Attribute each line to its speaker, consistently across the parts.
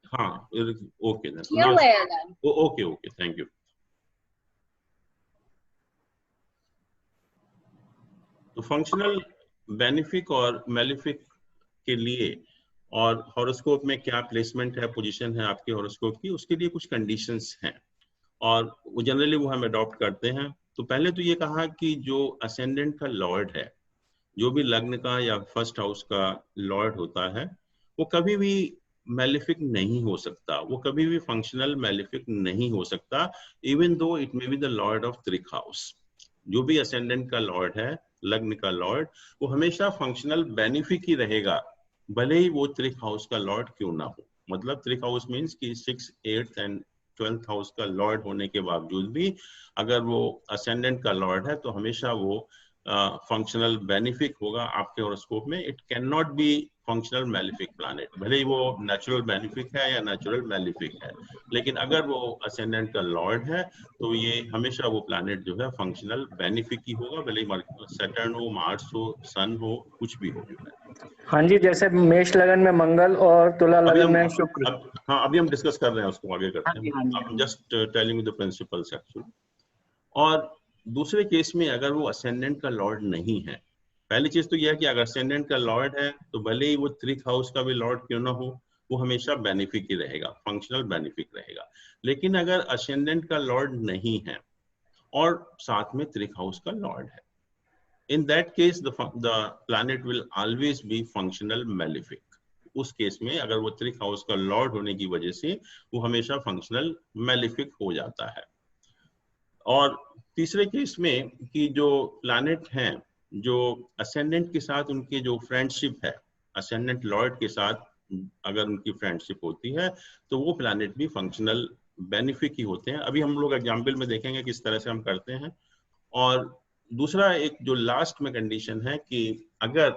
Speaker 1: हाँ, ओके
Speaker 2: किया हुआ है align.
Speaker 1: Okay okay, thank you. तो फंक्शनल बेनिफिक और मेलिफिक के लिए और हॉरोस्कोप में क्या प्लेसमेंट है, पोजीशन है आपके हॉरोस्कोप की, उसके लिए कुछ कंडीशंस हैं और वो जनरली वो हम अडॉप्ट करते हैं। तो पहले तो ये कहा कि जो असेंडेंट का लॉर्ड है, जो भी लग्न का या फर्स्ट हाउस का लॉर्ड होता है, वो कभी भी मेलिफिक नहीं हो सकता, वो कभी भी फंक्शनल मेलिफिक नहीं हो सकता, even though it may be the lord of त्रिक हाउस। जो भी असेंडेंट का लॉर्ड है, लग्न का लॉर्ड, वो हमेशा फंक्शनल बेनिफिक ही रहेगा, भले ही वो त्रिक हाउस का लॉर्ड क्यों ना हो। मतलब त्रिक हाउस मीन्स कि 6, 8 एंड 12th हाउस का लॉर्ड होने के बावजूद भी अगर वो असेंडेंट का लॉर्ड है तो हमेशा वो फंक्शनल बेनिफिक होगा आपके हॉरोस्कोप में। It can not be functional malefic planet, भले ही वो नेचुरल बेनिफिक है या नेचुरल मेलिफिक है, लेकिन अगर वो असेंडेंट का लॉर्ड है तो ये हमेशा वो प्लैनेट जो है फंक्शनल बेनिफिक ही होगा, भले ही सैटर्न हो, मार्स हो, सन हो, कुछ भी हो जो है।
Speaker 3: हाँ जी, जैसे मेष लगन में मंगल और तुला लगन में शुक्र।
Speaker 1: हाँ, अभी हम डिस्कस कर रहे हैं, उसको आगे करते हैं।
Speaker 3: हाँ जी।
Speaker 1: Just telling the principles actually. और दूसरे केस में अगर वो असेंडेंट का लॉर्ड नहीं है, पहली चीज तो यह है कि अगर असेंडेंट का लॉर्ड है तो भले ही वो त्रिक हाउस का भी लॉर्ड क्यों ना हो, वो हमेशा बेनिफिक ही रहेगा, फंक्शनल बेनिफिक रहेगा। लेकिन अगर असेंडेंट का लॉर्ड नहीं है और साथ में त्रिक हाउस का लॉर्ड है, in that case the planet will always be functional malefic। उस केस में अगर वो त्रिक हाउस का लॉर्ड होने की वजह से वो हमेशा फंक्शनल मेलिफिक हो जाता है। और तीसरे केस में कि जो प्लैनेट हैं जो असेंडेंट के साथ उनकी जो फ्रेंडशिप है, असेंडेंट लॉर्ड के साथ अगर उनकी फ्रेंडशिप होती है तो वो प्लैनेट भी फंक्शनल बेनिफिक ही होते हैं। अभी हम लोग एग्जाम्पल में देखेंगे किस तरह से हम करते हैं। और दूसरा एक जो लास्ट में कंडीशन है कि अगर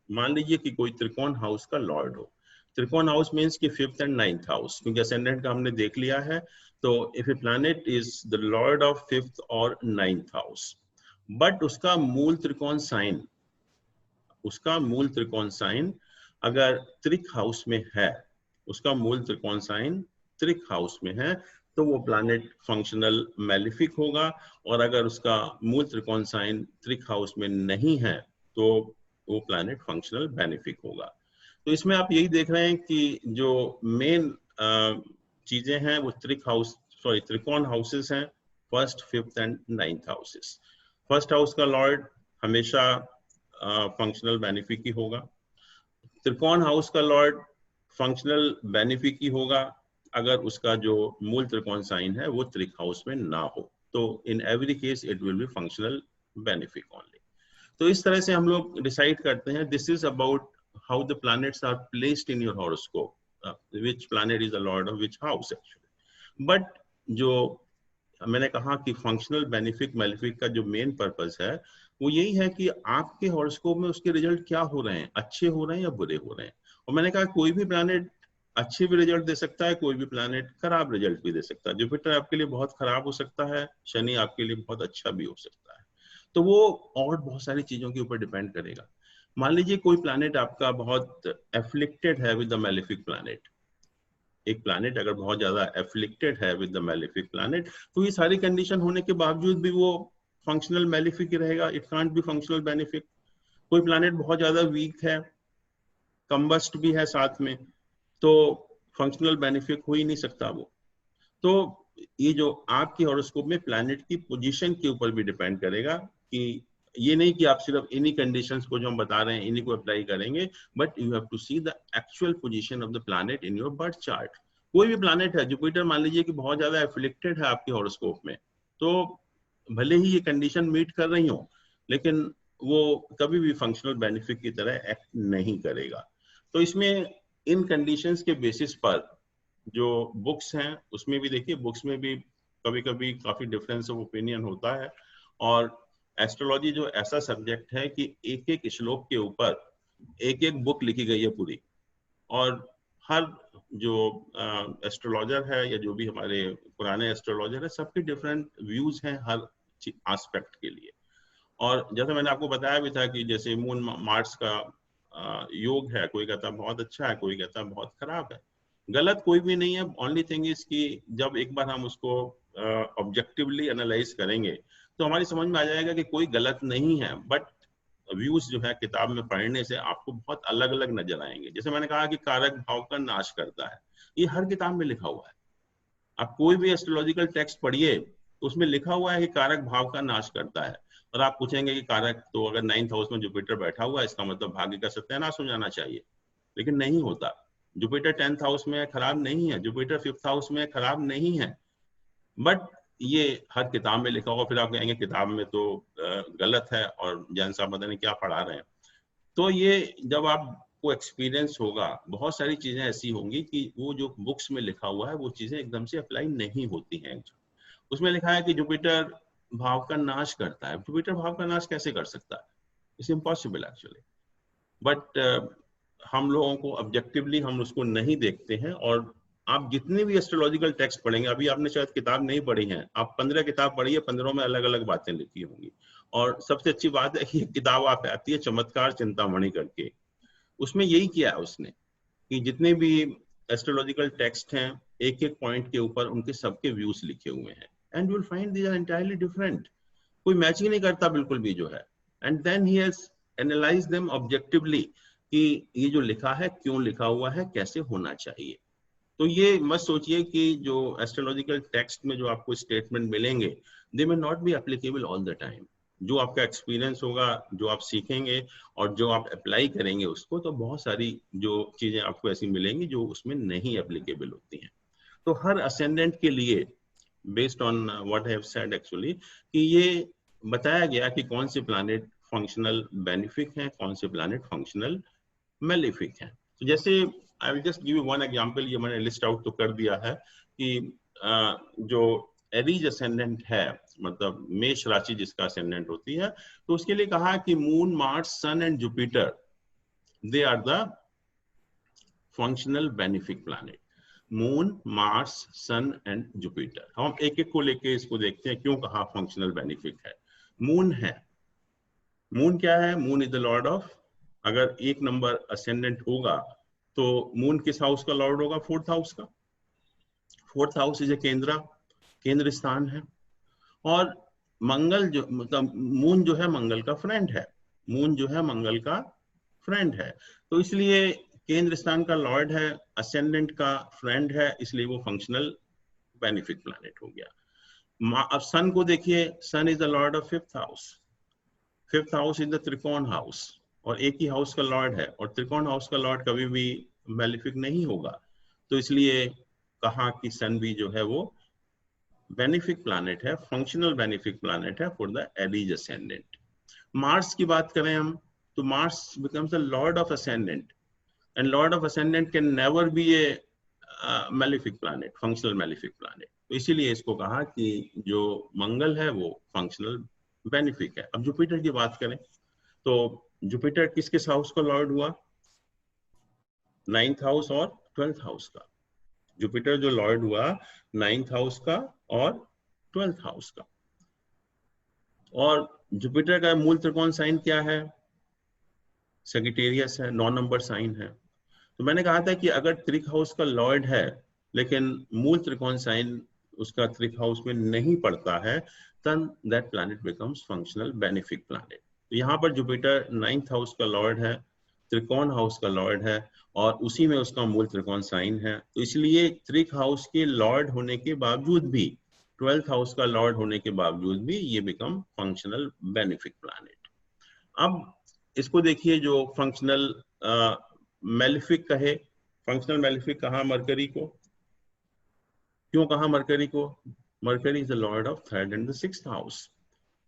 Speaker 1: मान लीजिए कि कोई त्रिकोण हाउस का लॉर्ड हो, त्रिकोण हाउस मींस कि 5th एंड 9th हाउस, क्योंकि असेंडेंट का हमने देख लिया है, तो if A planet is the lord of 5th और 9th हाउस बट उसका मूल त्रिकोण साइन, उसका मूल त्रिकोण साइन अगर त्रिक हाउस में है, उसका मूल त्रिकोण साइन त्रिक हाउस में है, तो वो प्लैनेट फंक्शनल मेलिफिक होगा। और अगर उसका मूल त्रिकोण साइन त्रिक हाउस में नहीं है तो वो प्लैनेट फंक्शनल बेनिफिक होगा। तो इसमें आप यही देख रहे हैं कि जो मेन चीजें हैं वो त्रिकोण हाउसेस हैं, 1st, 5th and 9th houses. First house का लॉर्ड हमेशा फंक्शनल बेनिफिक ही होगा। त्रिकोण हाउस का लॉर्ड फंक्शनल बेनिफिक ही होगा अगर उसका जो मूल त्रिकोण साइन है वो त्रिक हाउस में ना हो, तो in every case it will be functional benefic only. तो इस तरह से हम लोग डिसाइड करते हैं। This is about how the planets are placed in your horoscope, which planet is the lord of which house actually. But जो मैंने कहा कि फंक्शनल बेनिफिक मेलिफिक का जो मेन पर्पस है वो यही है कि आपके हॉरोस्कोप में उसके रिजल्ट क्या हो रहे हैं, अच्छे हो रहे हैं या बुरे हो रहे हैं। और मैंने कहा कोई भी प्लैनेट अच्छे भी रिजल्ट दे सकता है, कोई भी प्लैनेट खराब रिजल्ट भी दे सकता है। जुपिटर आपके लिए बहुत खराब हो सकता है, शनि आपके लिए बहुत अच्छा भी हो सकता है। तो वो और बहुत सारी चीजों के ऊपर डिपेंड करेगा। मान लीजिए कोई प्लैनेट आपका बहुत एफ्लिक्टेड है विद द मेलिफिक प्लैनेट, एक प्लैनेट अगर बहुत ज्यादा एफ्लिक्टेड है विद द मेलिफिक प्लैनेट, तो ये सारी कंडीशन होने के बावजूद भी वो फंक्शनल मेलिफिक ही रहेगा, it can't be functional benefic. कोई प्लैनेट बहुत ज्यादा वीक है, कंबस्ट भी है साथ में, तो फंक्शनल बेनिफिक हो ही नहीं सकता वो। तो ये जो आपकी हॉरोस्कोप में प्लैनेट की पोजीशन के ऊपर भी डिपेंड करेगा कि ये नहीं कि आप सिर्फ इन्हीं कंडीशंस को जो हम बता रहे हैं इन्हीं को अप्लाई करेंगे, but you have to see the actual position of the planet in your birth chart. कोई भी प्लैनेट है, जुपिटर मान लीजिए कि बहुत ज्यादा एफ्लिक्टेड है आपके हॉरोस्कोप में, तो भले ही ये कंडीशन मीट कर रही हो लेकिन वो कभी भी फंक्शनल बेनिफिट की तरह एक्ट नहीं करेगा। तो इसमें इन कंडीशंस के बेसिस पर जो बुक्स हैं उसमें भी देखिए, बुक्स में भी कभी कभी काफी डिफरेंस ऑफ ओपिनियन होता है। और एस्ट्रोलॉजी जो ऐसा सब्जेक्ट है कि एक एक श्लोक के ऊपर एक एक बुक लिखी गई है पूरी, और हर जो एस्ट्रोलॉजर है या जो भी हमारे पुराने एस्ट्रोलॉजर है सबके डिफरेंट व्यूज हैं हर एस्पेक्ट के लिए। और जैसे मैंने आपको बताया भी था कि जैसे मून मार्स का योग है, कोई कहता बहुत अच्छा है, कोई कहता बहुत खराब है। गलत कोई भी नहीं है। ओनली थिंग इज कि जब एक बार हम उसको ऑब्जेक्टिवली एनालाइज करेंगे तो हमारी समझ में आ जाएगा कि कोई गलत नहीं है, बट व्यूज जो है किताब में पढ़ने से आपको बहुत अलग अलग नजर आएंगे। जैसे मैंने कहा कि कारक भाव का नाश करता है, ये हर किताब में लिखा हुआ है। आप कोई भी एस्ट्रोलॉजिकल टेक्स्ट पढ़िए तो उसमें लिखा हुआ है कि कारक भाव का नाश करता है। और आप पूछेंगे कि कारक तो अगर 9th हाउस में जुपिटर बैठा हुआ है इसका मतलब भाग्य का सत्यानाश हो जाना चाहिए, लेकिन नहीं होता। जुपिटर 10th हाउस में खराब नहीं है, जुपिटर 5th हाउस में खराब नहीं है, बट ये हर किताब में लिखा होगा। फिर आप कहेंगे किताब में तो गलत है और जैन साहब पता नहीं क्या पढ़ा रहे हैं। तो ये जब आपको एक्सपीरियंस होगा, बहुत सारी चीजें ऐसी होंगी कि वो जो बुक्स में लिखा हुआ है वो चीजें एकदम से अप्लाई नहीं होती हैं। उसमें लिखा है कि जुपिटर भाव का नाश करता है, जुपिटर भाव का नाश कैसे कर सकता है? It's impossible actually. बट हम लोगों को ऑब्जेक्टिवली हम उसको नहीं देखते हैं। और आप जितने भी एस्ट्रोलॉजिकल टेक्स्ट पढ़ेंगे, अभी आपने शायद किताब नहीं पढ़ी है, आप 15 किताब पढ़िए, 15 में अलग अलग बातें लिखी होंगी। और सबसे अच्छी बात है कि किताब आप आती है चमत्कार चिंतामणि करके, उसमें यही किया है उसने कि जितने भी एस्ट्रोलॉजिकल टेक्स्ट हैं एक एक पॉइंट के ऊपर उनके सबके व्यूज लिखे हुए हैं, and you will find these are entirely different. कोई मैच ही नहीं करता बिल्कुल भी जो है। And then he has analyse them objectively कि ये जो लिखा है क्यों लिखा हुआ है, कैसे होना चाहिए। तो ये मत सोचिए कि जो एस्ट्रोलॉजिकल टेक्स्ट में जो आपको स्टेटमेंट मिलेंगे they may not be applicable all the time. जो आपका एक्सपीरियंस होगा, जो आप सीखेंगे और जो आप अप्लाई करेंगे उसको, तो बहुत सारी जो चीजें आपको ऐसी मिलेंगी जो उसमें नहीं एप्लीकेबल होती हैं। तो हर असेंडेंट के लिए based on what I have said actually कि ये बताया गया कि कौन से प्लैनेट फंक्शनल बेनिफिक हैं, कौन से प्लैनेट फंक्शनल मेलिफिक हैं। तो जैसे I will just give you one example, ये मैंने लिस्ट आउट तो कर दिया है कि जो एरीज असेंडेंट है, मतलब मेष राशि जिसका असेंडेंट होती है, तो उसके लिए कहा कि moon, Mars, sun and Jupiter they are the functional benefic planet. Moon, Mars, sun and Jupiter. हम एक एक को लेके इसको देखते हैं क्यों कहा फंक्शनल बेनिफिक है। मून है, मून क्या है? Moon is the lord of, अगर एक नंबर असेंडेंट होगा तो मून किस हाउस का लॉर्ड होगा? 4th हाउस का। 4th हाउस इज ए केंद्र, केंद्र स्थान है। और मंगल जो, मतलब मून जो है मंगल का फ्रेंड है, मून जो है मंगल का फ्रेंड है, तो इसलिए केंद्र स्थान का लॉर्ड है, असेंडेंट का फ्रेंड है, इसलिए वो फंक्शनल बेनिफिक प्लैनेट हो गया। अब सन को देखिए, sun is the lord of 5th house. 5th house is the त्रिकोण हाउस, और एक ही हाउस का लॉर्ड है, और त्रिकोण हाउस का लॉर्ड कभी भी मेलिफिक नहीं होगा। तो इसलिए कहा कि सन भी जो है वो बेनिफिक प्लैनेट है, फंक्शनल बेनिफिक प्लैनेट है for the Aries ascendant. Mars की बात करें हम, तो Mars becomes the lord of ascendant, and Lord of ascendant can never be A malefic planet, functional malefic planet. तो इसीलिए इसको कहा कि जो मंगल है वो फंक्शनल बेनिफिक है। अब जुपिटर की बात करें तो जुपिटर किस किस हाउस का लॉर्ड हुआ? 9th हाउस और 12th हाउस का। जुपिटर जो लॉर्ड हुआ 9th हाउस का और 12th हाउस का। और जुपिटर का मूल त्रिकोण साइन क्या है? सेजिटेरियस है, 9 नंबर साइन है। तो मैंने कहा था कि अगर त्रिक हाउस का लॉर्ड है लेकिन मूल त्रिकोण साइन उसका त्रिक हाउस में नहीं पड़ता है, then that planet becomes functional benefic planet। तो यहाँ पर जुपिटर 9th हाउस का लॉर्ड है, त्रिकोण हाउस का लॉर्ड है, और उसी में उसका मूल त्रिकोण साइन है। तो इसलिए त्रिक हाउस के लॉर्ड होने के बावजूद भी, 12th हाउस का लॉर्ड होने के बावजूद भी, ये बिकम फंक्शनल बेनिफिक प्लैनेट। अब इसको देखिए, जो फंक्शनल मेलिफिक कहे, फंक्शनल मेलिफिक कहा मरकरी को। क्यों कहा मरकरी को? Mercury is the lord of 3rd and the 6th house,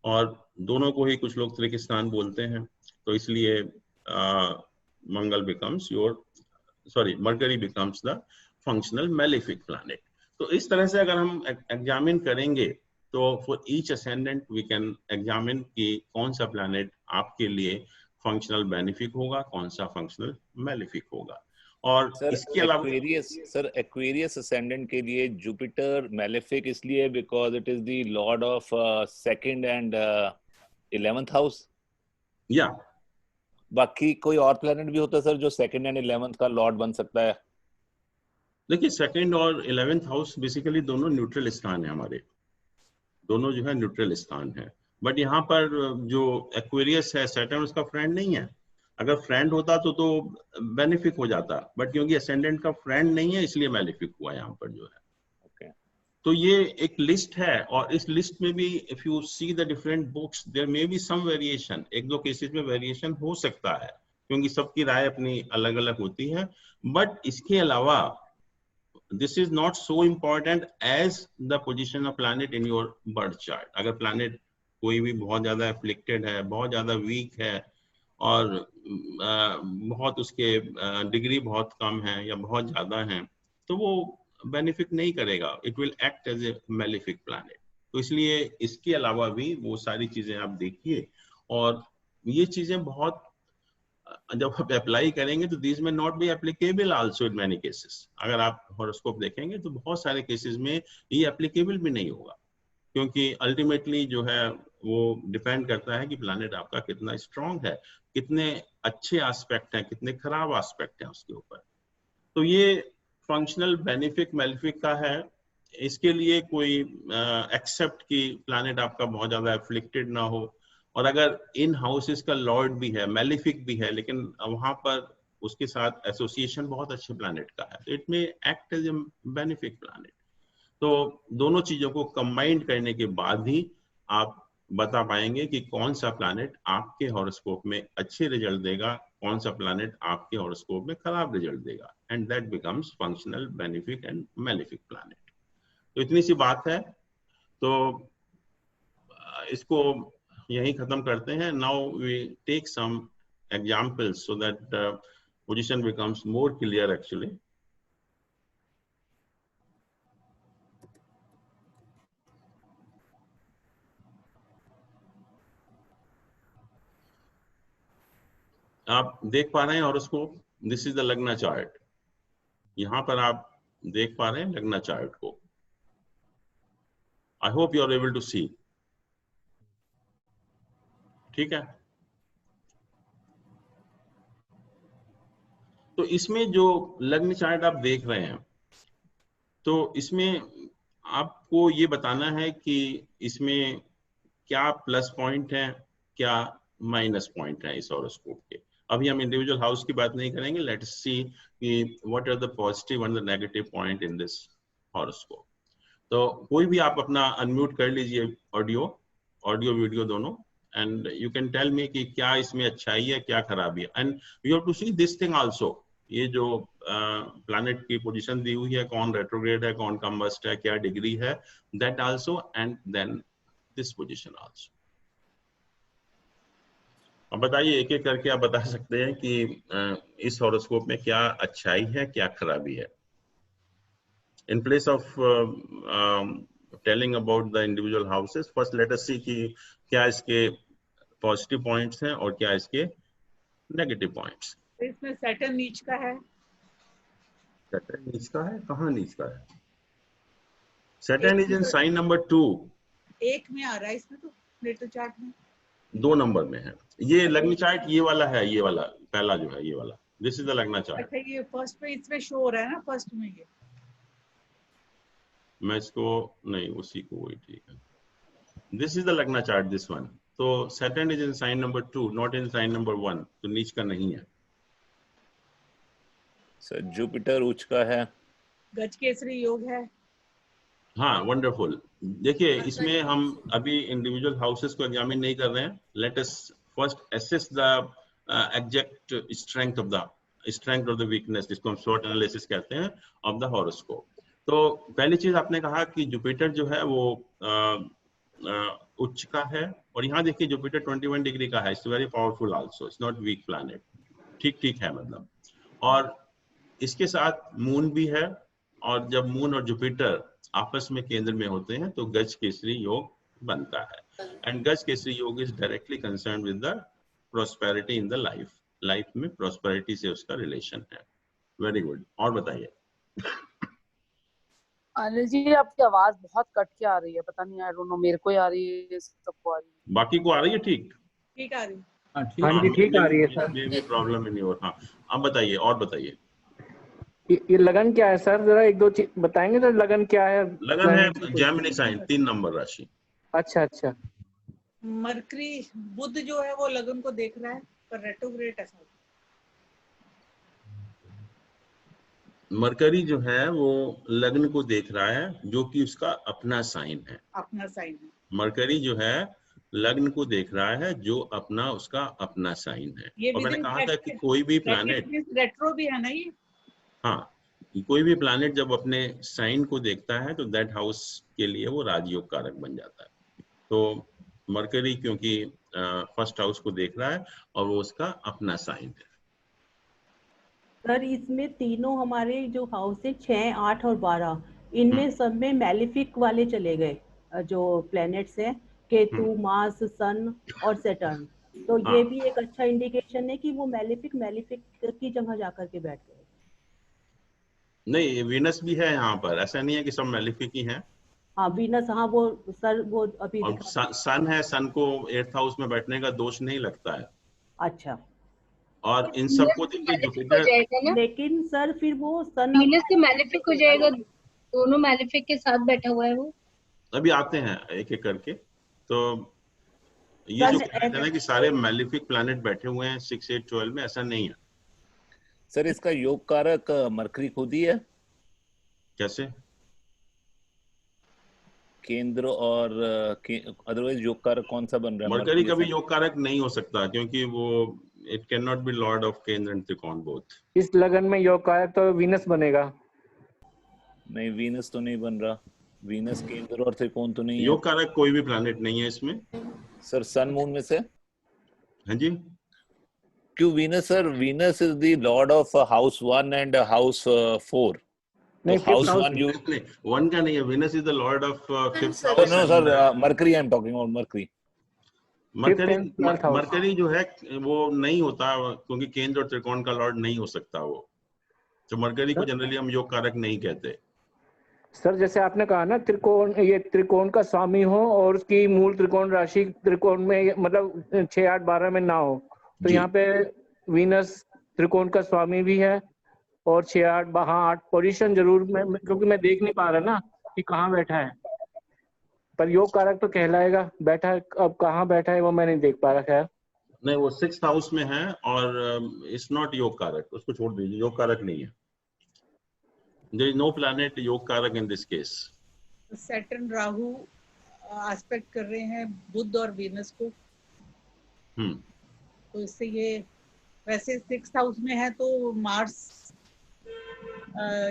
Speaker 1: और दोनों को ही कुछ लोग त्रिक स्थान बोलते हैं। तो इसलिए Mangal becomes your, sorry, Mercury becomes the functional malefic planet. तो इस तरह से अगर हम एग्जामिन करेंगे तो for each ascendant we can examine कि कौन सा प्लैनेट आपके लिए फंक्शनल बेनिफिक होगा, कौन सा फंक्शनल मेलिफिक होगा। और इसके अलावा
Speaker 2: सर एक्वेरियस असेंडेंट के लिए जुपिटर मेलिफिक इसलिए because it is the lord of 2nd and 11th house.
Speaker 1: या
Speaker 2: बाकी कोई और प्लेनेट भी होता है सर जो 2nd एंड 11th का लॉर्ड बन सकता है?
Speaker 1: देखिए सेकंड और 11th हाउस बेसिकली दोनों न्यूट्रल स्थान है हमारे, दोनों जो है न्यूट्रल स्थान है। बट यहाँ पर जो एक्वेरियस है सैटर्न उसका फ्रेंड नहीं है। अगर फ्रेंड होता तो बेनिफिक हो जाता, बट क्योंकि असेंडेंट का फ्रेंड नहीं है इसलिए मेलिफिक हुआ यहाँ पर जो है। तो ये एक लिस्ट है और इस लिस्ट में भी if you see the different books there may be some variation, एक दो केसेस में वेरिएशन हो सकता है क्योंकि सबकी राय अपनी अलग अलग होती है। बट इसके अलावा this is not so important as the position of planet in your birth chart. अगर planet कोई भी बहुत ज्यादा afflicted है, बहुत ज्यादा weak है और बहुत उसके डिग्री बहुत कम है या बहुत ज्यादा है तो वो बेनिफिट नहीं करेगा, it will act as a malefic planet. तो इसलिए इसके अलावा भी वो सारी चीजें आप देखिए और ये चीजें बहुत जब आप अप्लाई करेंगे तो दिस में not be applicable also in many cases. अगर आप हॉरोस्कोप देखेंगे तो बहुत सारे केसेस में ये एप्लीकेबल भी नहीं होगा क्योंकि अल्टीमेटली जो है वो डिपेंड करता है कि प्लैनेट आपका कितना स्ट्रांग है, कितने अच्छे एस्पेक्ट हैं, कितने खराब एस्पेक्ट हैं उसके ऊपर। तो ये फंक्शनल बेनिफिक मेलिफिक का है। इसके लिए कोई एक्सेप्ट कि प्लैनेट आपका बहुत ज्यादा एफ्लिक्टेड ना हो, और अगर इन हाउसेस का लॉर्ड भी है, मेलिफिक भी है, लेकिन वहां पर उसके साथ एसोसिएशन बहुत अच्छे प्लैनेट का है तो इट में act as a benefic planet. तो दोनों चीजों को कंबाइंड करने के बाद ही आप बता पाएंगे कि कौन सा प्लैनेट आपके हॉरोस्कोप में अच्छे रिजल्ट देगा, कौन सा प्लैनेट आपके हॉरोस्कोप में खराब रिजल्ट देगा, and that becomes functional benefic and malefic planet. तो इतनी सी बात है, तो इसको यही खत्म करते हैं। Now we take some examples so that position becomes more clear actually. आप देख पा रहे हैं horoscope, this is the lagna chart. यहां पर आप देख पा रहे हैं लग्न चार्ट को। I hope you are able to see. ठीक है, तो इसमें जो लग्न चार्ट आप देख रहे हैं तो इसमें आपको ये बताना है कि इसमें क्या प्लस पॉइंट है, क्या माइनस पॉइंट है इस हॉरोस्कोप के। अभी हम इंडिविजुअल हाउस की बात नहीं करेंगे, लेट्स सी कि what are the positive and the negative point in this horoscope. तो कोई भी आप अपना अनम्यूट कर लीजिए ऑडियो वीडियो दोनों, and you can tell me कि क्या इसमें अच्छाई है क्या खराबी है। And you have to see this thing also, ये जो प्लैनेट की पोजीशन दी हुई है, कौन रेट्रोग्रेड है, कौन कम्बस्ट है, क्या डिग्री है, that also, and then this position also. अब बताइए, एक एक करके आप बता सकते हैं कि इस हॉरोस्कोप में क्या अच्छाई है क्या खराबी है। In place of telling about the individual houses, first let us see कि क्या इसके positive points हैं और क्या इसके negative points।
Speaker 4: इसमें सैटर्न नीच का है।
Speaker 1: सैटर्न नीच का है? कहाँ नीच का है? Saturn is in sign number 2।
Speaker 4: एक में आ रहा है इसमें, तो नेटल चार्ट में
Speaker 1: 2 नंबर में है। ये लग्न चार्ट ये वाला है, ये वाला पहला जो है ये वाला, this is the lagna chart.
Speaker 4: अच्छा, ये फर्स्ट पे इसमें शो हो रहा है ना, फर्स्ट में ये
Speaker 1: मैं इसको नहीं, उसी को वही ठीक है। This is the lagna chart, this one. तो Saturn is in sign number 2, not in sign number 1, तो नीच का नहीं है।
Speaker 2: सर जुपिटर उच्च का है।
Speaker 4: गज केसरी योग है।
Speaker 1: हाँ, वंडरफुल। देखिए इसमें हम अभी इंडिविजुअल हाउसेस को एग्जामिन नहीं कर रहे हैं। Let us first assess the exact strength of the weakness, जिसको हम स्वॉट एनालिसिस कहते हैं, ऑफ द हॉरोस्कोप। तो पहली चीज आपने कहा कि जुपिटर जो है वो उच्च का है, और यहाँ देखिए जुपिटर 21 डिग्री का है। It's very powerful also, it's not weak planet, ठीक ठीक है मतलब। और इसके साथ मून भी है, और जब मून और जुपिटर आपस में केंद्र में होते हैं तो गज केसरी योग बनता है। एंड गज केसरी योग is directly concern with the prosperity in the life में प्रोस्पेरिटी से उसका रिलेशन है। Very good. और बताइए।
Speaker 5: अनिल जी, आपकी आवाज बहुत कट के आ रही है, पता नहीं, आई डोंट नो, मेरे को ही आ रही है, सबको आ रही है।
Speaker 1: बाकी को आ रही है? ठीक
Speaker 4: ठीक आ रही है।
Speaker 3: हाँ जी, ठीक आ रही है sir.
Speaker 1: May be problem in your. हाँ, अब बताइए और बताइए।
Speaker 3: ये लगन क्या है सर, जरा एक दो चीज बताएंगे तो, लगन क्या है?
Speaker 1: लगन है जेमिनी साइन, 3 नंबर राशि।
Speaker 3: अच्छा अच्छा।
Speaker 4: मरकरी बुध जो है वो लगन को देख रहा है, पर रेट्रोग्रेड ऐसा होता
Speaker 1: मरकरी जो है वो लग्न को देख रहा है, जो कि उसका अपना साइन है।
Speaker 4: है, अपना साइन है।
Speaker 1: मरकरी जो है लग्न को देख रहा है, जो अपना उसका अपना साइन है।
Speaker 4: ये
Speaker 1: और मैंने
Speaker 4: विदिन
Speaker 1: कहा था कि कोई भी प्लैनेट,
Speaker 4: रेट्रो भी है ना ये।
Speaker 1: हाँ, कोई भी प्लैनेट जब अपने साइन को देखता है तो दैट हाउस के लिए वो राजयोग कारक बन जाता है। तो मरकरी क्योंकि फर्स्ट हाउस को देख रहा है और वो उसका अपना साइन है।
Speaker 6: सर इसमें तीनों हमारे जो हाउस है 6, 8 और 12, इनमें सब में मैलिफिक वाले चले गए, जो प्लैनेट्स हैं, केतु, मार्स, सन और सैटर्न। तो ये
Speaker 1: हाँ।
Speaker 6: भी एक अच्छा इंडिकेशन है कि वो मैलिफिक की जगह जाकर के बैठ गए।
Speaker 1: नहीं, वीनस भी है यहाँ पर, ऐसा नहीं है कि सब मैलिफिक ही हैं।
Speaker 6: हाँ वीनस, हाँ वो सर वो अभी
Speaker 1: और
Speaker 6: दिखा।
Speaker 1: सन है, सन को 8th हाउस में बैठने का दोष नहीं लगता है।
Speaker 6: अच्छा,
Speaker 1: और इन सबको देखिए
Speaker 7: मैलेफिक हो
Speaker 1: जुपिटर,
Speaker 7: जाएगा ना,
Speaker 6: लेकिन सर फिर वो सन
Speaker 7: वीनस तो मैलेफिक हो जाएगा, दोनों मैलेफिक के साथ बैठा हुआ है वो।
Speaker 1: अभी आते हैं एक एक करके। तो ये जो कह रहे थे ना कि सारे मैलिफिक प्लैनेट बैठे हुए हैं 6, 8, 12 में, ऐसा नहीं है।
Speaker 2: सर इसका योग कारक मरकरी खुद ही है?
Speaker 1: कैसे?
Speaker 2: केंद्र और अदरवाइज योग कारक कौन सा बन रहा है?
Speaker 1: मरकरी कभी योग कारक नहीं हो सकता, क्योंकि वो it can not B Lord of केंद्र एंड त्रिकोण बोथ।
Speaker 3: इस लगन में योग कारक तो वीनस बनेगा।
Speaker 2: नहीं, वीनस तो नहीं बन रहा। वीनस केंद्र और त्रिकोण तो नहीं है।
Speaker 1: योग कारक कोई भी प्लैनेट नहीं है इसमें।
Speaker 2: सर सन मून में से?
Speaker 1: हाँ जी।
Speaker 2: क्यों Venus sir? Venus is the lord of house 1 and house 4।
Speaker 3: नहीं,
Speaker 2: तो हाउस 1 यू
Speaker 1: 1 का नहीं है, Venus is the lord of 5th
Speaker 2: no
Speaker 1: house.
Speaker 2: Sir, Mercury I am talking about Mercury.
Speaker 1: Mercury जो है वो नहीं होता, क्योंकि केंद्र और त्रिकोण का लॉर्ड नहीं हो सकता वो। तो मरकरी को जनरली हम योग कारक नहीं कहते।
Speaker 3: सर जैसे आपने कहा ना, त्रिकोण, ये त्रिकोण का स्वामी हो और उसकी मूल त्रिकोण राशि त्रिकोण में, मतलब 6, 8, 12 में ना हो, तो
Speaker 1: जी।
Speaker 3: यहाँ पे वीनस त्रिकोण का स्वामी भी है और 6, 8, 8 पोजीशन जरूर में, क्योंकि मैं देख नहीं पा रहा ना कि कहाँ बैठा है, पर योग कारक तो कहलाएगा। बैठा है, अब कहाँ बैठा है वो मैं नहीं देख पा रहा। खैर
Speaker 1: नहीं, वो 6th हाउस में है और इट्स नॉट योग कारक, उसको छोड़ दीजिए, योग कारक नहीं है। देयर इज नो प्लैनेट योग कारक इन this case.
Speaker 4: Saturn Rahu aspect कर रहे हैं बुध और वीनस को। तो इससे ये वैसे 6th हाउस में है, तो मार्स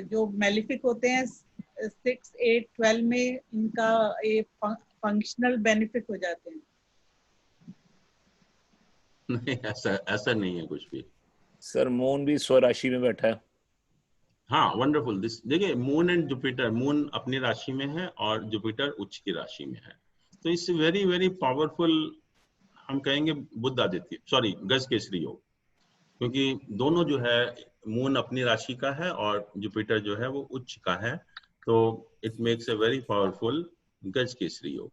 Speaker 4: जो मैलिफिक होते हैं 6, 8, 12 में, इनका ये फंक्शनल बेनिफिट हो जाते हैं।
Speaker 1: नहीं, ऐसा नहीं है कुछ भी।
Speaker 2: सर मून भी स्वराशि में बैठा है।
Speaker 1: हाँ, वंडरफुल। दिस देखिए, मून एंड जुपिटर, मून अपनी राशि में है और जुपिटर उच्च की राशि में है। तो इट्स वेरी वेरी पावरफुल, हम कहेंगे बुध आदित्य, सॉरी गज केसरी योग, क्योंकि दोनों जो है, मून अपनी राशि का है और जुपिटर जो है वो उच्च का है। तो it makes a very powerful Gaj Kesari Yog.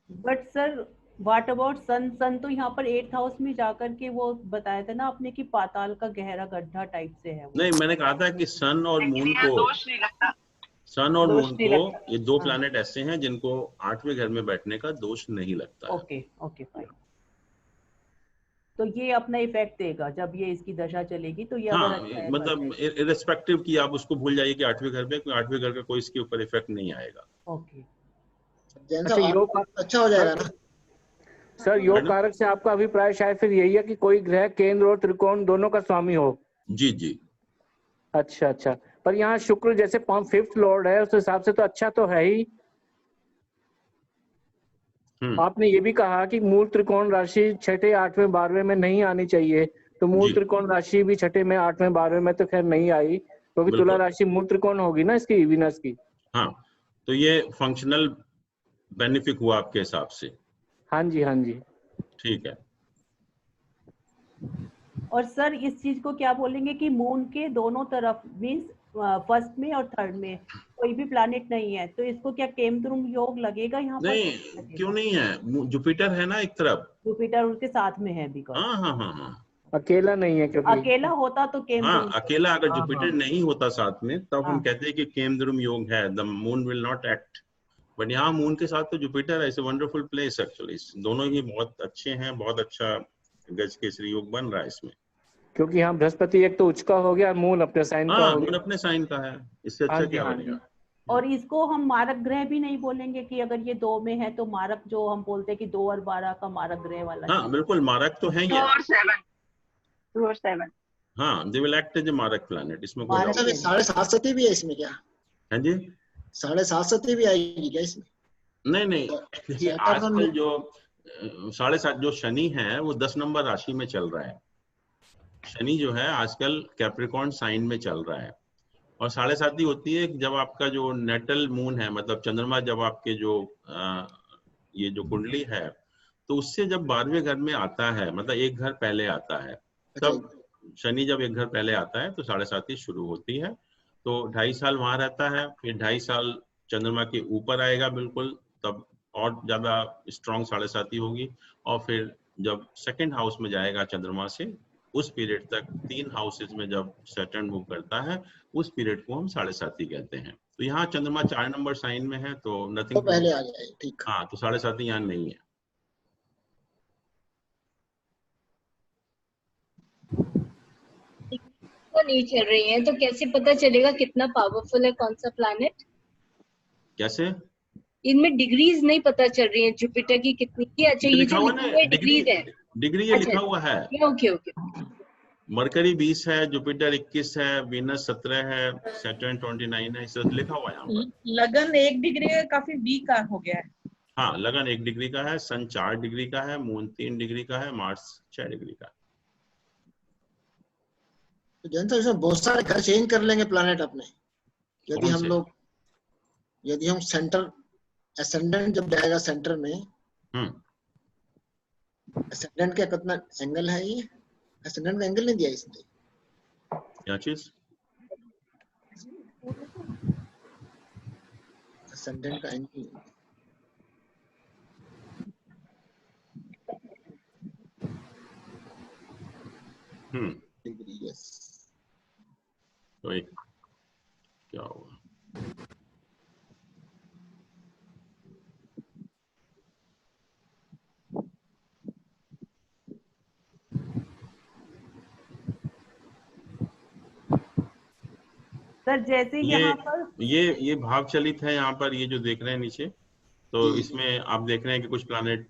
Speaker 6: But sir what about sun? Sun तो यहाँ पर 8th हाउस में जाकर के वो बताया था ना आपने कि पाताल का गहरा गड्ढा टाइप से है वो।
Speaker 1: नहीं, मैंने कहा था कि सन और मून को, सन और मून को, ये 2 प्लैनेट ऐसे हैं जिनको 8वें घर में बैठने का दोष नहीं लगता है।
Speaker 6: Okay okay fine. तो ये अपना इफेक्ट देगा जब ये इसकी दशा चलेगी, तो ये
Speaker 1: हाँ,
Speaker 6: अगर अच्छा है,
Speaker 1: मतलब इरेस्पेक्टिव कि आप उसको भूल जाइए कि 8वें घर में, 8वें घर का कोई इसके ऊपर इफेक्ट नहीं आएगा।
Speaker 6: ओके।
Speaker 3: अच्छा, योग
Speaker 8: अच्छा हो जाएगा ना
Speaker 3: सर। योग कारक से आपका अभिप्राय शायद फिर यही है कि कोई ग्रह केंद्र और त्रिकोण दोनों का स्वामी हो।
Speaker 1: जी जी।
Speaker 3: अच्छा अच्छा, पर यहाँ शुक्र जैसे 5th लॉर्ड है, उस हिसाब से तो अच्छा तो है ही। आपने ये भी कहा कि मूल त्रिकोण राशि 6ठे, 8वें, 12वें में नहीं आनी चाहिए, तो मूल त्रिकोण राशि भी 6ठे में, 8वें, 12वें में तो खैर नहीं आई, क्योंकि तुला राशि मूल त्रिकोण होगी ना इसकी, वीनस की।
Speaker 1: हाँ, तो ये फंक्शनल बेनिफिक हुआ आपके हिसाब से?
Speaker 3: हाँ जी हाँ जी,
Speaker 1: ठीक है।
Speaker 6: और सर इस चीज को क्या बोलेंगे कि मून के दोनों तरफ, मींस फर्स्ट में और थर्ड में कोई भी प्लैनेट नहीं है, तो इसको क्या केमद्रुम योग लगेगा यहाँ पर?
Speaker 1: नहीं, क्यों नहीं है, जुपिटर है ना एक तरफ।
Speaker 6: जुपिटर उसके साथ में है बिकॉज़।
Speaker 1: हाँ हाँ हाँ हाँ।
Speaker 3: अकेला नहीं है क्योंकि
Speaker 6: अकेला होता तो
Speaker 1: हाँ, अकेला अगर
Speaker 3: हाँ,
Speaker 1: जुपिटर
Speaker 3: हाँ।
Speaker 1: नहीं होता साथ में तब हम
Speaker 6: हाँ।
Speaker 1: कहते हैं कि केमद्रुम योग है, the moon will not act. But यहाँ मून के साथ तो जुपिटर है, it's a wonderful place actually. दोनों ही बहुत अच्छे हैं, बहुत अच्छा गज केसरी योग बन रहा है इसमें।
Speaker 3: क्योंकि यहाँ बृहस्पति एक तो उच्च का हो गया, मून अपने साइन का
Speaker 1: हाँ,
Speaker 3: हो
Speaker 1: मून
Speaker 3: गया।
Speaker 1: अपने साइन का है, इससे
Speaker 3: हाँ
Speaker 1: अच्छा
Speaker 3: जी,
Speaker 1: क्या
Speaker 3: हाँ जी।
Speaker 1: बनेगा।
Speaker 6: और इसको हम मारक ग्रह भी नहीं बोलेंगे कि अगर ये 2 में है तो मारक, जो हम बोलते हैं कि 2 और 12 का मारक ग्रह वाला
Speaker 1: हाँ
Speaker 6: चीज।
Speaker 1: बिल्कुल, मारक तो है ही
Speaker 5: 2
Speaker 1: है।
Speaker 5: और 7 2 और 7
Speaker 1: हाँ, they will act as a maraka planet, इसमें कोई
Speaker 6: मारक
Speaker 1: डाउट
Speaker 6: ग्रह।
Speaker 1: नहीं।
Speaker 8: 7.5 सती भी है इसमें क्या?
Speaker 1: है जी?
Speaker 8: 7.5 सती भी आएगी क्या इसमें?
Speaker 1: नहीं नहीं, देखिए आजकल जो 7.5 जो शनि है वो 10 नंबर राशि में चल रहा है। शनि जो है आजकल कैप्रिकॉर्न साइन में चल रहा है, और 7.5 होती है जब आपका जो नेटल मून है, मतलब चंद्रमा जब आपके जो ये जो कुंडली है, तो उससे जब 12वें घर में आता है, मतलब एक घर पहले आता है, तब शनि जब एक घर पहले आता है तो 7.5 शुरू होती है। तो 2.5 साल वहां रहता है, फिर 2.5 साल चंद्रमा के ऊपर आएगा बिल्कुल, तब और ज्यादा स्ट्रॉन्ग 7.5 होगी। और फिर जब सेकंड हाउस में जाएगा चंद्रमा से, उस पीरियड तक 3 हाउसेज में जब सैटर्न मूव करता है, उस पीरियड को हम 7.5 कहते हैं। तो यहाँ चंद्रमा 4 नंबर साइन में है तो नथिंग
Speaker 8: तो पहले आ जाए, ठीक।
Speaker 1: हाँ, तो 7.5 यहाँ नहीं है।
Speaker 7: तो नहीं चल रही है तो कैसे पता चलेगा कितना पावरफुल है कौन सा प्लैनेट?
Speaker 1: कैसे?
Speaker 7: इनमें डिग्रीज नहीं पता चल रही है जुपिटर की कितनी की। अच्छा, ये
Speaker 1: लिखा
Speaker 7: जो
Speaker 1: हुआ
Speaker 7: लिखा
Speaker 1: ना,
Speaker 7: हुआ है डिग्रीज है।
Speaker 1: डिग्री ये
Speaker 7: अच्छा,
Speaker 1: लिखा हुआ है।
Speaker 7: Okay okay.
Speaker 1: मरकरी 20 है, जुपिटर 21 है, वीनस 17 है, सैटर्न 29 है, इसे लिखा हुआ है यहाँ पर।
Speaker 4: लगन 1 डिग्री काफी वीक हो गया है।
Speaker 1: हाँ, लगन 1 डिग्री का है, सन 4 डिग्री का है, मून 3 डिग्री का है, मार्स 6 डिग्री का है।
Speaker 8: तो जनता इसमें बहुत सारे घर चेंज कर लेंगे प्लैनेट अपने, यदि हम लोग, यदि हम सेंटर एसेंडेंट जब जाएगा सेंटर में, एसेंडेंट का कितना एंगल है? ये एसेंडेंट का एंगल नहीं दिया इसने,
Speaker 1: क्या चीज?
Speaker 8: एसेंडेंट का एंगल डिग्री। यस,
Speaker 1: तो एक क्या हुआ?
Speaker 6: सर जैसे यहाँ पर
Speaker 1: ये भाव चलित है यहाँ पर, ये जो देख रहे हैं नीचे, तो इसमें आप देख रहे हैं कि कुछ प्लैनेट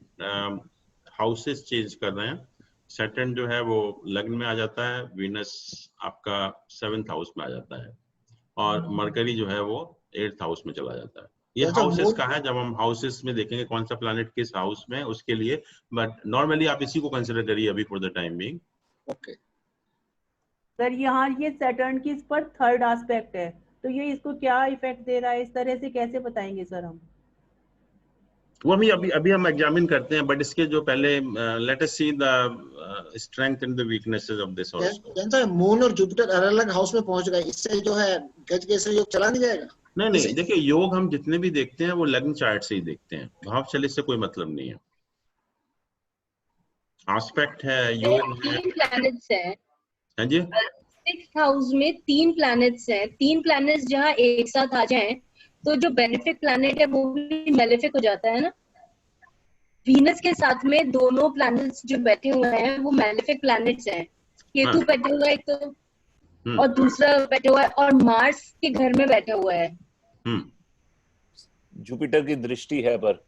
Speaker 1: हाउसेस चेंज कर रहे हैं। सैटर्न जो है वो लग्न में आ जाता है, वीनस आपका 7th हाउस में आ जाता है, और मरकरी जो है वो 8th हाउस में चला जाता है। ये हाउसेस का है, जब हम हाउसेस में देखेंगे कौन सा प्लैनेट किस हाउस में, उसके लिए। बट नॉर्मली आप इसी को कंसिडर करिए अभी for the time being.
Speaker 8: Okay.
Speaker 6: Sir यहाँ ये सैटर्न की इस पर 3rd एस्पेक्ट है, तो ये इसको क्या इफेक्ट दे रहा है, इस तरह से कैसे बताएंगे सर हम?
Speaker 1: वो अभी हम एग्जामिन करते हैं, बट इसके जो पहले let us see the strength and the weaknesses of this horoscope.
Speaker 8: Janata moon और जुपिटर अलग अलग हाउस में पहुंच गए, इससे जो है गज केसरी योग चला नहीं जाएगा?
Speaker 1: नहीं, देखिए योग हम जितने भी देखते हैं वो लग्न चार्ट से ही देखते हैं, भाव चलित से कोई मतलब नहीं है। एस्पेक्ट है, योग है।
Speaker 7: 3 प्लैनेट्स हैं।
Speaker 1: हाँ जी,
Speaker 7: 6th हाउस में 3 प्लैनेट्स हैं। 3 प्लैनेट्स जहाँ एक साथ आ जाएं तो जो बेनिफिक प्लैनेट है वो भी मेलेफिक हो जाता है ना। वीनस के साथ में दोनों प्लैनेट्स जो बैठे हुए हैं वो मेलेफिक प्लैनेट्स हैं। केतु बैठा हुआ है एक तो, और दूसरा बैठा हुआ है, और मार्स के घर में बैठा हुआ है।
Speaker 2: जुपिटर की दृष्टि है, पर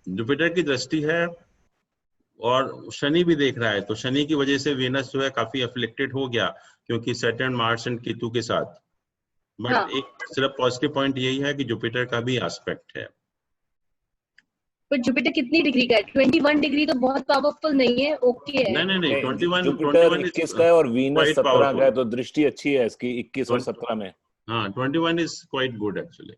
Speaker 1: जुपिटर की दृष्टि है और शनि भी देख रहा है, तो शनि की वजह से वीनस जो है काफी अफ्लिक्टेड हो गया, क्योंकि सैटर्न मार्स एंड केतु के साथ। बट एक सिर्फ पॉजिटिव पॉइंट यही है कि जुपिटर का भी एस्पेक्ट है।
Speaker 7: पर जुपिटर कितनी डिग्री का है? 21 डिग्री तो बहुत पावरफुल नहीं है, ओके है।
Speaker 1: नहीं, 21
Speaker 2: जुपिटर 21 का है और वीनस 17 का है, तो दृष्टि अच्छी है इसकी 21 और 17 में।
Speaker 1: हाँ, 21 is quite good actually.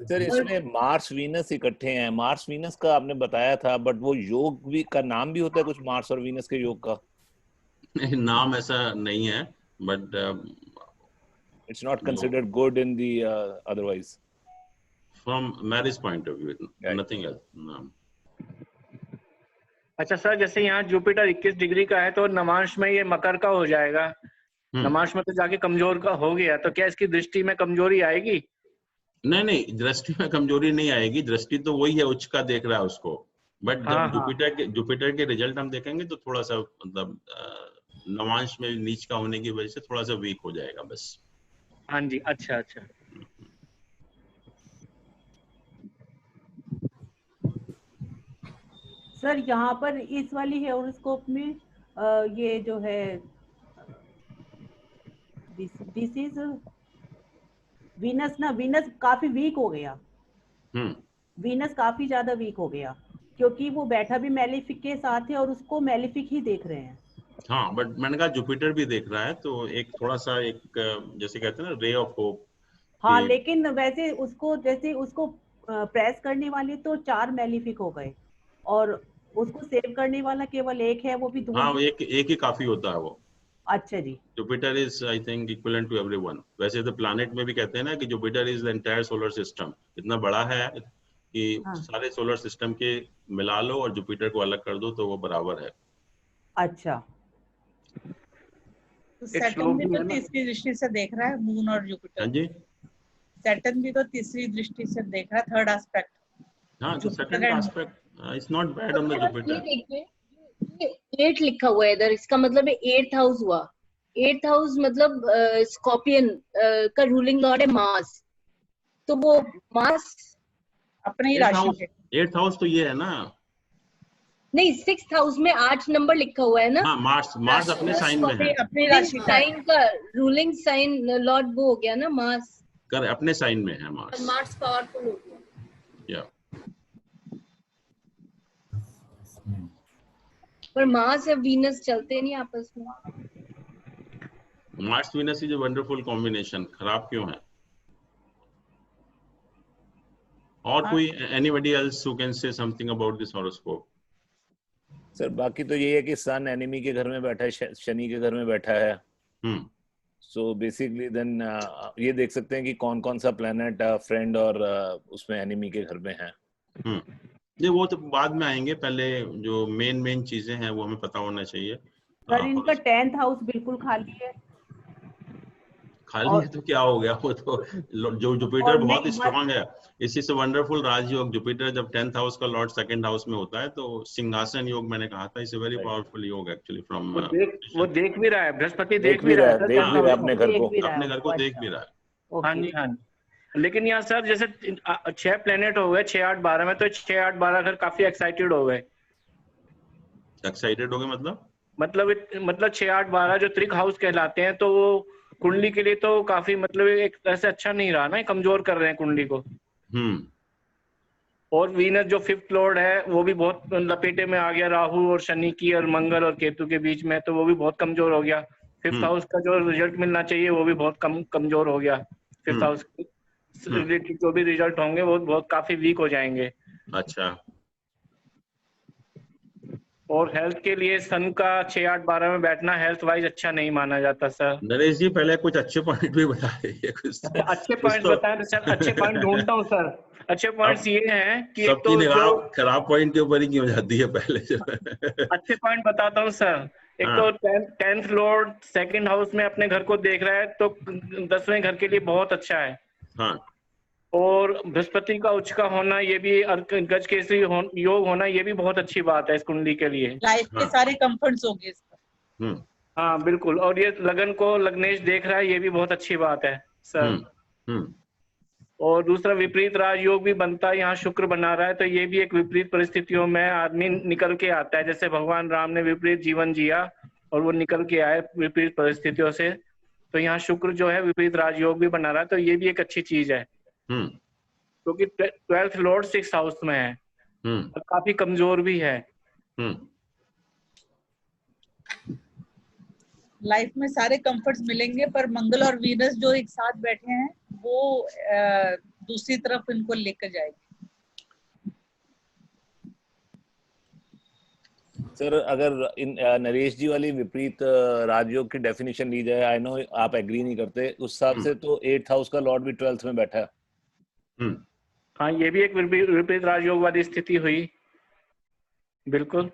Speaker 2: Sir इसमें मार्स वीनस इकट्ठे हैं, मार्स वीनस का आपने बताया था, बट वो योग भी का नाम भी होता है कुछ मार्स और वीनस के योग का?
Speaker 1: नाम ऐसा नहीं है, but
Speaker 2: it's not considered good in the otherwise
Speaker 1: from marriage point of view, nothing else. No.
Speaker 3: अच्छा सर, जैसे यहाँ जुपिटर 21 डिग्री का है तो नवांश में ये मकर का हो जाएगा, नवांश में तो जाके कमजोर का हो गया, तो क्या इसकी दृष्टि में कमजोरी आएगी?
Speaker 1: नहीं नहीं, दृष्टि में कमजोरी नहीं आएगी, दृष्टि तो वही है, उच्च का देख रहा है उसको, बट
Speaker 3: हाँ,
Speaker 1: जब जुपिटर के रिजल्ट हम देखेंगे तो थोड़ा सा मतलब नवांश में नीच का होने की वजह से थोड़ा सा वीक हो जाएगा बस।
Speaker 3: हाँ जी, अच्छा अच्छा।
Speaker 6: सर यहाँ पर इस वाली हॉरोस्कोप में ये जो है दिस इज वीनस ना, वीनस काफी वीक हो गया, वीनस काफी ज्यादा वीक हो गया, क्योंकि वो बैठा भी मैलेफिक के साथ है और उसको मैलेफिक ही देख रहे हैं।
Speaker 1: हाँ, बट मैंने कहा जुपिटर भी देख रहा है, तो एक थोड़ा सा एक जैसे कहते हैं ना रे ऑफ होप।
Speaker 6: हाँ, लेकिन वैसे उसको जैसे उसको प्रेस करने वाले तो 4 मैलेफिक हो गए और उसको सेव करने वाला केवल एक है, वो भी धूल।
Speaker 1: हाँ, एक ही काफी होता है वो।
Speaker 6: अच्छा जी।
Speaker 1: Jupiter is I think equivalent to everyone. वैसे तो प्लैनेट में भी कहते हैं ना कि Jupiter is the entire solar system, इतना बड़ा है कि सारे सोलर सिस्टम के मिला लो और जुपिटर को अलग कर दो तो वो बराबर है।
Speaker 6: अच्छा,
Speaker 4: तो सैटर्न भी तो तीसरी दृष्टि से देख रहा है मून और जुपिटर।
Speaker 1: हाँ जी,
Speaker 4: सैटर्न भी तो तीसरी दृष्टि से देख रहा है, थर्ड एस्पेक्ट।
Speaker 1: हाँ, तो सैटर्न का aspect is not bad on the Jupiter.
Speaker 7: ये 8 लिखा हुआ है इधर, इसका मतलब है 8th हाउस हुआ। 8th हाउस मतलब स्कॉर्पियन का रूलिंग लॉर्ड है मार्स, तो वो मार्स
Speaker 4: अपने ही राशि है।
Speaker 1: 8th हाउस तो ये है ना,
Speaker 7: नहीं 6th हाउस में 8 नंबर लिखा हुआ है ना।
Speaker 1: हाँ, मार्स अपने साइन में है,
Speaker 4: अपनी राशि
Speaker 7: साइन का रूलिंग साइन लॉर्ड वो हो गया ना मार्स,
Speaker 1: कर अपने साइन में है मार्स।
Speaker 7: मार्स पावरफुल हो गया।
Speaker 1: या
Speaker 7: पर मार्स और वीनस चलते नहीं आपस में।
Speaker 1: Mars Venus is a wonderful combination, खराब क्यों है? और कोई anybody else who can say something about this horoscope?
Speaker 2: Sir बाकी तो ये है कि सन एनिमी के घर में बैठा है, शनि के घर में बैठा है। सो बेसिकली देन ये देख सकते हैं कि कौन कौन सा प्लेनेट फ्रेंड और उसमें एनिमी के घर में है।
Speaker 1: ये वो तो बाद में आएंगे, पहले जो मेन चीजें हैं वो हमें पता होना चाहिए।
Speaker 6: सर इनका 10th हाउस बिल्कुल खाली है।
Speaker 1: खाली है तो क्या हो गया, वो तो जो जुपिटर बहुत स्ट्रांग है, इसी से वंडरफुल राजयोग। जुपिटर जब 10th हाउस का लॉर्ड 2nd हाउस में होता है तो सिंहासन योग मैंने कहा था, इट्स अ वेरी पावरफुल योग एक्चुअली फ्रॉम।
Speaker 3: वो देख भी रहा है, बृहस्पति देख भी रहा है
Speaker 2: अपने घर
Speaker 1: को देख भी रहा है।
Speaker 3: हाँ जी, हाँ। लेकिन यहाँ सर जैसे 6 प्लेनेट हो गए, 6, 8, 12 में, तो 6, 8, 12 घर काफी एक्साइटेड हो गए।
Speaker 1: एक्साइटेड हो गए
Speaker 3: मतलब 6, 8, 12 जो त्रिक हाउस कहलाते हैं, तो वो कुंडली के लिए तो काफी मतलब एक तरह से अच्छा नहीं रहा ना, कमजोर कर रहे हैं कुंडली को। और वीनस जो 5th लॉर्ड है वो भी बहुत लपेटे में आ गया राहु और शनि की और मंगल और केतु के बीच में, तो वो भी बहुत कमजोर हो गया। 5th हाउस का जो रिजल्ट मिलना चाहिए वो भी बहुत कमजोर हो गया। 5th हाउस रिलेटेड जो भी रिजल्ट होंगे वो बहुत काफी वीक हो जाएंगे।
Speaker 1: अच्छा।
Speaker 3: और हेल्थ के लिए सन का 6, 8, 12 में बैठना हेल्थ वाइज अच्छा नहीं माना जाता सर।
Speaker 1: नरेश जी पहले कुछ अच्छे पॉइंट भी बता दीजिए।
Speaker 3: अच्छे पॉइंट बताएं तो सर, अच्छे पॉइंट ढूंढता हूँ सर। अच्छे पॉइंट्स ये हैं कि
Speaker 1: सबकी निगाह खराब पॉइंट के ऊपर ही क्यों जाती है पहले से।
Speaker 3: अच्छे पॉइंट बताता हूँ सर। एक तो 10th लॉर्ड 2nd हाउस में अपने घर को देख रहा है, तो 10वें घर के लिए बहुत अच्छा है।
Speaker 1: हाँ। और
Speaker 3: बृहस्पति का उच्च का होना, ये भी गज केसरी योग होना, ये भी बहुत अच्छी बात है इस कुंडली के लिए।
Speaker 4: लाइफ के सारे कंफर्ट्स होंगे इसका।
Speaker 3: हाँ बिल्कुल। और ये लगन को लग्नेश देख रहा है, ये भी बहुत अच्छी बात है सर। और दूसरा विपरीत राजयोग भी बनता है, यहाँ शुक्र बना रहा है, तो ये भी एक विपरीत परिस्थितियों में आदमी निकल के आता है। जैसे भगवान राम ने विपरीत जीवन जिया और वो निकल के आए विपरीत परिस्थितियों से, तो यहाँ शुक्र जो है विपरीत राजयोग भी बना रहा है, तो ये भी एक अच्छी चीज है। क्योंकि 12th लॉर्ड 6th हाउस में है और काफी कमजोर भी है।
Speaker 4: लाइफ में सारे कंफर्ट्स मिलेंगे, पर मंगल और वीनस जो एक साथ बैठे हैं वो दूसरी तरफ इनको लेकर जाएगी।
Speaker 2: सर अगर इन नरेश जी वाली विपरीत राजयोग की डेफिनेशन ली जाए, आई नो आप एग्री नहीं करते, उस हिसाब से तो 8th हाउस का लॉर्ड भी 12th में बैठा है।
Speaker 3: हाँ, ये भी एक विपरीत राजयोग वाली स्थिति हुई। बिल्कुल।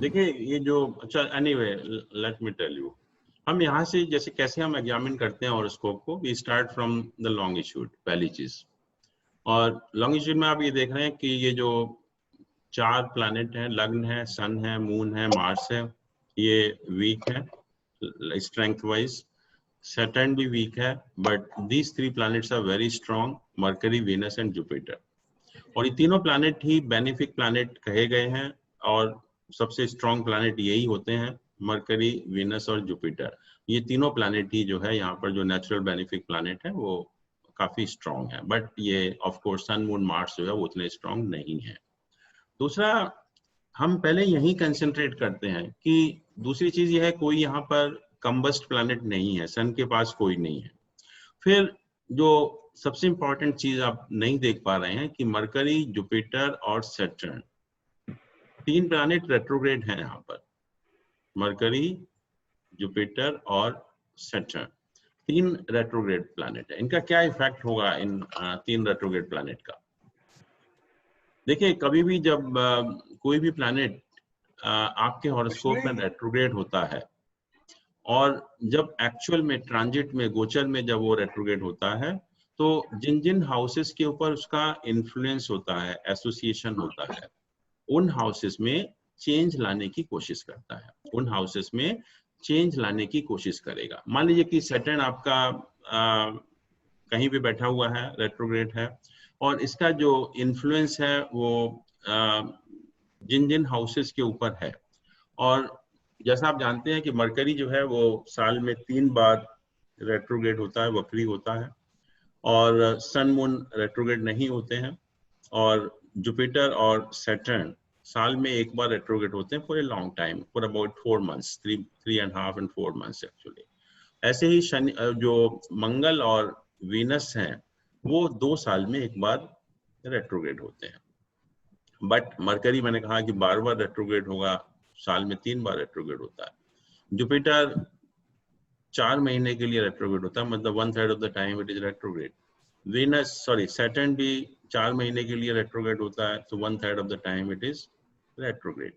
Speaker 1: देखिए ये जो, अच्छा anyway let me tell you, हम यहाँ से जैसे कैसे हम एग्जामिन करते हैं हॉरोस्कोप को, we start from the longitude, पहली चीज। और लॉन्गिट्यूड में आप ये देख रहे हैं कि ये जो 4 प्लैनेट हैं, लग्न है, सन है, मून है, मार्स है, ये वीक है स्ट्रेंथ वाइज। सैटर्न भी वीक है, but these 3 planets are very strong, Mercury, Venus and Jupiter. और ये तीनों प्लैनेट ही बेनिफिक प्लैनेट कहे गए हैं, और सबसे स्ट्रॉन्ग प्लैनेट यही होते हैं, मरकरी, वीनस और जुपिटर। ये तीनों प्लैनेट ही जो है यहाँ पर जो नेचुरल बेनिफिक प्लैनेट है वो काफी स्ट्रॉन्ग है, बट ये of course sun, moon, Mars जो है वो उतने स्ट्रॉन्ग नहीं है। दूसरा, हम पहले यही कंसंट्रेट करते हैं कि दूसरी चीज ये है, कोई यहाँ पर कंबस्ट प्लैनेट नहीं है, सन के पास कोई नहीं है। फिर जो सबसे इंपॉर्टेंट चीज आप नहीं देख पा रहे हैं कि मरकरी, जुपिटर और सैटर्न 3 प्लैनेट रेट्रोग्रेड हैं यहाँ पर। मरकरी, जुपिटर और सैटर्न 3 रेट्रोग्रेड प्लैनेट है। इनका क्या इफेक्ट होगा इन 3 रेट्रोग्रेड प्लैनेट का? देखिए, कभी भी जब कोई भी प्लैनेट आपके हॉरोस्कोप में रेट्रोग्रेड होता है, और जब एक्चुअल में ट्रांजिट में, गोचर में जब वो रेट्रोग्रेड होता है, तो जिन जिन हाउसेस के ऊपर उसका इन्फ्लुएंस होता है, एसोसिएशन होता है, उन हाउसेस में चेंज लाने की कोशिश करता है, उन हाउसेस में चेंज लाने की कोशिश करेगा। मान लीजिए कि सैटर्न आपका कहीं भी बैठा हुआ है, रेट्रोग्रेड है, और इसका जो इन्फ्लुएंस है वो जिन जिन हाउसेस के ऊपर है। और जैसा आप जानते हैं कि मरकरी जो है वो साल में 3 बार रेट्रोग्रेड होता है, वक्री होता है, और सन, मून रेट्रोग्रेड नहीं होते हैं, और जुपिटर और सैटर्न साल में 1 बार रेट्रोग्रेड होते हैं for a long time, for about 4 months, 3.5 and 4 months actually. ऐसे ही शनि, जो मंगल और वीनस हैं, वो 2 साल में 1 बार रेट्रोग्रेड होते हैं। बट मरकरी, मैंने कहा कि 12 बार रेट्रोग्रेड होगा, साल में 3 बार रेट्रोग्रेड होता है। जुपिटर 4 महीने के लिए रेट्रोग्रेड होता है, मतलब 1/3 of the time it is retrograde. Saturn भी 4 महीने के लिए रेट्रोग्रेड होता है, तो 1/3 of the time it is retrograde.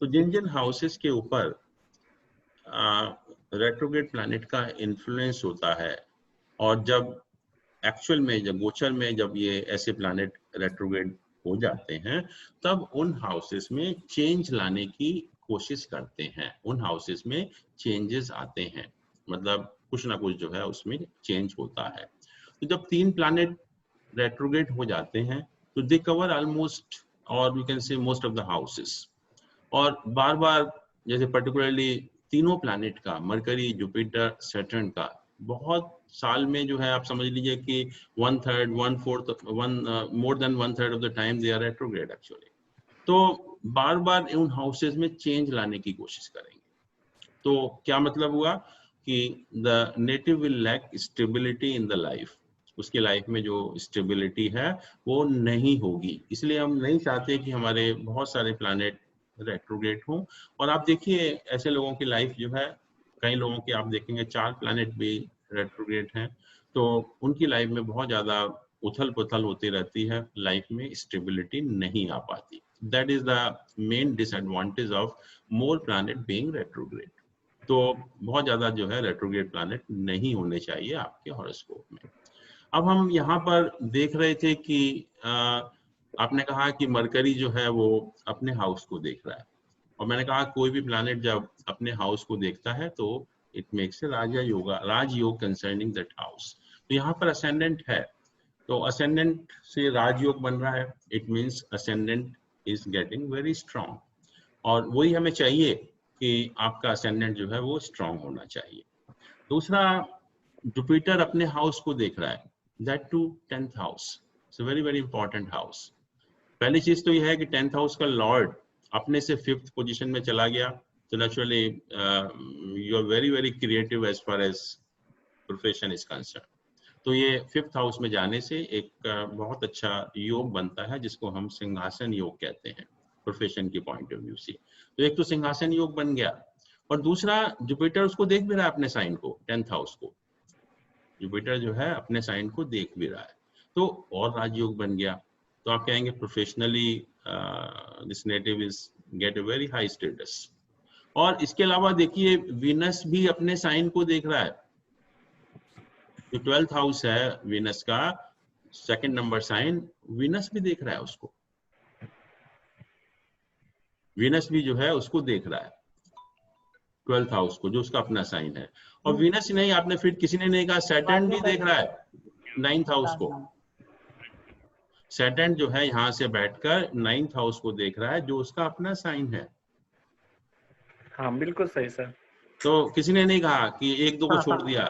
Speaker 1: तो जिन जिन हाउसेस के ऊपर रेट्रोग्रेड प्लैनेट का इन्फ्लुएंस होता है, और जब एक्चुअल में, जब गोचर में जब ये ऐसे प्लैनेट रेट्रोग्रेड हो जाते हैं, तब उन हाउसेस में चेंज लाने की कोशिश करते हैं, उन हाउसेस में चेंजेस आते हैं, मतलब कुछ ना कुछ जो है उसमें चेंज होता है। तो जब 3 प्लैनेट रेट्रोग्रेड हो जाते हैं, तो दे कवर ऑलमोस्ट, और we can say most of the houses. और बार बार, जैसे पर्टिकुलरली तीनों प्लैनेट का, मरकरी, जुपिटर, सैटर्न का, बहुत साल में जो है आप समझ लीजिए कि 1/3, 1/4, more than 1/3 of the time they are retrograde actually. तो बार बार उन हाउसेस में चेंज लाने की कोशिश करेंगे। तो क्या मतलब हुआ कि the native will lack stability in the life, उसकी लाइफ में जो स्टेबिलिटी है वो नहीं होगी। इसलिए हम नहीं चाहते कि हमारे बहुत सारे प्लैनेट रेट्रोग्रेड हों। और आप देखिए, ऐसे लोगों की लाइफ जो है, कई लोगों की आप देखेंगे 4 प्लैनेट भी रेट्रोग्रेड हैं, तो उनकी लाइफ में बहुत ज्यादा उथल पुथल होती रहती है, लाइफ में स्टेबिलिटी नहीं आ पाती। That is the main disadvantage of more planet being retrograde. तो बहुत ज्यादा जो है रेट्रोग्रेड प्लैनेट नहीं होने चाहिए आपके हॉरोस्कोप में। अब हम यहाँ पर देख रहे थे कि आपने कहा कि मरकरी जो है वो अपने हाउस को देख रहा है, और मैंने कहा कोई भी प्लैनेट जब अपने हाउस को देखता है तो it makes a rajyoga concerning that house. तो यहाँ पर असेंडेंट है, तो असेंडेंट से राजयोग बन रहा है, it means ascendant is getting very strong. और वही हमें चाहिए कि आपका असेंडेंट जो है वो स्ट्रॉन्ग होना चाहिए। दूसरा, जुपिटर अपने हाउस को देख रहा है, that too 10th house, it's a very very important house. पहली चीज तो यह है कि 10th हाउस का लॉर्ड अपने से 5th पोजीशन में चला गया, तो naturally you are very very creative as far as profession is concern. तो ये 5th हाउस में जाने से एक बहुत अच्छा योग बनता है, जिसको हम सिंहासन योग कहते हैं प्रोफेशन की पॉइंट ऑफ व्यू से। तो एक तो सिंहासन योग बन गया, और दूसरा जुपिटर उसको देख भी रहा है, अपने साइन को, 10th हाउस को। जुपिटर जो है अपने साइन को देख भी रहा है, तो और राजयोग बन गया। तो आप कहेंगे professionally this native is get a very high status. और इसके अलावा देखिए वीनस भी अपने साइन को देख रहा है, जो 12th हाउस है वीनस का सेकंड नंबर साइन, वीनस भी देख रहा है उसको, वीनस भी जो है उसको देख रहा है 12th हाउस को, जो उसका अपना साइन है। और वीनस ही नहीं, आपने फिर किसी ने नहीं कहा, सैटर्न भी देख रहा है 9th हाउस को। सैटर्न जो है यहाँ से बैठकर 9th हाउस को देख रहा है, जो उसका अपना साइन है।
Speaker 3: हाँ बिल्कुल सही सर।
Speaker 1: तो किसी ने नहीं कहा कि एक दो को छोड़ दिया।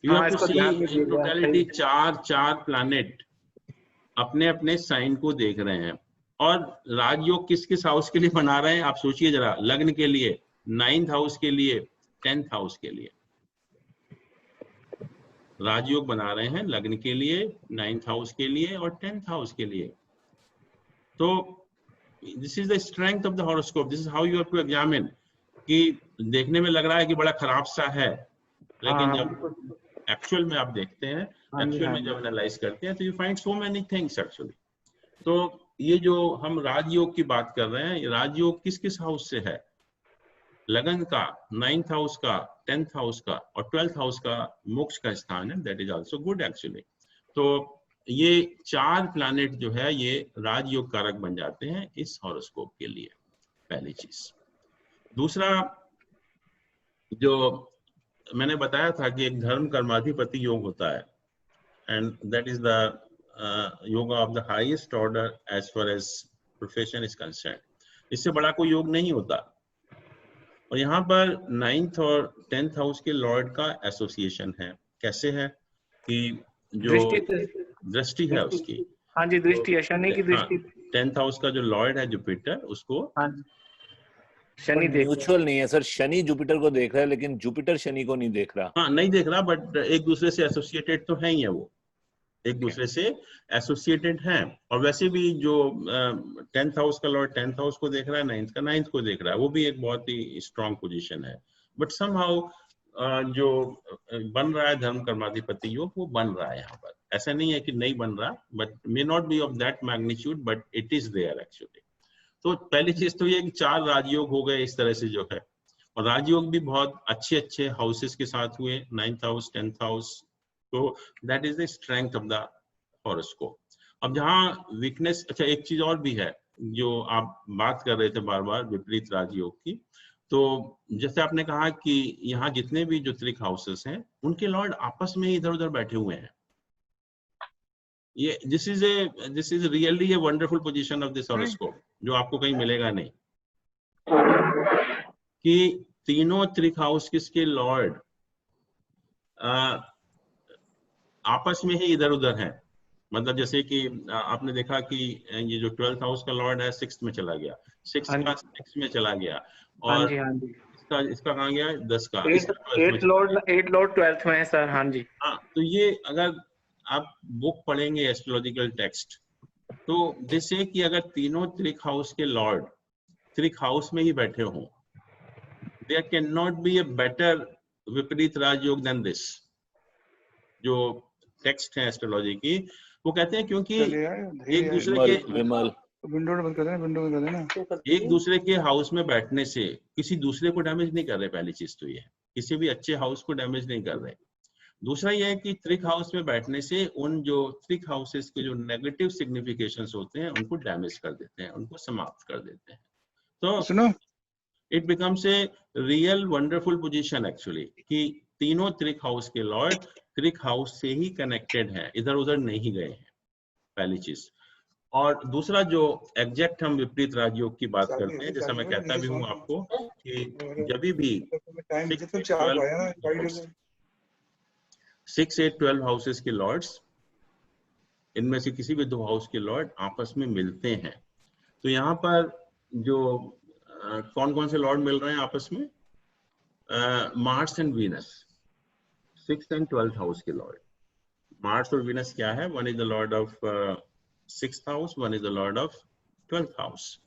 Speaker 1: You have to see in totality चार प्लैनेट अपने अपने साइन को देख रहे हैं। और राजयोग किस किस हाउस के लिए बना रहे हैं आप सोचिए जरा, लग्न के लिए, 9th हाउस के लिए, 10th हाउस के लिए राजयोग बना रहे हैं, लग्न के लिए, 9th हाउस के लिए और 10th हाउस के लिए। तो this is the strength of the horoscope, this is how you have to examine. कि देखने में लग रहा है कि बड़ा खराब सा है, लेकिन जब एक्चुअल में आप देखते हैं, एक्चुअल में जब एनालाइज करते हैं, तो you find so many things actually. तो ये जो हम राजयोग की बात कर रहे हैं, राजयोग किस किस हाउस से है? लगन का, 9th हाउस का, 10th हाउस का और 12th हाउस का मोक्ष का स्थान है, that is also good actually. तो ये 4 प्लैनेट जो है ये राजयोग कारक बन जाते हैं इस हॉरोस्कोप के लिए, पहली चीज। दूसरा, जो मैंने बताया था कि एक धर्म कर्माधिपति योग होता है, and that is the yoga of the highest order as far as profession is concern. इससे बड़ा कोई योग नहीं होता। और यहाँ पर 9th और 10th हाउस के लॉर्ड का एसोसिएशन है। कैसे है कि जो दृष्टि है उसकी,
Speaker 3: हाँ जी दृष्टि है, शनि की दृष्टि।
Speaker 1: 10th हाउस का जो लॉर्ड है जुपिटर, उसको
Speaker 3: शनि
Speaker 2: म्यूचुअल नहीं है सर, शनि जुपिटर को देख रहा है लेकिन जुपिटर शनि को नहीं देख रहा।
Speaker 1: हाँ नहीं देख रहा, बट एक दूसरे से एसोसिएटेड तो है ही है, वो एक दूसरे से एसोसिएटेड हैं। और वैसे भी जो 10th हाउस का लॉर्ड 10th हाउस को देख रहा है, 9th का 9th को देख रहा है, वो भी एक बहुत ही स्ट्रॉन्ग पोजीशन है। बट समहाउ जो बन रहा है धर्म कर्माधिपति योग, वो बन रहा है यहाँ पर। ऐसा नहीं है कि नहीं बन रहा, but may not be of that magnitude, but it is there actually. तो पहली चीज तो ये कि 4 राजयोग हो गए इस तरह से जो है, और राजयोग भी बहुत अच्छे अच्छे हाउसेस के साथ हुए, 9th हाउस, 10th हाउस। तो that is the strength of the horoscope. अब जहाँ वीकनेस, अच्छा एक चीज और भी है जो आप बात कर रहे थे बार बार विपरीत राजयोग की। तो जैसे आपने कहा कि यहाँ जितने भी जो त्रिक हाउसेस हैं, उनके लॉर्ड आपस में इधर उधर बैठे हुए हैं। ये this is really a wonderful position of this horoscope, जो आपको कहीं मिलेगा नहीं, कि तीनों त्रिक हाउस किसके लॉर्ड आपस में ही इधर उधर हैं। मतलब जैसे कि आपने देखा कि ये जो 12th हाउस का लॉर्ड है 6th में चला गया, 6th का 6 में चला गया, और इसका कहाँ गया 10 का,
Speaker 3: 8 लॉर्ड 12th में है सर। हाँ जी।
Speaker 1: हाँ, तो ये अगर आप बुक पढ़ेंगे एस्ट्रोलॉजिकल टेक्स्ट, तो जैसे कि अगर तीनों त्रिक हाउस के लॉर्ड त्रिक हाउस में ही बैठे हों, there can not be a better vipreet rajyoga then this. जो टेक्स्ट है एस्ट्रोलॉजी की, वो कहते हैं क्योंकि एक दूसरे के एक दूसरे के हाउस में बैठने से किसी दूसरे को डैमेज नहीं कर रहे। पहली चीज तो ये है, किसी भी अच्छे हाउस को डैमेज नहीं कर रहे। दूसरा ये है कि त्रिक हाउस में बैठने से उन जो त्रिक हाउसेस के जो नेगेटिव सिग्निफिकेशंस होते हैं उनको डैमेज कर देते हैं, उनको समाप्त कर देते हैं। तो सुनो, it becomes a real wonderful position actually, कि तीनों त्रिक हाउस के लॉर्ड त्रिक हाउस से ही कनेक्टेड है, इधर उधर नहीं गए हैं, पहली चीज। और दूसरा, जो एग्जैक्ट हम विपरीत राजयोग की बात करते हैं, जैसा मैं कहता भी हूँ आपको कि जब भी 6, 8, 12 हाउसेस के लॉर्ड्स, इनमें से किसी भी 2 हाउस के लॉर्ड आपस में मिलते हैं, तो यहाँ पर जो कौन कौन से लॉर्ड मिल रहे हैं आपस में? Mars and Venus, 6th and 12th house के लॉर्ड। मार्स और वीनस क्या है? One is the lord of 6th house, one is the lord of 12th house.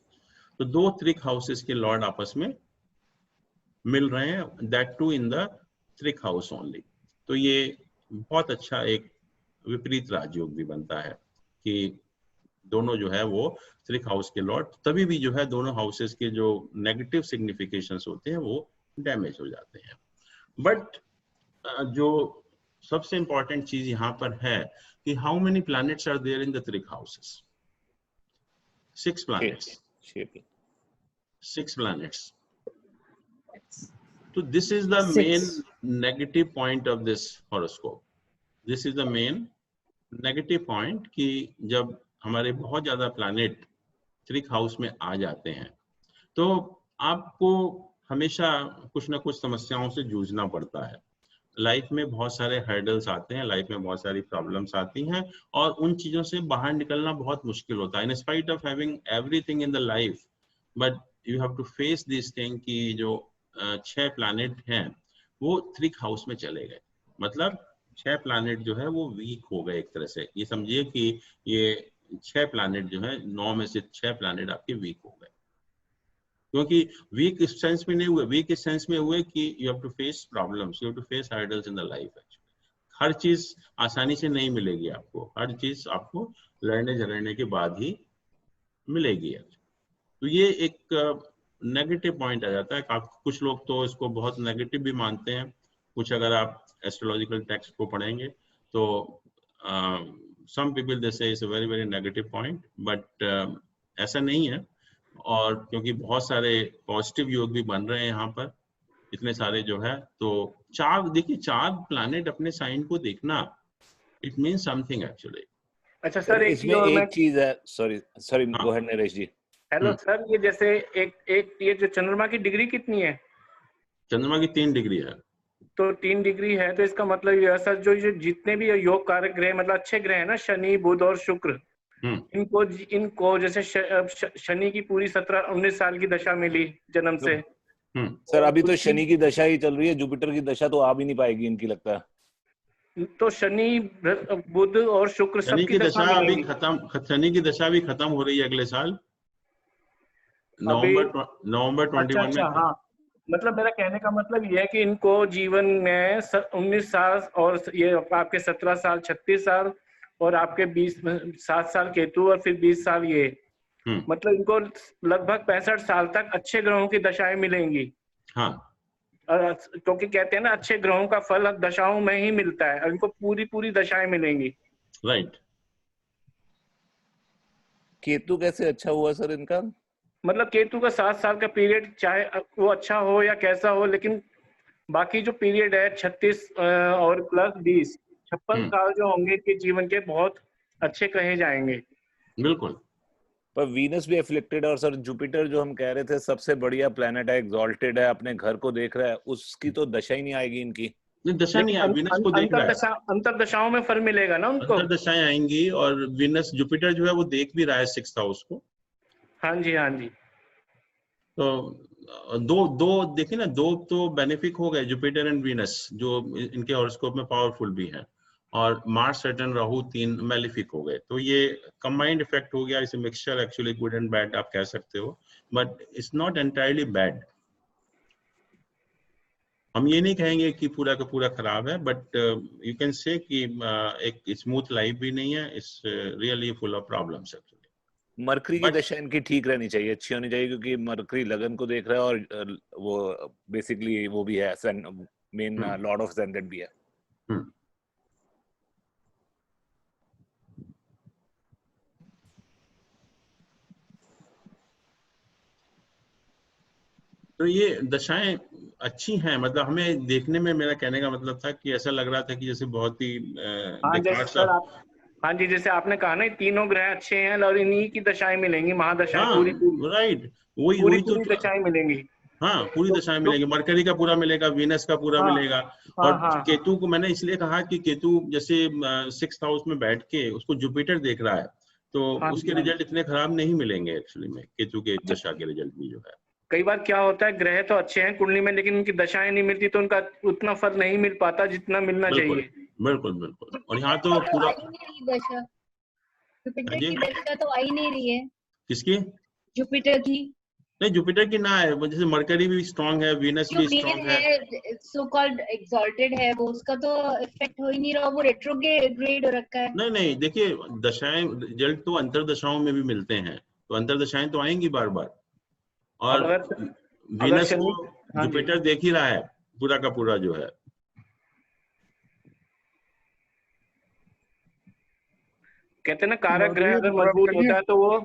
Speaker 1: तो 2 त्रिक हाउसेस के लॉर्ड आपस में मिल रहे हैं, दैट टू इन द त्रिक हाउस ओनली। तो ये बहुत अच्छा एक विपरीत राजयोग भी बनता है कि दोनों जो है वो ट्रिक हाउस के लॉर्ड, तभी भी जो है दोनों हाउसेस के जो नेगेटिव सिग्निफिकेशंस होते हैं वो डैमेज हो जाते हैं। बट जो सबसे इंपॉर्टेंट चीज यहाँ पर है कि how many planets are there in the trik houses? 6 planets. 6 planets. So this is the main negative point of this horoscope. This is the main negative point कि जब हमारे बहुत ज्यादा प्लैनेट ट्रिक हाउस में आ जाते हैं तो आपको हमेशा कुछ ना कुछ समस्याओं से जूझना पड़ता है। लाइफ में बहुत सारे हर्डल्स आते हैं, लाइफ में बहुत सारी प्रॉब्लम्स आती हैं और उन चीजों से बाहर निकलना बहुत मुश्किल होता है। In spite of having everything in the life, but you have to face this thing कि जो 6 प्लैनेट हैं वो ट्रिक हाउस में चले गए, मतलब 6 प्लैनेट जो है वो वीक हो गए एक तरह से। ये समझिए कि ये 6 प्लैनेट जो है 9 में से 6 प्लैनेट आपके वीक हो गए। क्योंकि वीक इस सेंस में नहीं हुए, वीक इस सेंस में हुए कि you have to face problems, you have to face hurdles in the life. Actually हर चीज आसानी से नहीं मिलेगी आपको, हर चीज आपको लड़ने झगड़ने के बाद ही मिलेगी। तो ये एक नेगेटिव पॉइंट आ जाता है। कुछ लोग तो इसको बहुत नेगेटिव भी मानते हैं, कुछ अगर आप एस्ट्रोलॉजिकल टेक्स्ट को पढ़ेंगे तो सम पीपल दे से it's a very very negative point, but ऐसा नहीं है। और क्योंकि बहुत सारे पॉजिटिव योग भी बन रहे हैं यहाँ पर, इतने सारे जो है, तो 4 देखिए 4 प्लैनेट अपने साइन को देखना, इट मींस समथिंग एक्चुअली।
Speaker 3: अच्छा सर,
Speaker 2: इसमें एक चीज है, सॉरी गो अहेड नरेश जी।
Speaker 3: हेलो सर, ये जैसे एक ये जो चंद्रमा की डिग्री कितनी है?
Speaker 1: चंद्रमा की 3 डिग्री है।
Speaker 3: तो 3 डिग्री है, तो इसका मतलब ये सर जो जितने भी योग कारक ग्रह, मतलब अच्छे ग्रह है ना, शनि बुध और शुक्र, इनको जैसे शनि की पूरी 17-19 साल की दशा मिली जन्म से।
Speaker 2: सर अभी तो शनि की दशा ही चल रही है, जुपिटर की दशा तो आ भी नहीं पाएगी इनकी, लगता है।
Speaker 3: तो शनि बुध और शुक्र
Speaker 1: शनि की दशा अभी खत्म, शनि की दशा भी खत्म हो रही है अगले साल नवंबर 21 में।
Speaker 3: हाँ, मतलब मेरा कहने का मतलब ये है कि इनको जीवन में 19 साल और ये आपके 17 साल 36 साल और आपके 7 साल केतु और फिर 20 साल ये, मतलब इनको लगभग 65 साल तक अच्छे ग्रहों की दशाएं मिलेंगी।
Speaker 1: हाँ,
Speaker 3: क्योंकि कहते हैं ना अच्छे ग्रहों का फल दशाओं में ही मिलता है, और इनको पूरी दशाएं मिलेंगी।
Speaker 1: राइट।
Speaker 2: केतु कैसे अच्छा हुआ सर इनका?
Speaker 3: मतलब केतु का 7 साल का पीरियड, चाहे वो अच्छा हो या कैसा हो, लेकिन बाकी जो पीरियड है 36 और प्लस 20 56 साल जो होंगे इनके जीवन के, बहुत अच्छे कहे जाएंगे।
Speaker 1: बिल्कुल।
Speaker 2: पर वीनस भी एफ्लिक्टेड है, और सर जुपिटर जो हम कह रहे थे सबसे बढ़िया प्लेनेट है, एक्सॉल्टेड है, अपने घर को देख रहा है, उसकी तो दशा ही नहीं आएगी इनकी।
Speaker 1: दशा नहीं है, वीनस को देख रहा है।
Speaker 3: अंतरदशाओं में फल मिलेगा ना उनको,
Speaker 1: अंतरदशाएं आएंगी, और वीनस जुपिटर जो है वो देख भी रहा है 6th हाउस को।
Speaker 3: हाँ जी, हाँ जी।
Speaker 1: तो दो देखिए ना, 2 तो बेनिफिक हो गए, जुपिटर एंड वीनस, जो इनके हॉरोस्कोप में पावरफुल भी हैं, और मार्स सैटर्न राहु 3 मेलिफिक हो गए। तो ये कंबाइंड इफेक्ट हो गया, इसे mixture, actually good and bad आप कह सकते हो, but it's not entirely bad. हम ये नहीं कहेंगे कि पूरा का पूरा खराब है, बट यू कैन से कि एक स्मूथ लाइफ भी नहीं है, it's really full of problems actually.
Speaker 2: Mercury की दशा इनकी ठीक रहनी चाहिए, अच्छी होनी चाहिए, क्योंकि मरकरी लगन को देख रहा है, और वो बेसिकली वो भी है मेन लॉर्ड ऑफ ज़ेनिथ भी है।
Speaker 1: तो ये दशाएं अच्छी हैं, मतलब हमें देखने में, मेरा कहने का मतलब था कि ऐसा लग रहा था कि जैसे बहुत ही
Speaker 3: हाँ जी, जैसे आपने कहा ना, तीनों ग्रह अच्छे हैं और इन्हीं की दशाएं मिलेंगी, महादशाएं। पूरी
Speaker 1: राइट, वही तो
Speaker 3: दशाएं मिलेंगी।
Speaker 1: हाँ, पूरी दशाएं मिलेंगी, मरकरी का पूरा मिलेगा, वीनस का पूरा मिलेगा। और केतु को मैंने इसलिए कहा कि केतु जैसे 6th हाउस में बैठ के उसको जुपिटर देख रहा है, तो उसके रिजल्ट इतने खराब नहीं मिलेंगे एक्चुअली में, केतु के दशा के रिजल्ट भी जो है।
Speaker 3: कई बार क्या होता है, ग्रह तो अच्छे हैं कुंडली में, लेकिन उनकी दशाएं नहीं मिलती, तो उनका उतना फल नहीं मिल पाता जितना मिलना चाहिए।
Speaker 1: बिल्कुल बिल्कुल। और यहाँ तो पूरा
Speaker 7: जुपिटर की दशा तो आई नहीं रही है।
Speaker 1: किसकी?
Speaker 7: जुपिटर की
Speaker 1: नहीं, जुपिटर की ना है, जैसे मरकरी भी स्ट्रांग है, वीनस भी स्ट्रांग है,
Speaker 7: सो कॉल्ड एक्सॉल्टेड है, वो उसका तो इफेक्ट हो ही नहीं रहा, वो रेट्रोग्रेड हो रखा है।
Speaker 1: नहीं नहीं, देखिए दशाएं, रिजल्ट तो अंतरदशाओं में भी मिलते हैं, तो अंतरदशाएं तो आएंगी बार बार, और वीनस को जुपिटर देख ही रहा है पूरा का पूरा जो है।
Speaker 3: कहते हैं ना, कारक ग्रह अगर मजबूत होता है तो वो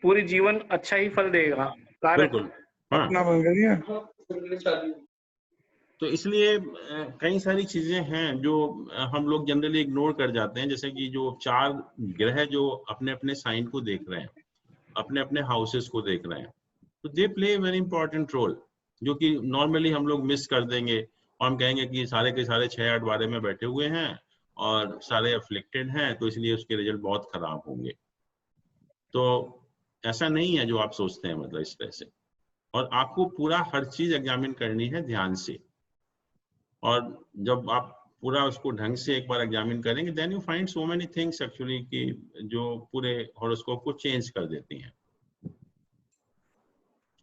Speaker 3: पूरी जीवन अच्छा ही फल देगा।
Speaker 1: बिल्कुल, हाँ। तो इसलिए कई सारी चीजें हैं जो हम लोग जनरली इग्नोर कर जाते हैं, जैसे कि जो 4 ग्रह जो अपने अपने साइन को देख रहे हैं, अपने अपने हाउसेस को देख रहे हैं, तो they play very important role, जो कि नॉर्मली हम लोग मिस कर देंगे, और हम कहेंगे कि सारे के सारे 6, 8, 12 में बैठे हुए हैं और सारे अफ्लिक्टेड हैं, तो इसलिए उसके रिजल्ट बहुत खराब होंगे। तो ऐसा नहीं है जो आप सोचते हैं, मतलब इस तरह से। और आपको पूरा हर चीज एग्जामिन करनी है ध्यान से, और जब आप पूरा उसको ढंग से एक बार एग्जामिन करेंगे, then you find so many things actually कि जो पूरे हॉरोस्कोप को चेंज कर देती हैं।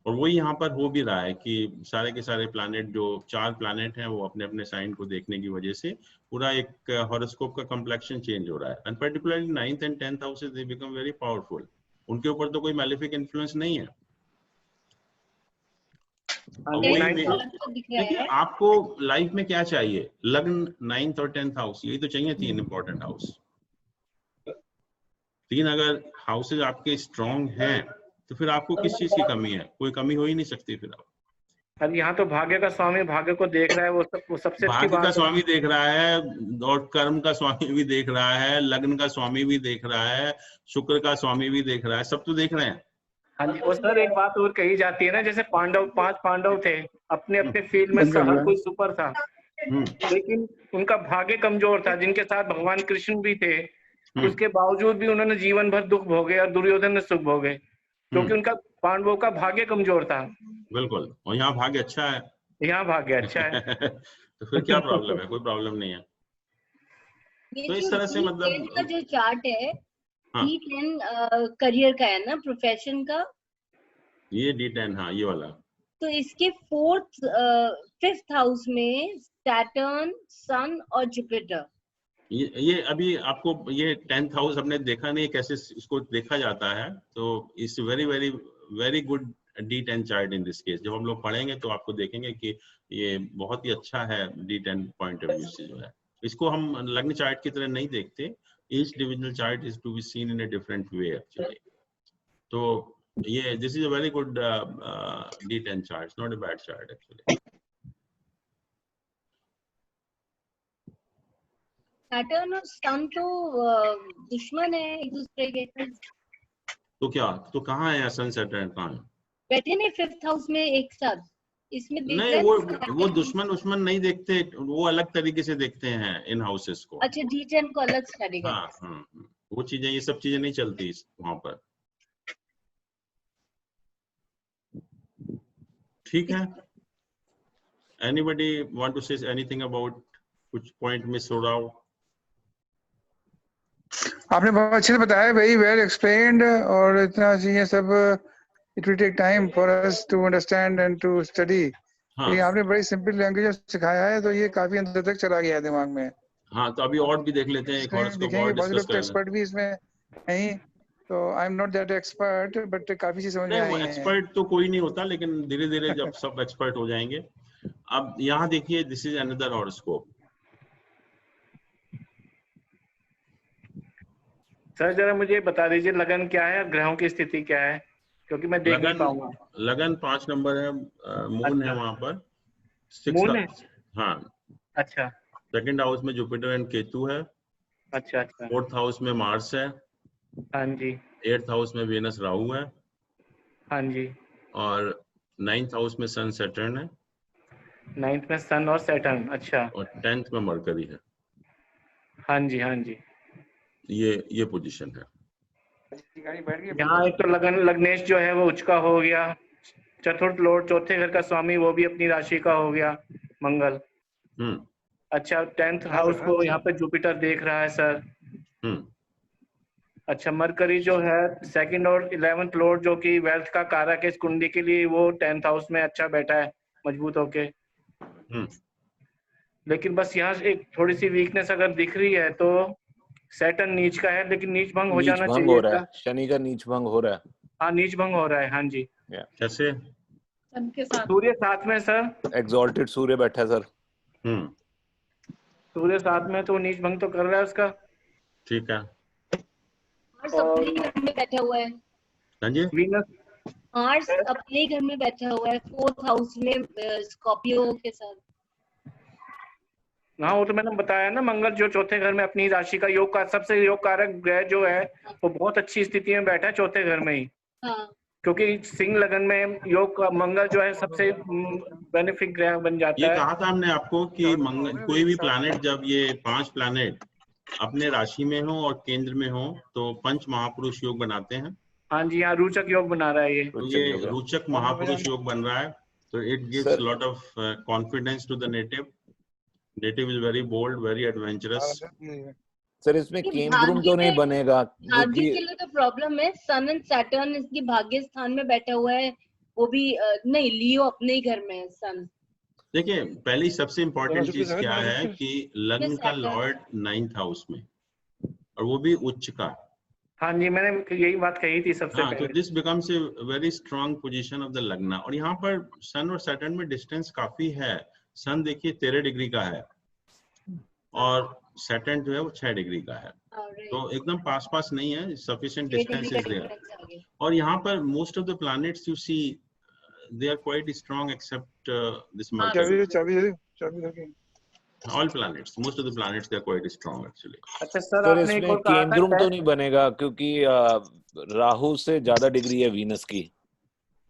Speaker 1: और वही यहाँ पर हो भी रहा है कि सारे के सारे प्लैनेट, जो 4 प्लैनेट हैं, वो अपने अपने साइन को देखने की वजह से पूरा एक हॉरोस्कोप का कम्प्लेक्शन चेंज हो रहा है। And particularly 9th and 10th houses, they become very powerful. उनके ऊपर तो कोई मैलेफिक इन्फ्लुएंस नहीं है। देखिए आपको लाइफ में क्या चाहिए, लग्न, 9th और 10th हाउस, यही तो चाहिए 3 इंपॉर्टेंट हाउस। 3 अगर हाउसेज आपके स्ट्रॉन्ग हैं तो फिर आपको किस चीज की कमी है? कोई कमी हो ही नहीं सकती फिर आप।
Speaker 3: अब यहाँ तो भाग्य का स्वामी भाग्य को देख रहा है, वो सबसे अच्छी बात।
Speaker 1: भाग्य का स्वामी देख रहा है, और कर्म का स्वामी भी देख रहा है, लग्न का स्वामी भी देख रहा है, शुक्र का स्वामी भी देख रहा है, सब तो देख रहे हैं।
Speaker 3: हाँ जी। और सर एक बात और कही जाती है ना, जैसे 5 पांडव थे, अपने अपने फील्ड में हर कोई सुपर था, लेकिन उनका भाग्य कमजोर था। जिनके साथ भगवान कृष्ण भी थे, उसके बावजूद भी उन्होंने जीवन भर दुख भोगे और दुर्योधन ने सुख भोगे, क्योंकि उनका, पांडवों का भाग्य कमजोर था।
Speaker 1: बिल्कुल, और यहाँ भाग्य अच्छा है।
Speaker 3: यहाँ भाग्य अच्छा है।
Speaker 1: तो फिर क्या प्रॉब्लम है? कोई प्रॉब्लम नहीं है। तो इस तरह से मतलब
Speaker 7: का जो चार्ट है, D10 करियर का है ना, प्रोफेशन का,
Speaker 1: ये D10, हाँ ये वाला।
Speaker 7: तो इसके 5th हाउस में सैटर्न, सन और जुपिटर।
Speaker 1: ये अभी आपको ये 10th हाउस हमने देखा नहीं, कैसे इसको देखा जाता है। तो it's very very very good D10 chart in this case. जब हम लोग पढ़ेंगे तो आपको देखेंगे कि ये बहुत ही अच्छा है D10 पॉइंट ऑफ व्यू से जो है। इसको हम लग्न चार्ट की तरह नहीं देखते। Each divisional chart is to be seen in a different way actually. So yeah, this is a very good D10 chart. It's not a bad chart actually.
Speaker 7: Saturn और सन तो दुश्मन है एक दूसरे के।
Speaker 1: तो क्या, तो कहाँ है सन सैटर्न, कहाँ है?
Speaker 7: बैठे नहीं 5th हाउस में एक साथ, इसमें
Speaker 1: नहीं, वो दुश्मन नहीं देखते, वो अलग तरीके से देखते हैं इन हाउसेस को।
Speaker 7: अच्छा, D10 को अलग स्टडी करते हैं।
Speaker 1: हाँ, वो चीजें, ये सब चीजें नहीं चलती वहां पर। ठीक है। Anybody want to say anything about कुछ पॉइंट मिस हो रहा हो?
Speaker 9: आपने बहुत अच्छे से बताया, वेरी वेल एक्सप्लेन्ड, और इतना चीजें सब it will take time for us to understand and to study. हाँ। आपने बड़ी सिंपल लैंग्वेज में सिखाया है, तो ये काफी अंदर तक चला गया है दिमाग में।
Speaker 1: हाँ, तो अभी और भी देख लेते हैं, एक हॉरोस्कोप और डिस्कस कर लेते हैं।
Speaker 9: एक्सपर्ट भी इसमें नहीं, तो I am not that expert, but काफी चीज समझ में आई है।
Speaker 1: एक्सपर्ट तो कोई नहीं होता, लेकिन धीरे धीरे जब सब एक्सपर्ट हो जाएंगे। अब यहाँ देखिए, this is another horoscope.
Speaker 3: Sir जरा मुझे बता दीजिए लगन क्या है, ग्रहों की स्थिति क्या है, क्योंकि मैं देख नहीं पाऊंगा।
Speaker 1: लगन 5 नंबर है, मून है वहां पर।
Speaker 3: मून है?
Speaker 1: हाँ।
Speaker 3: अच्छा।
Speaker 1: 2nd हाउस में जुपिटर एंड केतु है।
Speaker 3: अच्छा।
Speaker 1: 4th हाउस में मार्स है।
Speaker 3: हाँ जी।
Speaker 1: 8th हाउस में वेनस राहु है।
Speaker 3: हाँ जी। और
Speaker 1: 9th हाउस में सन सैटर्न है।
Speaker 3: 9th में सन और सैटर्न। अच्छा।
Speaker 1: और 10th में मरकरी है।
Speaker 3: हाँ जी।
Speaker 1: ये पोजीशन है।
Speaker 3: यहाँ एक तो लग्नेश जो है वो उच्च का हो गया, चतुर्थ लॉर्ड, चौथे घर का स्वामी वो भी अपनी राशि का हो गया, मंगल। अच्छा, 10th हाउस को यहाँ पे जुपिटर देख रहा है सर। अच्छा, मरकरी जो है सेकंड और 11th लॉर्ड जो कि वेल्थ का कारक है इस कुंडली के लिए, वो 10th हाउस में अच्छा बैठा है मजबूत होके। लेकिन बस यहाँ एक थोड़ी सी वीकनेस अगर दिख रही है तो सैटर्न नीच का है, लेकिन नीच भंग हो जाना चाहिए।
Speaker 2: हो रहा है, शनि का नीच भंग हो रहा है।
Speaker 3: हाँ, नीच भंग हो रहा है। हाँ जी।
Speaker 1: कैसे?
Speaker 4: सन के साथ
Speaker 3: सूर्य साथ में सर,
Speaker 2: एग्जॉल्टेड सूर्य बैठा है सर।
Speaker 3: सूर्य साथ में तो नीच भंग तो कर रहा है उसका।
Speaker 1: ठीक है।
Speaker 7: मार्स अपने घर में बैठा हुआ है।
Speaker 1: हाँ जी।
Speaker 3: वीनस
Speaker 7: मार्स अपने घर में बैठा हुआ है 4th हाउस में स्कॉर्पियो के साथ।
Speaker 3: हाँ, वो तो मैंने बताया ना, मंगल जो चौथे घर में अपनी राशि का योग का सबसे योग कारक ग्रह जो है वो बहुत अच्छी स्थिति में बैठा है चौथे घर में ही।
Speaker 7: हाँ।
Speaker 3: क्योंकि सिंह लगन में योग का मंगल जो है सबसे बेनिफिक ग्रह बन जाता है।
Speaker 1: ये कहा था हमने आपको कि कोई भी प्लैनेट, जब ये 5 प्लैनेट अपने राशि में हो और केंद्र में हो तो पंच महापुरुष योग बनाते हैं।
Speaker 3: हाँ जी, यहाँ रोचक योग बना रहा है ये।
Speaker 1: तो ये रोचक महापुरुष योग बन रहा है, तो it gives lot of confidence to the native. Native is very bold, very adventurous.
Speaker 2: Sir इसमें केंद्र तो नहीं बनेगा?
Speaker 7: भाग्य के लिए तो प्रॉब्लम है। सन एंड सैटर्न इसकी भाग्य स्थान में बैठा हुआ है, वो भी नहीं, लियो अपने ही घर में है सन।
Speaker 1: देखिए, पहली सबसे इम्पोर्टेंट चीज क्या है कि लग्न का लॉर्ड 9th हाउस में, और वो भी उच्च का।
Speaker 3: हाँ जी, मैंने यही बात कही थी सबसे पहले।
Speaker 1: तो this becomes a very strong position of the लग्न। और यहाँ पर सन और सैटर्न में डिस्टेंस काफी है। सन देखिए 13 डिग्री का है और सैटर्न जो है वो 6 डिग्री का है, तो एकदम पास पास नहीं है, सफिशिएंट डिस्टेंस इज देयर। और यहाँ पर most of the planets you see they are quite strong except this Mercury. All planets, most of the planets, they are quite strong actually.
Speaker 3: अच्छा सर, आपने एक और कहा था
Speaker 2: केंद्र तो नहीं बनेगा क्योंकि राहु से ज्यादा डिग्री है वीनस की।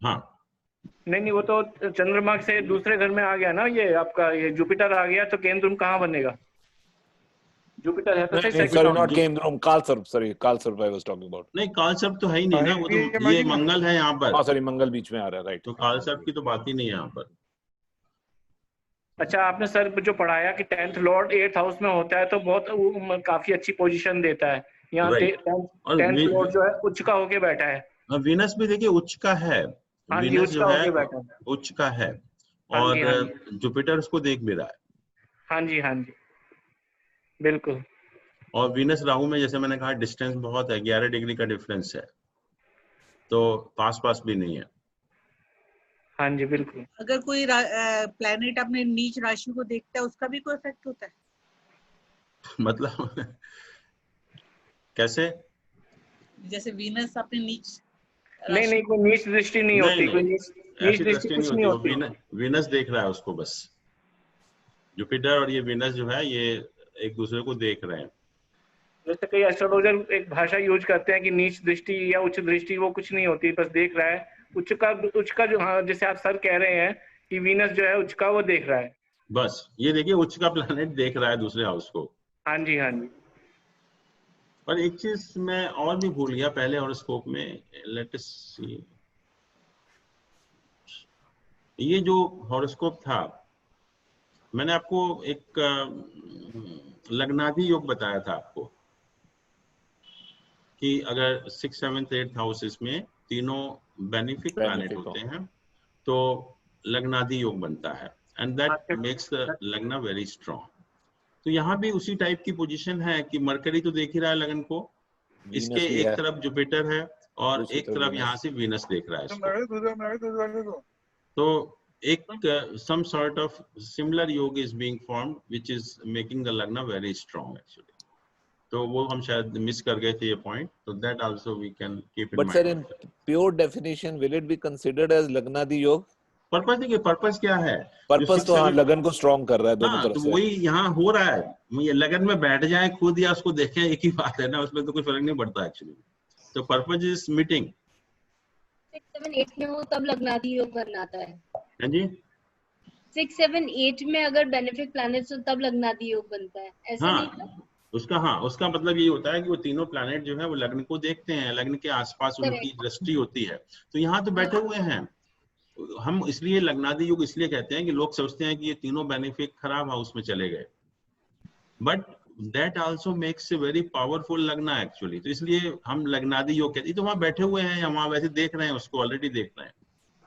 Speaker 1: हाँ,
Speaker 3: नहीं, वो तो चंद्रमा से दूसरे घर में आ गया ना, ये आपका ये जुपिटर आ गया, तो केंद्र कहाँ बनेगा? जुपिटर है तो सही।
Speaker 2: सॉरी, नॉट केंद्रम, कालसर्प। सॉरी, कालसर्प आई वाज टॉकिंग अबाउट।
Speaker 1: नहीं, कालसर्प तो है ही नहीं ना, वो तो ये मंगल है यहाँ पर।
Speaker 2: हाँ सॉरी, मंगल बीच में आ रहा है, राइट।
Speaker 1: तो कालसर्प की तो बात ही नहीं है यहाँ पर।
Speaker 3: अच्छा, आपने सर जो पढ़ाया कि 10th लॉर्ड 8th हाउस में होता है तो बहुत काफी अच्छी पोजीशन देता है। यहाँ 10th लॉर्ड जो है उच्च का होके बैठा है।
Speaker 1: वीनस भी देखिए उच्च का है। वीनस जो है उच्च का है और जुपिटर उसको देख भी रहा है।
Speaker 3: हाँ जी, हाँ जी, बिल्कुल।
Speaker 1: और वीनस राहु में जैसे मैंने कहा डिस्टेंस बहुत है, 11 डिग्री का डिफरेंस है, तो पास पास भी नहीं है।
Speaker 3: हाँ जी, बिल्कुल।
Speaker 4: अगर कोई प्लैनेट अपने नीच राशि को देखता है उसका भी कोई इफेक्ट होता है?
Speaker 1: मतलब कैसे?
Speaker 4: जैसे वीनस अपने नीच
Speaker 3: नहीं, कोई नीच दृष्टि नहीं होती, कोई नीच दृष्टि कुछ नहीं होती।
Speaker 1: वीनस देख रहा है उसको बस। जुपिटर और ये वीनस जो है ये एक दूसरे को देख रहे हैं।
Speaker 3: जैसे कई एस्ट्रोलॉजर एक भाषा यूज करते हैं कि नीच दृष्टि या उच्च दृष्टि, वो कुछ नहीं होती, बस देख रहा है। उच्च का जो, हाँ, जैसे आप सर कह रहे हैं कि वीनस जो है उच्च का वो देख रहा है।
Speaker 1: बस ये देखिए उच्च का प्लैनेट देख रहा है दूसरे हाउस को।
Speaker 3: हाँ जी, हाँ जी।
Speaker 1: और एक चीज मैं और भी भूल गया पहले हॉरोस्कोप में, लेट अस सी। ये जो हॉरोस्कोप था, मैंने आपको एक लग्नादि योग बताया था आपको कि अगर 6th 7th 8th हाउसेस में तीनों बेनिफिक प्लैनेट होते हैं तो लग्नादि योग बनता है, एंड दैट मेक्स द लग्न वेरी स्ट्रांग। तो यहाँ भी उसी टाइप की पोजीशन है कि मरकरी तो देख ही रहा है लगन को, इसके एक तरफ जुपिटर है और एक तरफ यहाँ से वीनस देख रहा है इसको। तो एक some sort of similar योग is being formed which is making the lagna very strong actually. तो वो हम शायद मिस कर गए थे ये पॉइंट, तो that also we can keep in mind.
Speaker 2: But sir, in pure definition, will it be considered as लग्नादि योग?
Speaker 1: पर्पस देखिए, पर्पस क्या है?
Speaker 2: पर्पस तो हाँ, लगन को स्ट्रॉन्ग कर रहा है दोनों तरफ से।
Speaker 1: तो वही यहाँ हो रहा है, ये लगन में बैठ जाए खुद या उसको देखें, एक ही बात है ना, उसमें तो कोई फर्क नहीं पड़ता एक्चुअली। तो पर्पस इज मीटिंग।
Speaker 7: 6 7 8 में हो तब लग्नादि योग बनाता है।
Speaker 1: हाँ जी,
Speaker 7: 6 7 8 में अगर बेनिफिक प्लैनेट्स हो तब लग्नादि योग बनता है, ऐसा नहीं था?
Speaker 1: उसका मतलब ये होता है कि वो तीनों प्लैनेट जो है वो लग्न को देखते हैं, लग्न के आसपास उनकी दृष्टि होती है। तो यहाँ तो बैठे हुए हैं हम, इसलिए लग्नादि योग इसलिए कहते हैं कि लोग सोचते हैं कि ये तीनों बेनिफिक खराब हाउस में चले गए, but that also makes a very powerful लगना एक्चुअली। तो इसलिए हम लग्नादि योग कहते हैं। तो वहाँ बैठे हुए हैं या वहाँ वैसे देख रहे हैं, उसको ऑलरेडी देख रहे हैं।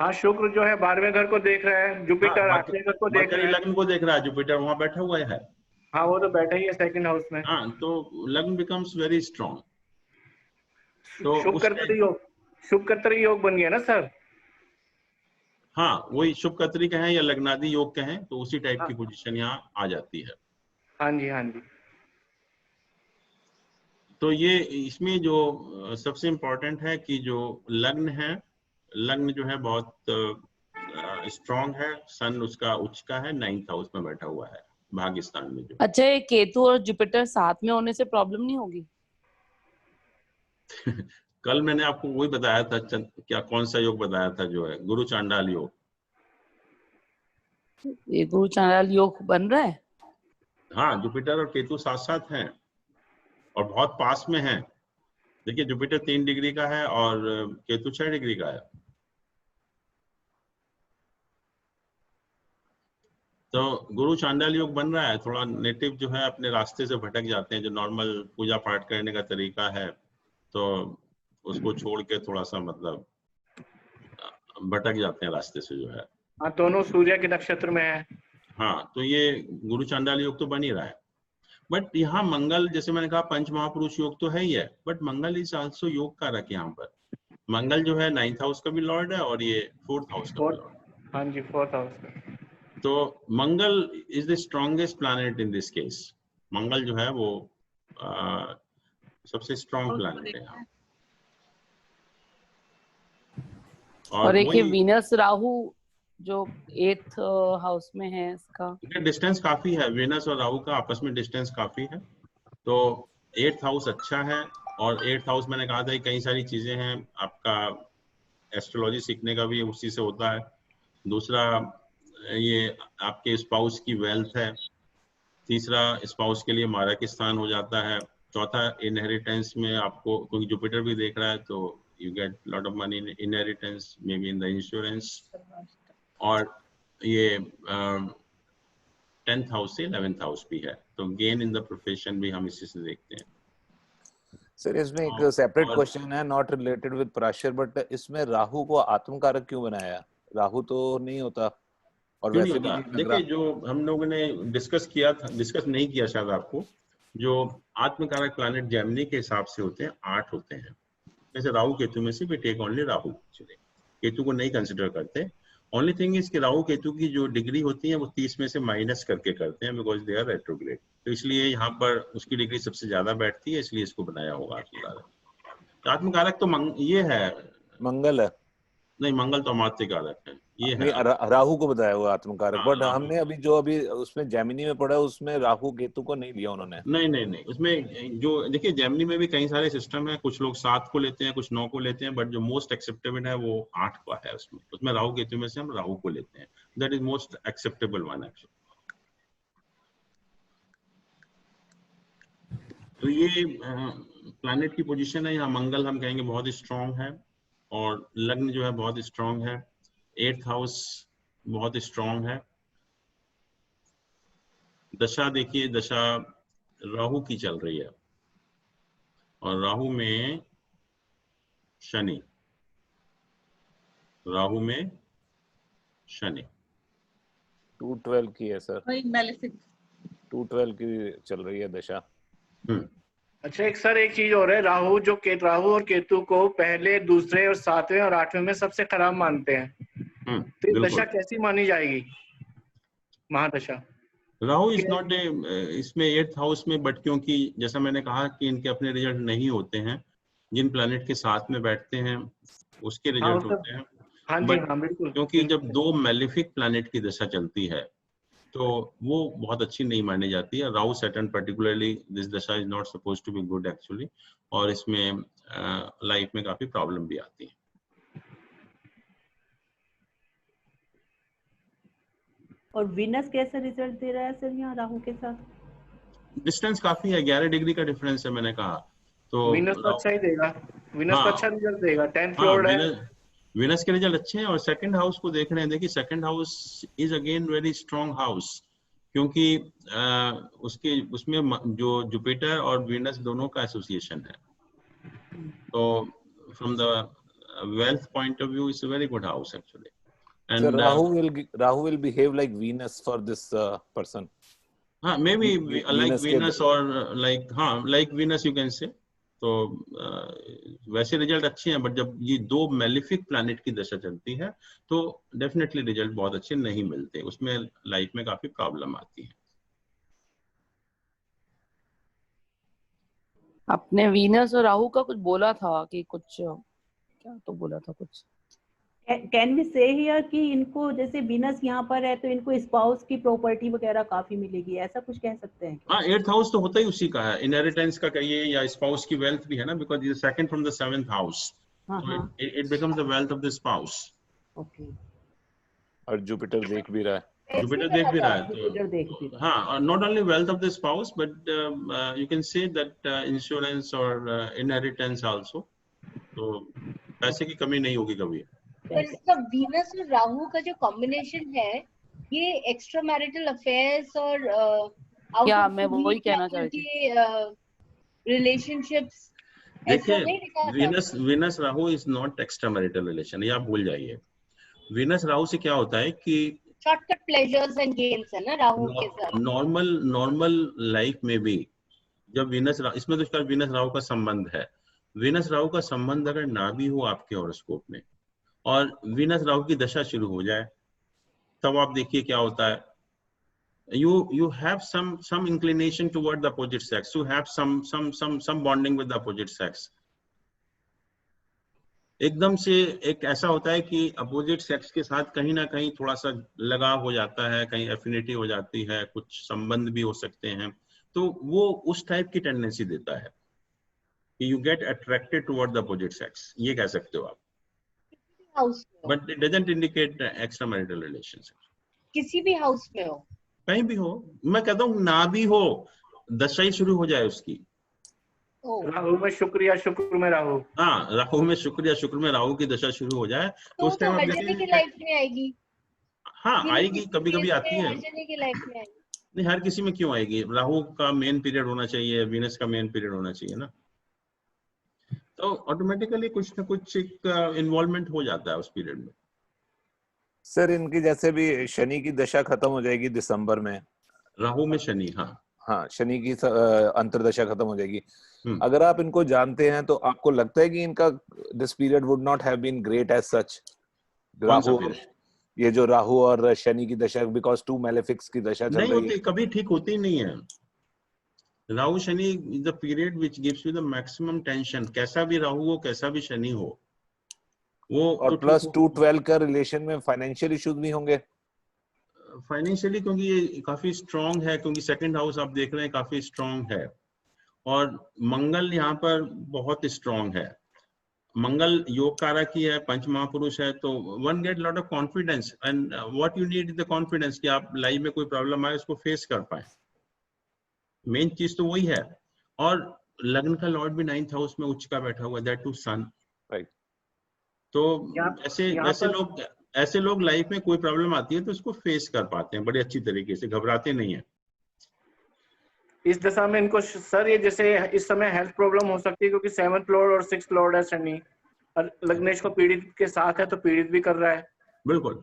Speaker 3: हाँ, शुक्र जो है 12वें घर को देख रहा है, जुपिटर 8वें घर को देख रहा है,
Speaker 1: लग्न को देख रहा है, जुपिटर वहाँ बैठा हुआ है।
Speaker 3: हाँ, वो तो बैठा ही है सेकंड हाउस में।
Speaker 1: हाँ, तो लग्न बिकम्स वेरी स्ट्रॉन्ग। तो
Speaker 3: शुभ कर्तरी योग बन गया ना सर?
Speaker 1: हाँ, वही शुभ कर्तरी कहें या लग्नादि योग कहें, तो उसी टाइप की पोजीशन यहाँ आ जाती है।
Speaker 3: हाँ जी, हाँ जी।
Speaker 1: तो ये इसमें जो सबसे इम्पोर्टेंट है कि जो लग्न है, लग्न जो है बहुत स्ट्रॉन्ग है, सन उसका उच्च का है, 9th हाउस में बैठा हुआ है, भाग्य स्थान में जो।
Speaker 5: अच्छा, ये केतु और जुपिटर साथ में होने से प्रॉब्लम नहीं होगी?
Speaker 1: कल मैंने आपको वही बताया था, क्या कौन सा योग बताया था, जो है गुरु चांडाल योग।
Speaker 5: ये गुरु चांडाल योग बन रहा है?
Speaker 1: हाँ, जुपिटर और केतु साथ साथ हैं और बहुत पास में हैं। देखिए, जुपिटर 3 डिग्री का है और केतु 6 डिग्री का है। तो गुरु चांडाल योग बन रहा है। थोड़ा नेटिव जो है अपने रास्ते से भटक जाते हैं, जो नॉर्मल पूजा पाठ करने का तरीका है, तो उसको छोड़ के थोड़ा सा मतलब भटक जाते हैं रास्ते से जो है।
Speaker 3: हाँ, दोनों सूर्य के नक्षत्र में है।
Speaker 1: हाँ, तो ये गुरु चांडाल योग तो बन ही रहा है। बट यहाँ मंगल, जैसे मैंने कहा, पंच महापुरुष योग तो है ही है, बट मंगल इज आल्सो योग कारक। यहाँ पर मंगल जो है 9th हाउस का भी लॉर्ड है और ये 4th हाउस का भी लॉर्ड।
Speaker 3: हाँ जी, 4th हाउस का।
Speaker 1: तो Mangal is the strongest planet in this case. Mangal जो है वो सबसे स्ट्रॉन्ग प्लैनेट है यहाँ।
Speaker 5: और एक वीनस राहु जो 8th हाउस में है, इसका
Speaker 1: डिस्टेंस काफी है। वीनस और राहु का आपस में डिस्टेंस काफी है। तो 8th हाउस अच्छा है। और 8th हाउस मैंने कहा था कई सारी चीजें हैं, आपका एस्ट्रोलॉजी सीखने का भी उसी से होता है। दूसरा, ये आपके स्पाउस की वेल्थ है। तीसरा, स्पाउस के लिए मारक स्थान हो जाता है। चौथा, इनहेरिटेंस में आपको, क्योंकि जुपिटर भी देख रहा है, तो you get lot of money in inheritance, may be in the insurance. और ये 10th हाउस से 11th हाउस भी है, तो गेन इन द प्रोफेशन भी हम इसी से देखते हैं।
Speaker 2: सर, इसमें एक सेपरेट क्वेश्चन है, not related with Prashar, but इसमें राहु को आत्मकारक क्यों बनाया? राहु तो नहीं होता और वैसे भी नहीं।
Speaker 1: देखिए, जो हम लोगों ने डिस्कस नहीं किया शायद आपको, जो आत्मकारक प्लैनेट जेमिनी के हिसाब से होते हैं 8 होते हैं। जैसे राहु केतु में से भी टेक ओनली राहु, केतु को नहीं कंसिडर करते। ओनली थिंग इज कि राहु केतु की जो डिग्री होती है वो 30 में से माइनस करके करते हैं, बिकॉज दे आर रेट्रोग्रेड। तो इसलिए यहाँ पर उसकी डिग्री सबसे ज्यादा बैठती है, इसलिए इसको बनाया होगा आत्मकारक। आत्मकारक तो ये है,
Speaker 2: मंगल है।
Speaker 1: नहीं, मंगल तो अमात्य कारक है। ये है
Speaker 2: राहु को बताया हुआ आत्मकारक। बट हमने अभी उसमें जेमिनी में पढ़ा, उसमें राहु केतु को नहीं लिया उन्होंने।
Speaker 1: नहीं, उसमें जो देखिए, जेमिनी में भी कई सारे सिस्टम है। कुछ लोग 7 को लेते हैं, कुछ 9 को लेते हैं, बट जो मोस्ट एक्सेप्टेबल है वो 8 का है। उसमें राहु केतु में से हम राहु को लेते हैं। That is most acceptable one actually. तो ये प्लैनेट की पोजीशन है। यहाँ मंगल हम कहेंगे बहुत स्ट्रॉन्ग है और लग्न जो है बहुत स्ट्रॉन्ग है। 8th हाउस बहुत स्ट्रॉन्ग है। दशा देखिए, दशा राहु की चल रही है और राहु में शनि,
Speaker 2: 212 की है सर। 212 की चल रही है दशा।
Speaker 3: अच्छा, एक चीज और है, राहु और केतु को पहले, दूसरे और 7वें और 8वें में सबसे खराब मानते हैं। तो दशा कैसी मानी जाएगी, महादशा?
Speaker 1: राहु इज नॉट इसमें 8th हाउस में, बट क्योंकि जैसा मैंने कहा कि इनके अपने रिजल्ट नहीं होते हैं, जिन प्लैनेट के साथ में बैठते हैं उसके रिजल्ट होते हैं।
Speaker 3: हाँ जी, हाँ बिल्कुल।
Speaker 1: क्योंकि जब 2 मैलेफिक प्लैनेट की दशा चलती है तो वो बहुत अच्छी नहीं मानी जाती है। Rahu Saturn particularly, this dasha is not supposed to be good actually, और इसमें लाइफ में काफी प्रॉब्लम भी आती है।
Speaker 6: और वीनस कैसा रिजल्ट दे रहा है सर यहाँ राहु के साथ?
Speaker 1: डिस्टेंस काफी है, 11 डिग्री का डिफरेंस है मैंने कहा। तो
Speaker 3: वीनस तो अच्छा ही देगा, वीनस तो अच्छा रिजल्ट देगा। 10th फ्लोर है,
Speaker 1: वीनस के रिजल्ट अच्छे हैं। और सेकंड हाउस को देख रहे हैं, देखिए second house is again very strong house, क्योंकि उसके उसमें जो जुपिटर और वीनस दोनों का एसोसिएशन है, तो from the wealth point of view, it's a very good house actually. And
Speaker 2: so Rahu will behave like Venus for this person.
Speaker 1: Maybe like Venus or like Venus you can say. तो वैसे result अच्छे हैं, but जब ये दो malefic planet की दशा चलती है तो डेफिनेटली रिजल्ट बहुत अच्छे नहीं मिलते, उसमें लाइफ में काफी प्रॉब्लम आती है।
Speaker 5: आपने वीनस और राहु का कुछ बोला था कि कुछ क्या तो बोला था कुछ,
Speaker 6: कैन वी से हियर कि इनको जैसे वीनस यहाँ पर है तो इनको स्पाउस की प्रॉपर्टी वगैरह काफी मिलेगी, ऐसा कुछ कह सकते हैं?
Speaker 1: हाँ, 8th हाउस तो होता ही उसी का है, इनहेरिटेंस का कहिए या स्पाउस की वेल्थ भी है ना, बिकॉज ये second from the 7th house, it becomes the wealth of the spouse.
Speaker 6: Okay,
Speaker 2: और जुपिटर देख भी रहा है,
Speaker 1: जुपिटर देख भी रहा है तो हाँ, not only wealth of the spouse but you can say that insurance और इनहेरिटेंस आल्सो, तो पैसे की कमी नहीं होगी कभी।
Speaker 7: पर इसका वीनस और राहु का जो कॉम्बिनेशन है, ये एक्स्ट्रा मैरिटल अफेयर्स और
Speaker 5: क्या मैं वही कहना चाह रही थी,
Speaker 7: रिलेशनशिप्स,
Speaker 1: देखिए Venus Rahu is not extra marital relation, ये आप भूल जाइए। वीनस राहु से क्या होता है कि
Speaker 7: शॉर्टकट प्लेजर्स एंड गेम्स है ना राहु के साथ।
Speaker 1: नॉर्मल लाइफ में भी जब वीनस, इसमें तो इसका वीनस राहु का संबंध है, वीनस राहु का संबंध अगर ना भी हो आपके हॉरोस्कोप में और वीनस राहु की दशा शुरू हो जाए, तब आप देखिए क्या होता है। You have some inclination toward the opposite sex, you have some bonding with the opposite sex। एकदम से एक ऐसा होता है कि अपोजिट सेक्स के साथ कहीं ना कहीं थोड़ा सा लगाव हो जाता है, कहीं एफिनिटी हो जाती है, कुछ संबंध भी हो सकते हैं, तो वो उस टाइप की टेंडेंसी देता है कि you get attracted toward the opposite sex, ये कह सकते हो आप, but it doesn't indicate extra marital relationship.
Speaker 7: किसी भी हाउस में हो,
Speaker 1: कहीं भी हो, मैं कहता हूँ ना भी हो, दशा ही शुरू हो जाए उसकी।
Speaker 3: राहु में शुक्र या शुक्र में राहु,
Speaker 1: हाँ, राहु में शुक्र या शुक्र में राहु की दशा शुरू हो जाए
Speaker 7: तो उस टाइम हर की लाइफ में आएगी।
Speaker 1: हाँ आएगी, कभी कभी आती है,
Speaker 7: की लाइफ में आएगी।
Speaker 1: नहीं हर किसी में क्यों आएगी, राहु का मेन पीरियड होना चाहिए, वीनस का मेन पीरियड होना चाहिए ना, तो ऑटोमेटिकली कुछ ना कुछ एक इन्वॉल्वमेंट हो जाता है उस पीरियड में।
Speaker 2: सर इनकी जैसे भी शनि की दशा खत्म हो जाएगी दिसंबर में,
Speaker 1: राहु में शनि, हाँ
Speaker 2: शनि की अंतर्दशा खत्म हो जाएगी। अगर आप इनको जानते हैं तो आपको लगता है कि इनका this period would not have been great as such, Rahu, ये जो राहु और शनि की दशा, बिकॉज टू मैलेफिक्स की दशा चल रही है,
Speaker 1: कभी ठीक होती ही नहीं है। Rahu Shani is the period which gives you the maximum tension, कैसा भी राहु हो कैसा भी शनि हो वो,
Speaker 2: और प्लस 2-12 का रिलेशन में फाइनेंशियल इश्यूज भी होंगे
Speaker 1: फाइनेंशियली, क्योंकि ये काफी स्ट्रांग है, क्योंकि सेकंड हाउस आप देख रहे हैं काफी स्ट्रांग है, और मंगल यहाँ पर बहुत स्ट्रांग है, मंगल योग कारक ही है, पंच महापुरुष है, तो one get lot of confidence and what you need the confidence कि आप लाइफ में कोई प्रॉब्लम आए उसको फेस कर पाए, मेन चीज तो वही है। और लग्न का लॉर्ड भी 9th हाउस में उच्च का बैठा हुआ है, दैट टू सन, राइट, तो ऐसे लोग लाइफ में कोई प्रॉब्लम आती है तो उसको फेस कर पाते हैं बड़ी अच्छी तरीके से, घबराते नहीं है।
Speaker 3: इस दशा में इनको सर ये जैसे इस समय हेल्थ प्रॉब्लम हो सकती है क्योंकि 7th लॉर्ड और 6th लॉर्ड है शनि, और लग्नेश को पीड़ित के साथ है तो पीड़ित भी कर रहा है।
Speaker 1: बिल्कुल,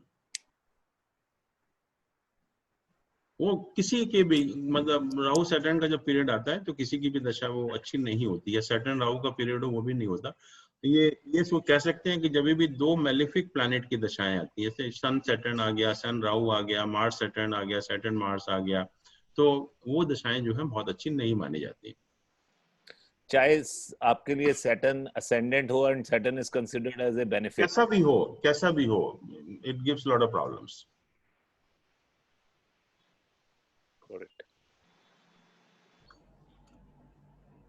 Speaker 1: वो किसी के भी मतलब राहु सैटर्न का जब पीरियड आता है तो किसी की भी दशा वो अच्छी नहीं होती है, सैटर्न राहु का पीरियड हो वो भी नहीं होता। ये सो कह सकते हैं कि जब भी दो मेलिफिक प्लैनेट की दशाएं आती है, जैसे सन सैटर्न आ गया, सन राहु आ गया, मार्स सैटर्न आ गया, सैटर्न मार्स आ गया, तो वो दशाएं जो है बहुत अच्छी नहीं मानी जाती।
Speaker 2: चाहे आपके लिए सैटर्न असेंडेंट हो and Saturn is considered as a benefit,
Speaker 1: कैसा भी हो, it gives lot of problems.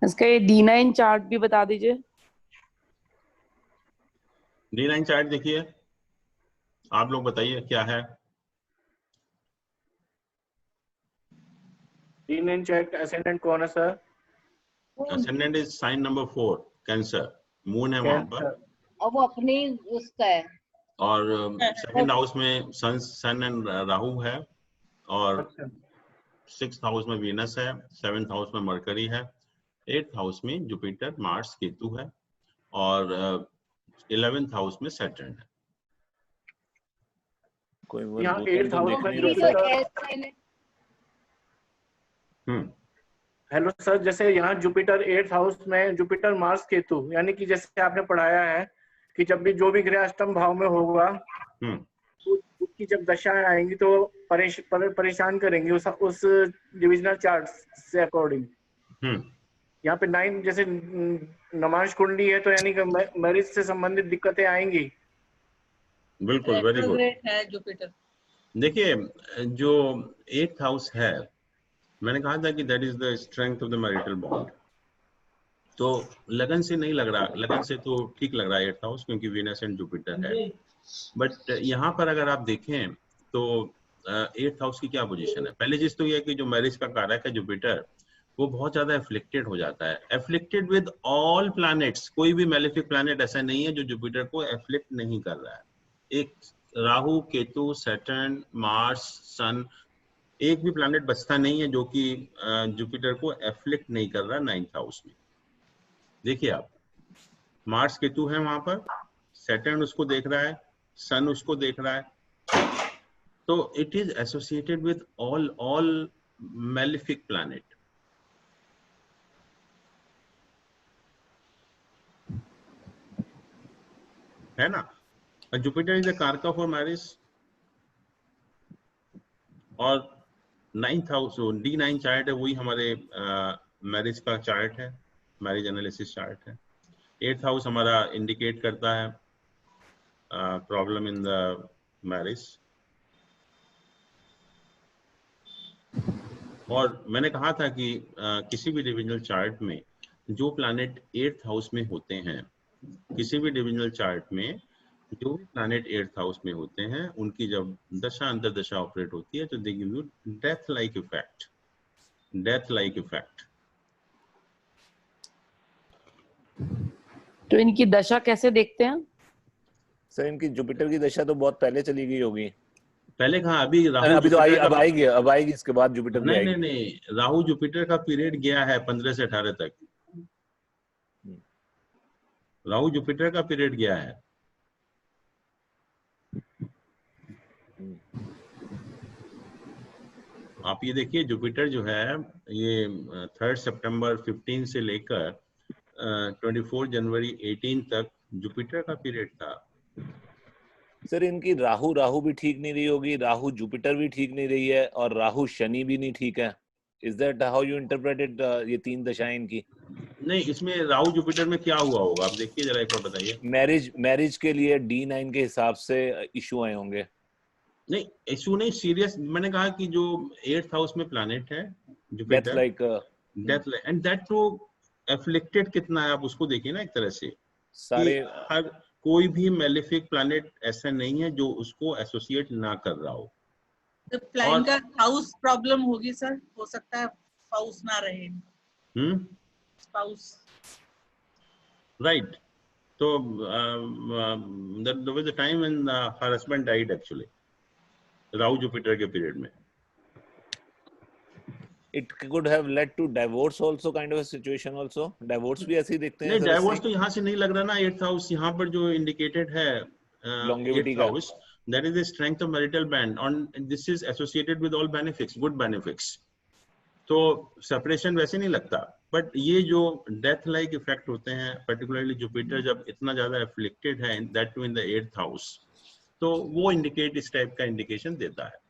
Speaker 5: इसका ये D9 चार्ट भी बता दीजिए।
Speaker 1: D9 चार्ट देखिए, आप लोग बताइए क्या है
Speaker 3: D9 चार्ट। असेंडेंट कौन है sir?
Speaker 1: Ascendant is sine number 4 cancer, moon है वहां पर,
Speaker 7: और वो अपने उसका है,
Speaker 1: और सेकंड हाउस में सन एंड राहु है, और 6th हाउस में वीनस है, 7th हाउस में मरकरी है, 8th हाउस में जुपिटर, मार्स, केतु है और 11th हाउस में सैटर्न है।
Speaker 2: कोई
Speaker 3: यहाँ 8th हाउस में
Speaker 7: जुपिटर।
Speaker 3: हेलो सर, जैसे यहाँ जुपिटर 8th हाउस में, जुपिटर मार्स केतु, यानी कि जैसे आपने पढ़ाया है कि जब भी जो भी ग्रह अष्टम भाव में होगा तो उसकी जब दशाएं आएंगी तो परेशान करेंगी उस डिविजनल चार्ट से अकॉर्डिंग। यहाँ पे 9 जैसे नमाज कुंडली है तो यानी कि मैरिज से संबंधित दिक्कतें आएंगी।
Speaker 1: बिल्कुल, वेरी गुड
Speaker 4: है जुपिटर।
Speaker 1: देखिए जो 8th हाउस है, मैंने कहा था कि that is the strength of the marital bond. तो लगन से नहीं लग रहा, लगन से तो ठीक लग रहा है 8th हाउस, क्योंकि वीनस एंड जुपिटर है। बट यहाँ पर अगर आप देखें तो 8th हाउस की क्या पोजीशन है। पहली चीज तो यह है कि जो मैरिज का कारक है जुपिटर, वो बहुत ज्यादा एफ्लिक्टेड हो जाता है, एफ्लिक्टेड विद ऑल प्लैनेट्स। कोई भी मैलेफिक प्लैनेट ऐसा नहीं है जो जुपिटर को एफ्लिक्ट नहीं कर रहा है। एक राहु, केतु, सैटर्न, मार्स, सन, एक भी प्लैनेट बचता नहीं है जो कि जुपिटर को एफ्लिक्ट नहीं कर रहा 9th हाउस में। देखिए आप, मार्स केतु है वहां पर, सैटर्न उसको देख रहा है, सन उसको देख रहा है, तो it is associated with all malefic planet. है ना। जुपिटर इज द कारक फॉर मैरिज और 9th हाउस जो D9 चार्ट है वही हमारे मैरिज का चार्ट है, मैरिज एनालिसिस चार्ट है। 8th हाउस हमारा इंडिकेट करता है प्रॉब्लम इन द मैरिज। और मैंने कहा था कि किसी भी डिविजनल चार्ट में जो प्लैनेट 8th हाउस में होते हैं, किसी भी डिविजनल चार्ट में जो भी प्लैनेट 8th हाउस में होते हैं, उनकी जब दशा अंतर्दशा ऑपरेट होती है तो they give you death like effect, death like effect.
Speaker 5: तो इनकी दशा कैसे देखते हैं
Speaker 2: सर? इनकी जुपिटर की दशा तो बहुत पहले चली गई होगी।
Speaker 1: पहले कहाँ, अभी राहु
Speaker 2: अभी तो अब आएगी इसके बाद जुपिटर
Speaker 1: नहीं, नहीं नहीं, राहु जुपिटर का पीरियड गया है 15 से 18 तक। राहु जुपिटर का पीरियड गया है। आप ये देखिए, जुपिटर जो है ये 3 सितंबर 15 से लेकर 24 जनवरी 18 तक जुपिटर का पीरियड था।
Speaker 2: सर इनकी राहु भी ठीक नहीं रही होगी, राहु जुपिटर भी ठीक नहीं रही है और राहु शनि भी नहीं ठीक है। Is that how you interpreted ये 3 दशाएं इनकी?
Speaker 1: नहीं, इसमें राहु जुपिटर में क्या हुआ होगा आप देखिए जरा, एक बार बताइए।
Speaker 2: मैरिज के लिए D9 के हिसाब से इशू आए होंगे।
Speaker 1: नहीं, इशू नहीं, सीरियस। मैंने कहा कि जो 8th हाउस में प्लैनेट है Jupiter, death like and that too afflicted कितना है आप उसको देखिए ना एक तरह से। सारे हर कोई भी मैलेफिक प्लैनेट ऐसा नहीं है जो उसको एसोसिएट ना कर रहा हो।
Speaker 4: तो प्लान का हाउस प्रॉब्लम होगी सर, हो सकता है स्पाउस ना रहे। Spouse
Speaker 1: right. तो there was a time when her husband died actually, Rahu Jupiter के पीरियड में।
Speaker 2: It could have led to divorce also, kind of a situation also. Divorce भी ऐसे ही देखते हैं।
Speaker 1: नहीं, divorce तो यहाँ से नहीं लग रहा ना। 8th हाउस यहाँ पर जो इंडिकेटेड है
Speaker 2: longevity का,
Speaker 1: that is the strength of marital band and this is associated with all benefits, good benefits. तो सेपरेशन वैसे नहीं लगता, बट ये जो डेथ लाइक इफेक्ट होते हैं, पर्टिकुलरली जुपिटर जब इतना ज्यादा एफ्लिक्टेड है, that too in the 8th house, तो वो इंडिकेट इस टाइप का इंडिकेशन देता है।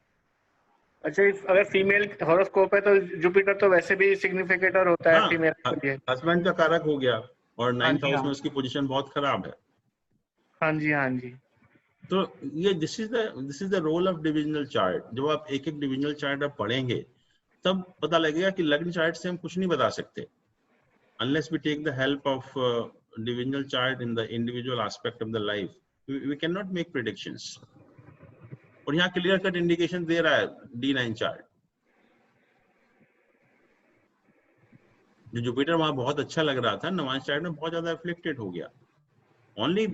Speaker 3: अच्छा, अगर फीमेल हॉरोस्कोप है तो जुपिटर तो वैसे भी सिग्निफिकेटर होता है फीमेल के लिए।
Speaker 1: हस्बैंड का कारक हो गया और 9th हाउस में उसकी पोजीशन बहुत खराब है।
Speaker 3: हाँ जी, हाँ जी।
Speaker 1: तो ये this is the role of divisional chart. जब आप एक डिविजनल चार्ट आप पढ़ेंगे तब पता लगेगा कि लग्न चार्ट से हम कुछ नहीं बता सकते unless we take the help of divisional chart in the individual aspect of the life. We cannot make predictions. और यहाँ क्लियर कट इंडिकेशन दे रहा है D9 चार्ट। जो जुपिटर वहां बहुत अच्छा लग रहा था, नवांश चार्ट में बहुत ज्यादा एफ्लिक्टेड हो गया। only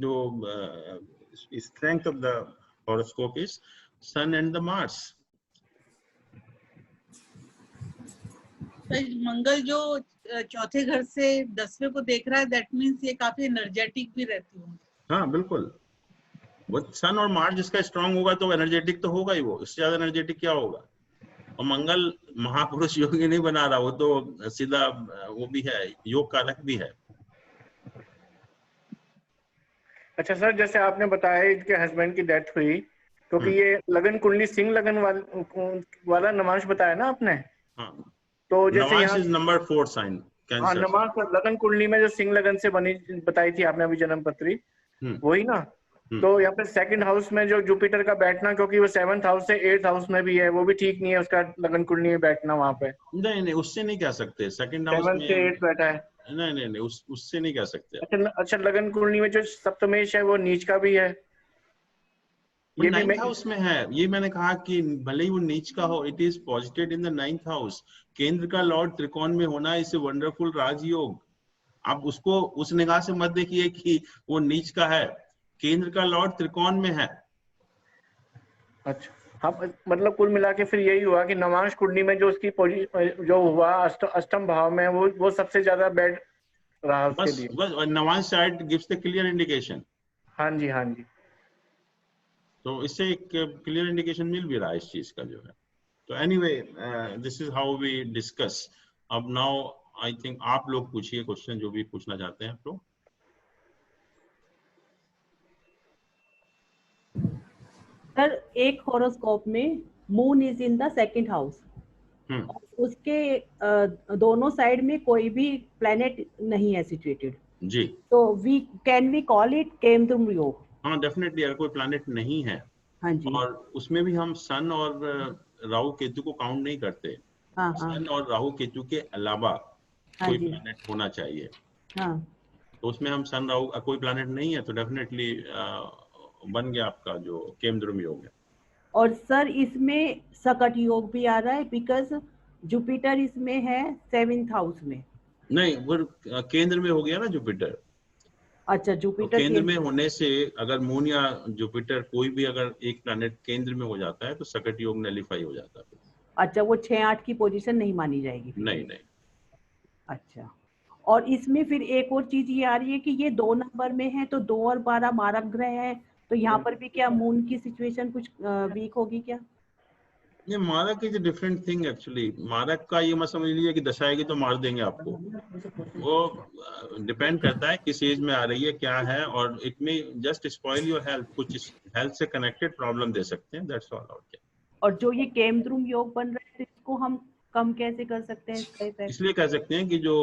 Speaker 1: जो strength of the horoscope is Sun and the Mars.
Speaker 4: तो मंगल जो चौथे घर से 10वें को देख रहा है, दैट मीन्स ये काफी एनर्जेटिक भी रहती हूँ।
Speaker 1: हाँ बिल्कुल, वो सन और मार्च जिसका स्ट्रांग होगा तो एनर्जेटिक तो होगा ही, वो इससे ज्यादा एनर्जेटिक क्या होगा। और मंगल महापुरुष योगी नहीं बना रहा, वो तो सीधा वो भी है, योग कारक भी है।
Speaker 3: अच्छा सर, जैसे आपने बताया इनके हस्बैंड की डेथ हुई, क्योंकि ये लगन कुंडली सिंह लगन वाला नमांश बताया ना आपने।
Speaker 1: हाँ,
Speaker 3: तो जैसे
Speaker 1: यहाँ नंबर 4 साइन कैंसर।
Speaker 3: हाँ, नमांश लगन कुंडली में जो सिंह लगन से बनी बताई थी आपने अभी जन्म पत्री, वही ना। तो यहाँ पे सेकंड हाउस में जो जुपिटर का बैठना, क्योंकि वो 7th हाउस से 8th हाउस में भी है, वो भी ठीक नहीं है उसका लगन कुंडली में बैठना वहाँ पे।
Speaker 1: नहीं, उससे नहीं कह सकते। सेकंड हाउस
Speaker 3: 7 से 8 बैठा है।
Speaker 1: नहीं, उससे नहीं कह सकते।
Speaker 3: अच्छा, लगन कुंडली में जो सप्तमेश है वो नीच का भी है,
Speaker 1: ये 9th हाउस में है। ये मैंने कहा कि भले ही वो नीच का हो, it is posited in the 9th house. केंद्र का लॉर्ड त्रिकोण में होना इस वंडरफुल राजयोग। आप उसको उस निगाह से मत देखिए कि वो नीच का है, केंद्र का लॉर्ड त्रिकोण में है।
Speaker 3: अच्छा, हाँ, मतलब कुल मिला के फिर यही हुआ कि नवांश कुंडली में जो उसकी जो हुआ अष्टम भाव में, वो सबसे ज्यादा बेड रहा उसके लिए।
Speaker 1: बस Navamsa side gives the clear indication.
Speaker 3: हाँ जी, हाँ जी।
Speaker 1: तो इससे एक क्लियर इंडिकेशन मिल भी रहा है इस चीज का जो है। तो anyway, this is how we discuss. अब नाउ आई थिंक आप लोग पूछिए क्वेश्चन जो भी पूछना चाहते हैं आप लोग।
Speaker 6: सर, एक हॉरोस्कोप में moon is in the 2nd house, उसके दोनों साइड में कोई भी प्लेनेट नहीं है सिचुएटेड
Speaker 1: जी,
Speaker 6: तो वी कॉल इट केमद्रुम योग।
Speaker 1: हाँ डेफिनेटली, अगर कोई प्लैनेट नहीं है,
Speaker 6: हाँ जी,
Speaker 1: और उसमें भी हम सन और राहु केतु को काउंट नहीं करते।
Speaker 6: हाँ,
Speaker 1: सन और राहु केतु के अलावा कोई प्लैनेट होना चाहिए।
Speaker 6: हाँ,
Speaker 1: तो उसमें हम सन राहु, कोई प्लैनेट नहीं है तो डेफिनेटली बन गया आपका जो केमद्रुम योग है।
Speaker 6: और सर इसमें सकट योग भी आ रहा है, बिकॉज जुपिटर इसमें है 7th हाउस में।
Speaker 1: नहीं, वो केंद्र में हो गया ना जुपिटर।
Speaker 6: अच्छा, जुपिटर
Speaker 1: तो केंद्र में होने से अगर मून या जुपिटर कोई भी अगर एक प्लैनेट केंद्र में हो जाता है तो सकट योग नलिफाई हो जाता है।
Speaker 6: अच्छा, वो 6-8 की पोजीशन नहीं मानी जाएगी?
Speaker 1: नहीं।
Speaker 6: अच्छा, और इसमें फिर एक और चीज ये आ रही है कि ये 2 नंबर में है, तो 2 और 12 मारक ग्रह है, तो यहाँ पर भी क्या मून की सिचुएशन कुछ वीक होगी क्या?
Speaker 1: ये मारक इज डिफरेंट थिंग एक्चुअली। मारक का ये मत समझ लीजिए कि दशा आएगी तो मार देंगे आपको। वो डिपेंड करता है किस एज में आ रही है, क्या है, और इट में जस्ट स्पॉइल योर हेल्थ, कुछ हेल्थ से कनेक्टेड प्रॉब्लम दे सकते हैं, दैट्स ऑल आउट।
Speaker 6: और जो ये केमद्रुम योग बन रहा है, इसको हम कम कैसे कर सकते हैं इसका इफेक्ट?
Speaker 1: इसलिए कह सकते हैं कि जो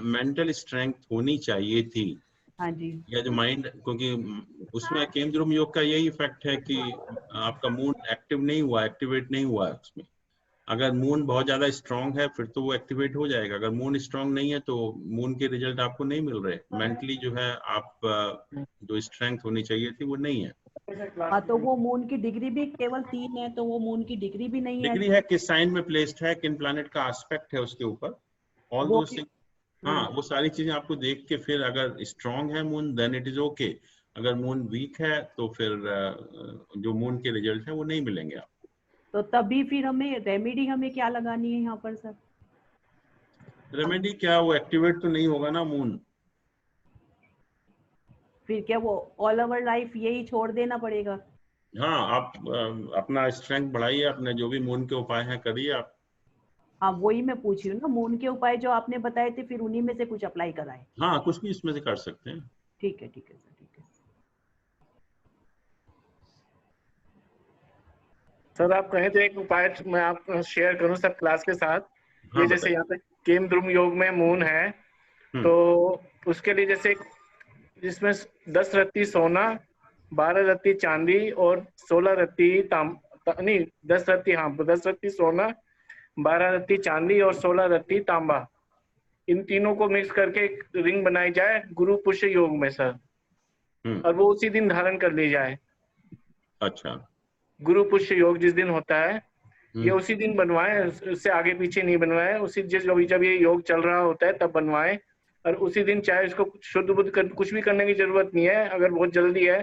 Speaker 1: मेंटल स्ट्रेंथ होनी चाहिए थी,
Speaker 6: हाँ जी,
Speaker 1: या जो माइंड, क्योंकि उसमें केमद्रुम योग का यही इफेक्ट है कि आपका मून एक्टिव नहीं हुआ, एक्टिवेट नहीं हुआ है उसमें। अगर मून बहुत ज्यादा स्ट्रांग है फिर तो वो एक्टिवेट हो जाएगा। अगर मून स्ट्रांग नहीं है तो मून के रिजल्ट आपको नहीं मिल रहे। मेंटली जो है आप जो स्ट्रेंथ होनी चाहिए थी वो नहीं है।
Speaker 6: हाँ, तो वो मून की डिग्री भी केवल 3 है, तो वो मून की डिग्री भी नहीं है।
Speaker 1: डिग्री है किस साइन में प्लेस्ड है, किन प्लैनेट का एस्पेक्ट है उसके ऊपर, ऑल दोस थिंग्स। हाँ, वो सारी चीजें आपको देख के फिर अगर स्ट्रांग है moon then it is okay. अगर मून वीक है तो फिर जो मून के रिजल्ट है वो नहीं मिलेंगे आपको।
Speaker 6: तो तभी फिर हमें रेमेडी क्या लगानी है यहाँ पर सर?
Speaker 1: रेमेडी क्या, वो एक्टिवेट तो नहीं होगा ना मून।
Speaker 6: फिर क्या वो ऑल ओवर लाइफ यही छोड़ देना पड़ेगा?
Speaker 1: हाँ, आप अपना स्ट्रेंथ बढ़ाइए, अपने जो भी मून के उपाय हैं करिए आप।
Speaker 6: हाँ, वही मैं पूछ रही हूँ ना, मून के उपाय जो आपने बताए थे फिर उन्हीं में से कुछ अप्लाई कराएं।
Speaker 1: हाँ, कुछ भी इसमें से कर सकते हैं।
Speaker 6: ठीक है सर, ठीक है।
Speaker 3: सर, आप कहे थे एक उपाय मैं आप शेयर करूं सब क्लास के साथ।
Speaker 1: हाँ,
Speaker 3: ये जैसे यहाँ पे केमद्रुम योग में मून है, तो उसके लिए जैसे जिसमें 10 रत्ती सोना, 12 रत्ती चांदी और 16 रत्ती 10 रत्ती सोना, 12 रत्ती चांदी और 16 रत्ती तांबा, इन तीनों को मिक्स करके एक रिंग बनाई जाए गुरु पुष्य योग में सर, और वो उसी दिन धारण कर ली जाए।
Speaker 1: अच्छा,
Speaker 3: गुरु पुष्य योग जिस दिन होता है ये उसी दिन बनवाए, उससे आगे पीछे नहीं बनवाए। उसी जब ये योग चल रहा होता है तब बनवाए, और उसी दिन चाहे इसको शुद्ध बुद्ध कुछ भी करने की जरूरत नहीं है। अगर बहुत जल्दी है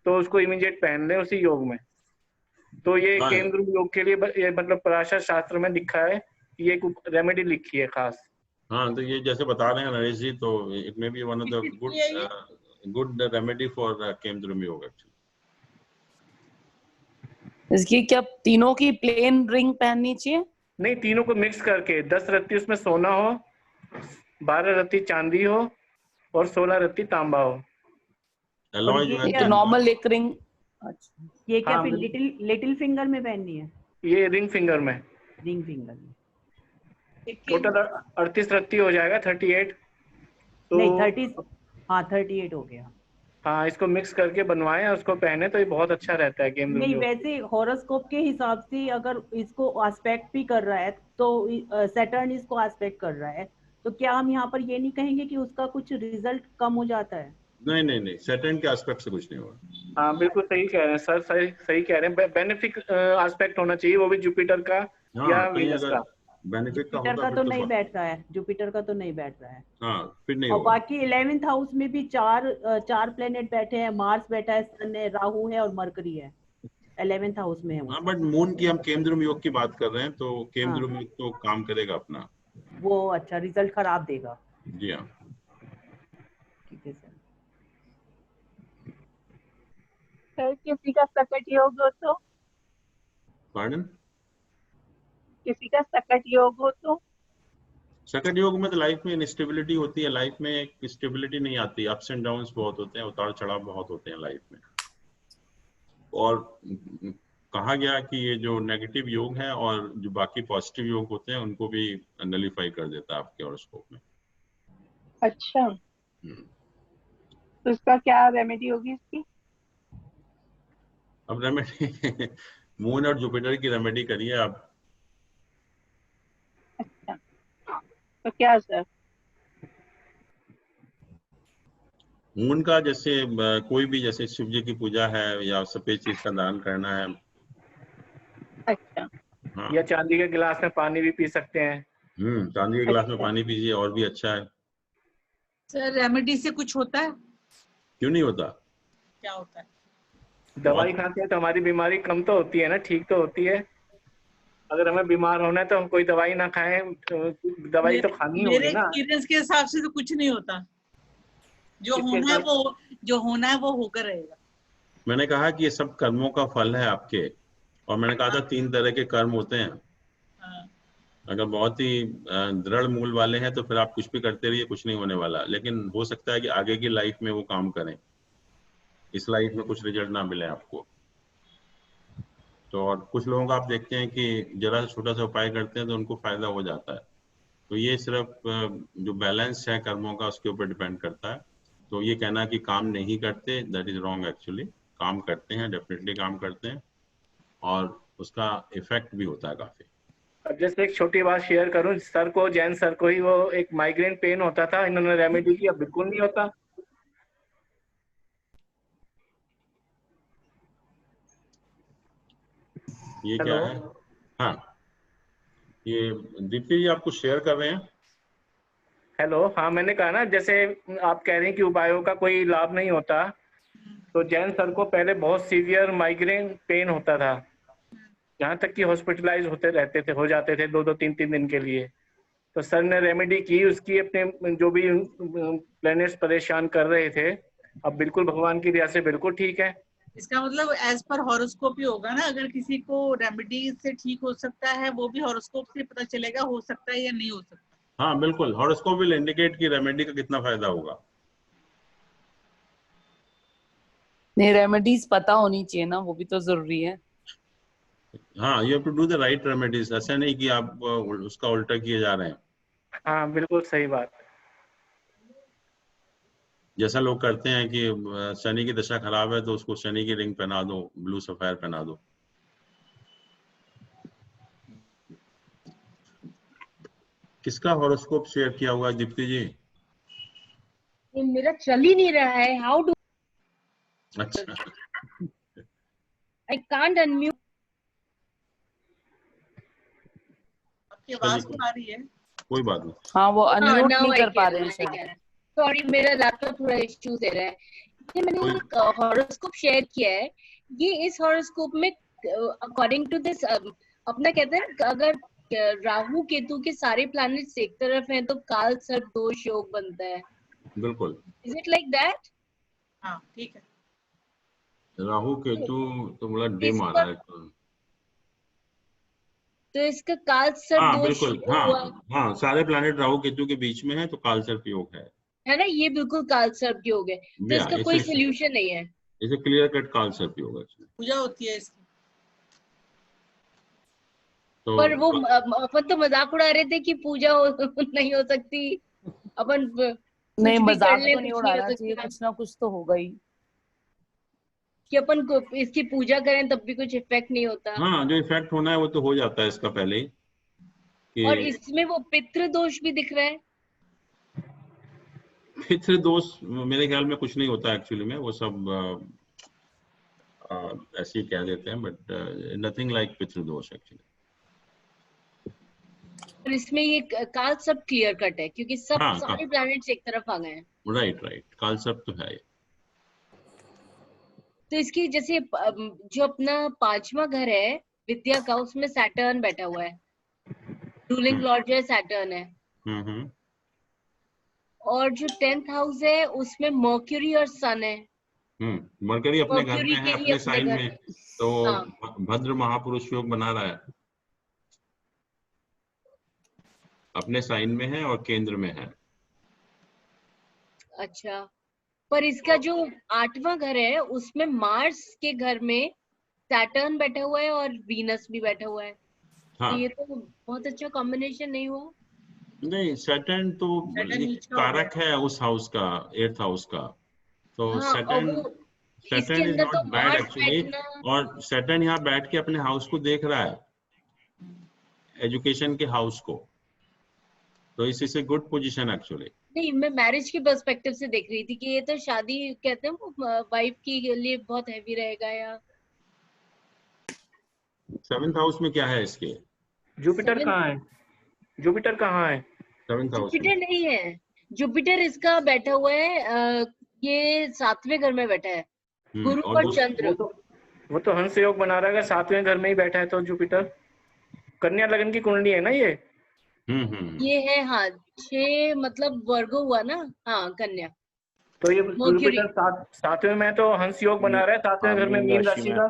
Speaker 3: तो उसको इमीडिएट पहन ले उसी योग में। तो ये केमद्रुम योग के लिए ये मतलब पराशर शास्त्र में लिखा है ये रेमेडी लिखी है खास।
Speaker 1: हाँ, तो ये जैसे बता रहे हैं नरेश जी, तो it may be one of the good remedy for Kemdrum योग एक्चुअली।
Speaker 5: इसकी क्या तीनों की प्लेन रिंग पहननी चाहिए?
Speaker 3: नहीं, तीनों को मिक्स करके 10 रत्ती उसमें सोना हो, 12 रत्ती चांदी हो और 16 रत्ती तांबा हो।
Speaker 5: एक नॉर्मल एक रिंग।
Speaker 6: अच्छा, ये क्या फिर लिटिल फिंगर में पहननी है?
Speaker 3: ये रिंग फिंगर में।
Speaker 6: रिंग फिंगर में
Speaker 3: टोटल 38 रत्ती हो जाएगा, 38 तो
Speaker 6: नहीं 30, हाँ 38 हो गया।
Speaker 3: हाँ, इसको मिक्स करके बनवाएं, उसको पहने तो ये बहुत अच्छा रहता है गेम।
Speaker 6: नहीं, वैसे हॉरोस्कोप के हिसाब से अगर इसको एस्पेक्ट भी कर रहा है तो सैटर्न इसको एस्पेक्ट कर रहा है, तो क्या हम यहाँ पर ये नहीं कहेंगे कि उसका कुछ रिजल्ट कम हो जाता है? नहीं
Speaker 1: नहीं नहीं, सैटर्न के एस्पेक्ट से कुछ नहीं होगा।
Speaker 3: हाँ बिल्कुल सही कह रहे हैं सर, सही कह रहे हैं। बेनिफिक एस्पेक्ट होना चाहिए, वो भी जुपिटर का या वीनस का।
Speaker 1: बेनिफिट का
Speaker 6: जुपिटर का तो नहीं बैठ रहा है, जुपिटर का तो नहीं बैठ रहा है।
Speaker 1: हाँ, फिर नहीं
Speaker 6: और
Speaker 1: होगा।
Speaker 6: बाकी 11th हाउस में भी चार प्लेनेट बैठे हैं, मार्स बैठा है, सन है, राहु है और मरकरी है 11th हाउस में है वो।
Speaker 1: हाँ, बट मून की हम केमद्रुम योग की बात कर रहे हैं, तो केमद्रुम योग तो काम करेगा अपना,
Speaker 6: वो अच्छा रिजल्ट खराब देगा।
Speaker 1: जी हाँ,
Speaker 6: ठीक है सर।
Speaker 10: सर किसी का सकट योग हो तो?
Speaker 1: पार्डन?
Speaker 10: किसी का सकट योग हो तो?
Speaker 1: सकट योग में तो लाइफ में इनस्टेबिलिटी होती है, लाइफ में एक स्टेबिलिटी नहीं आती, अप्स एंड डाउन्स बहुत होते हैं, उतार चढ़ाव बहुत होते हैं लाइफ में। और कहा गया कि ये जो नेगेटिव योग है और जो बाकी पॉजिटिव योग होते हैं उनको भी नलिफाई कर देता है आपके हॉरोस्कोप में।
Speaker 10: अच्छा, तो इसका क्या रेमेडी होगी इसकी?
Speaker 1: अब रेमेडी मून और जुपिटर की रेमेडी करिए आप।
Speaker 10: अच्छा, तो क्या सर?
Speaker 1: मून का जैसे कोई भी, जैसे शिव जी की पूजा है या सफेद चीज का दान करना है।
Speaker 10: अच्छा,
Speaker 1: हाँ,
Speaker 3: या चांदी के गिलास में पानी भी पी सकते हैं।
Speaker 1: चांदी के गिलास में पानी पीजिए, और भी अच्छा है।
Speaker 4: सर रेमेडी से कुछ होता है?
Speaker 1: क्यों नहीं होता?
Speaker 4: क्या होता है?
Speaker 3: दवाई खाते हैं तो हमारी बीमारी कम तो होती है ना, ठीक तो होती है। अगर हमें बीमार होना है तो हम कोई दवाई ना खाएं, दवाई तो खानी होगी ना।
Speaker 4: मेरे एक्सपीरियंस के हिसाब से तो कुछ नहीं होता, जो होना है वो होकर रहेगा।
Speaker 1: मैंने कहा कि ये सब कर्मों का फल है आपके, और मैंने कहा था 3 तरह के कर्म होते हैं। अगर बहुत ही दृढ़ मूल वाले हैं तो फिर आप कुछ भी करते रहिए, कुछ नहीं होने वाला, लेकिन हो सकता है कि आगे की लाइफ में वो काम करें, इस लाइफ में कुछ रिजल्ट ना मिले आपको। तो और कुछ लोगों का आप देखते हैं कि जरा छोटा सा उपाय करते हैं तो उनको फायदा हो जाता है। तो ये सिर्फ जो बैलेंस है कर्मों का उसके ऊपर डिपेंड करता है। तो ये कहना कि काम नहीं करते, दैट इज रॉन्ग एक्चुअली। काम करते हैं, डेफिनेटली काम करते हैं, और उसका इफेक्ट भी होता है काफी।
Speaker 3: अब जैसे एक छोटी बात शेयर करूं, सर को, जैन सर को ही वो एक माइग्रेन पेन होता था, इन्होंने रेमेडी की, अब बिल्कुल नहीं होता।
Speaker 1: ये क्या है? हाँ, ये दीप्ति जी आपको शेयर कर रहे हैं।
Speaker 3: हेलो, हाँ मैंने कहा ना, जैसे आप कह रहे हैं कि उपायों का कोई लाभ नहीं होता, तो जैन सर को पहले बहुत सीवियर माइग्रेन पेन होता था, यहाँ तक कि हॉस्पिटलाइज होते रहते थे, हो जाते थे 2-2, 3-3 दिन के लिए। तो सर ने रेमेडी की उसकी, अपने जो भी प्लैनेट्स परेशान कर रहे थे, अब बिल्कुल भगवान की दया से बिल्कुल ठीक है।
Speaker 4: इसका मतलब एज पर हॉरोस्कोप ही होगा ना, अगर किसी को रेमेडी से ठीक हो सकता है, वो भी हॉरोस्कोप से पता चलेगा हो सकता है या नहीं हो सकता।
Speaker 1: हाँ बिल्कुल, हॉरोस्कोप विल इंडिकेट कि रेमेडी का कितना फायदा होगा।
Speaker 5: नहीं, रेमेडीज पता होनी चाहिए ना, वो भी तो जरूरी है।
Speaker 1: हाँ, you have to do the right remedies, ऐसा नहीं कि आप उसका उल्टा किए जा रहे हैं।
Speaker 3: हाँ बिल्कुल सही बात।
Speaker 1: जैसा लोग करते हैं कि शनि की दशा खराब है तो उसको शनि की रिंग पहना दो, ब्लू सफायर पहना दो। किसका हॉरोस्कोप शेयर किया हुआ दीप्ति जी?
Speaker 7: ये मेरा चल ही नहीं रहा है, हाउ डू?
Speaker 1: अच्छा,
Speaker 7: आई कांट अनम्यूट।
Speaker 4: आपकी आवाज तो आ रही है।
Speaker 1: कोई बात नहीं।
Speaker 5: हाँ, वो अनम्यूट नहीं कर पा रहे हैं।
Speaker 7: सॉरी, मेरा लैपटॉप थोड़ा इश्यू दे रहा है। ये मैंने एक हॉरोस्कोप शेयर किया है, ये इस हॉरोस्कोप में अकॉर्डिंग टू दिस अपना कहते हैं, अगर राहु केतु के सारे प्लैनेट्स एक तरफ हैं तो काल सर्प दोष योग बनता है।
Speaker 1: बिल्कुल।
Speaker 7: Is it like that?
Speaker 4: हाँ ठीक है।
Speaker 1: राहु केतु तो बड़ा डिम आ रहा है
Speaker 7: तो इसका काल सर्प
Speaker 1: हाँ
Speaker 7: दोष
Speaker 1: बिल्कुल। हाँ हाँ, सारे प्लैनेट राहु केतु के बीच में है तो काल सर्प योग है
Speaker 7: ना? ये बिल्कुल काल सर्प योग है, तो इसका कोई सोल्यूशन नहीं है।
Speaker 1: इसे क्लियर कट काल सर्प योग है।
Speaker 4: पूजा होती है इसकी।
Speaker 1: तो
Speaker 7: पर वो अपन तो मजाक उड़ा रहे थे कि पूजा नहीं हो सकती, अपन
Speaker 5: नहीं मजाक तो नहीं उड़ाना चाहिए, कुछ ना कुछ तो होगा ही
Speaker 7: कि अपन को इसकी पूजा करें तब भी कुछ इफेक्ट नहीं होता।
Speaker 1: हाँ, जो इफेक्ट होना है वो तो हो जाता है इसका पहले ही।
Speaker 7: और इसमें वो पितृ दोष भी दिख रहा है।
Speaker 1: पितृ दोष मेरे ख्याल में कुछ नहीं होता एक्चुअली में, वो सब ऐसे ही कह देते हैं, बट नथिंग लाइक पितृ दोष एक्चुअली।
Speaker 7: और इसमें ये काल सर्प क्लियर कट है क्योंकि सब सारे प्लैनेट्स एक तरफ आ गए हैं।
Speaker 1: राइट, काल सर्प तो है।
Speaker 7: तो इसकी जैसे जो अपना 5वां घर है विद्या का, उसमें सैटर्न बैठा हुआ है, रूलिंग लॉर्ड जो है सैटर्न है। और जो 10th हाउस है उसमें मर्क्यूरी और सन है।
Speaker 1: मर्क्यूरी अपने घर में है, अपने साइन में, तो भद्र महापुरुष योग बना रहा है, अपने साइन में है और केंद्र में है।
Speaker 7: अच्छा, पर इसका जो 8वां घर है उसमें मार्स के घर में सैटर्न बैठा हुआ है और वीनस भी बैठा हुआ है।
Speaker 1: हाँ।
Speaker 7: तो ये तो बहुत अच्छा कॉम्बिनेशन नहीं हुआ?
Speaker 1: नहीं, सैटर्न तो कारक है उस हाउस का, 8th हाउस का, तो Saturn is not bad actually. और सैटर्न यहाँ बैठ के अपने हाउस को देख रहा है, एजुकेशन के हाउस को, तो इस ए गुड पोजीशन एक्चुअली।
Speaker 7: नहीं, मैं मैरिज के पर्सपेक्टिव से देख रही थी कि ये तो शादी कहते हैं वाइफ के लिए बहुत हैवी रहेगा। या
Speaker 1: 7th हाउस में क्या है इसके?
Speaker 3: जुपिटर कहाँ है? जुपिटर कहाँ है?
Speaker 1: 7th हाउस
Speaker 7: जुपिटर नहीं है, जुपिटर इसका बैठा हुआ है, ये 7वें घर में बैठा है, गुरु और चंद्र।
Speaker 3: वो तो हंस योग बना रहा है, 7वें घर में ही बैठा है तो जुपिटर। कन्या लगन की कुंडली है ना ये?
Speaker 7: ये है, हाँ 6 मतलब वर्गो हुआ ना, हाँ कन्या।
Speaker 3: तो ये जुपिटर 7वें में तो हंस योग बना रहा है, 7वें घर में मीन राशि का,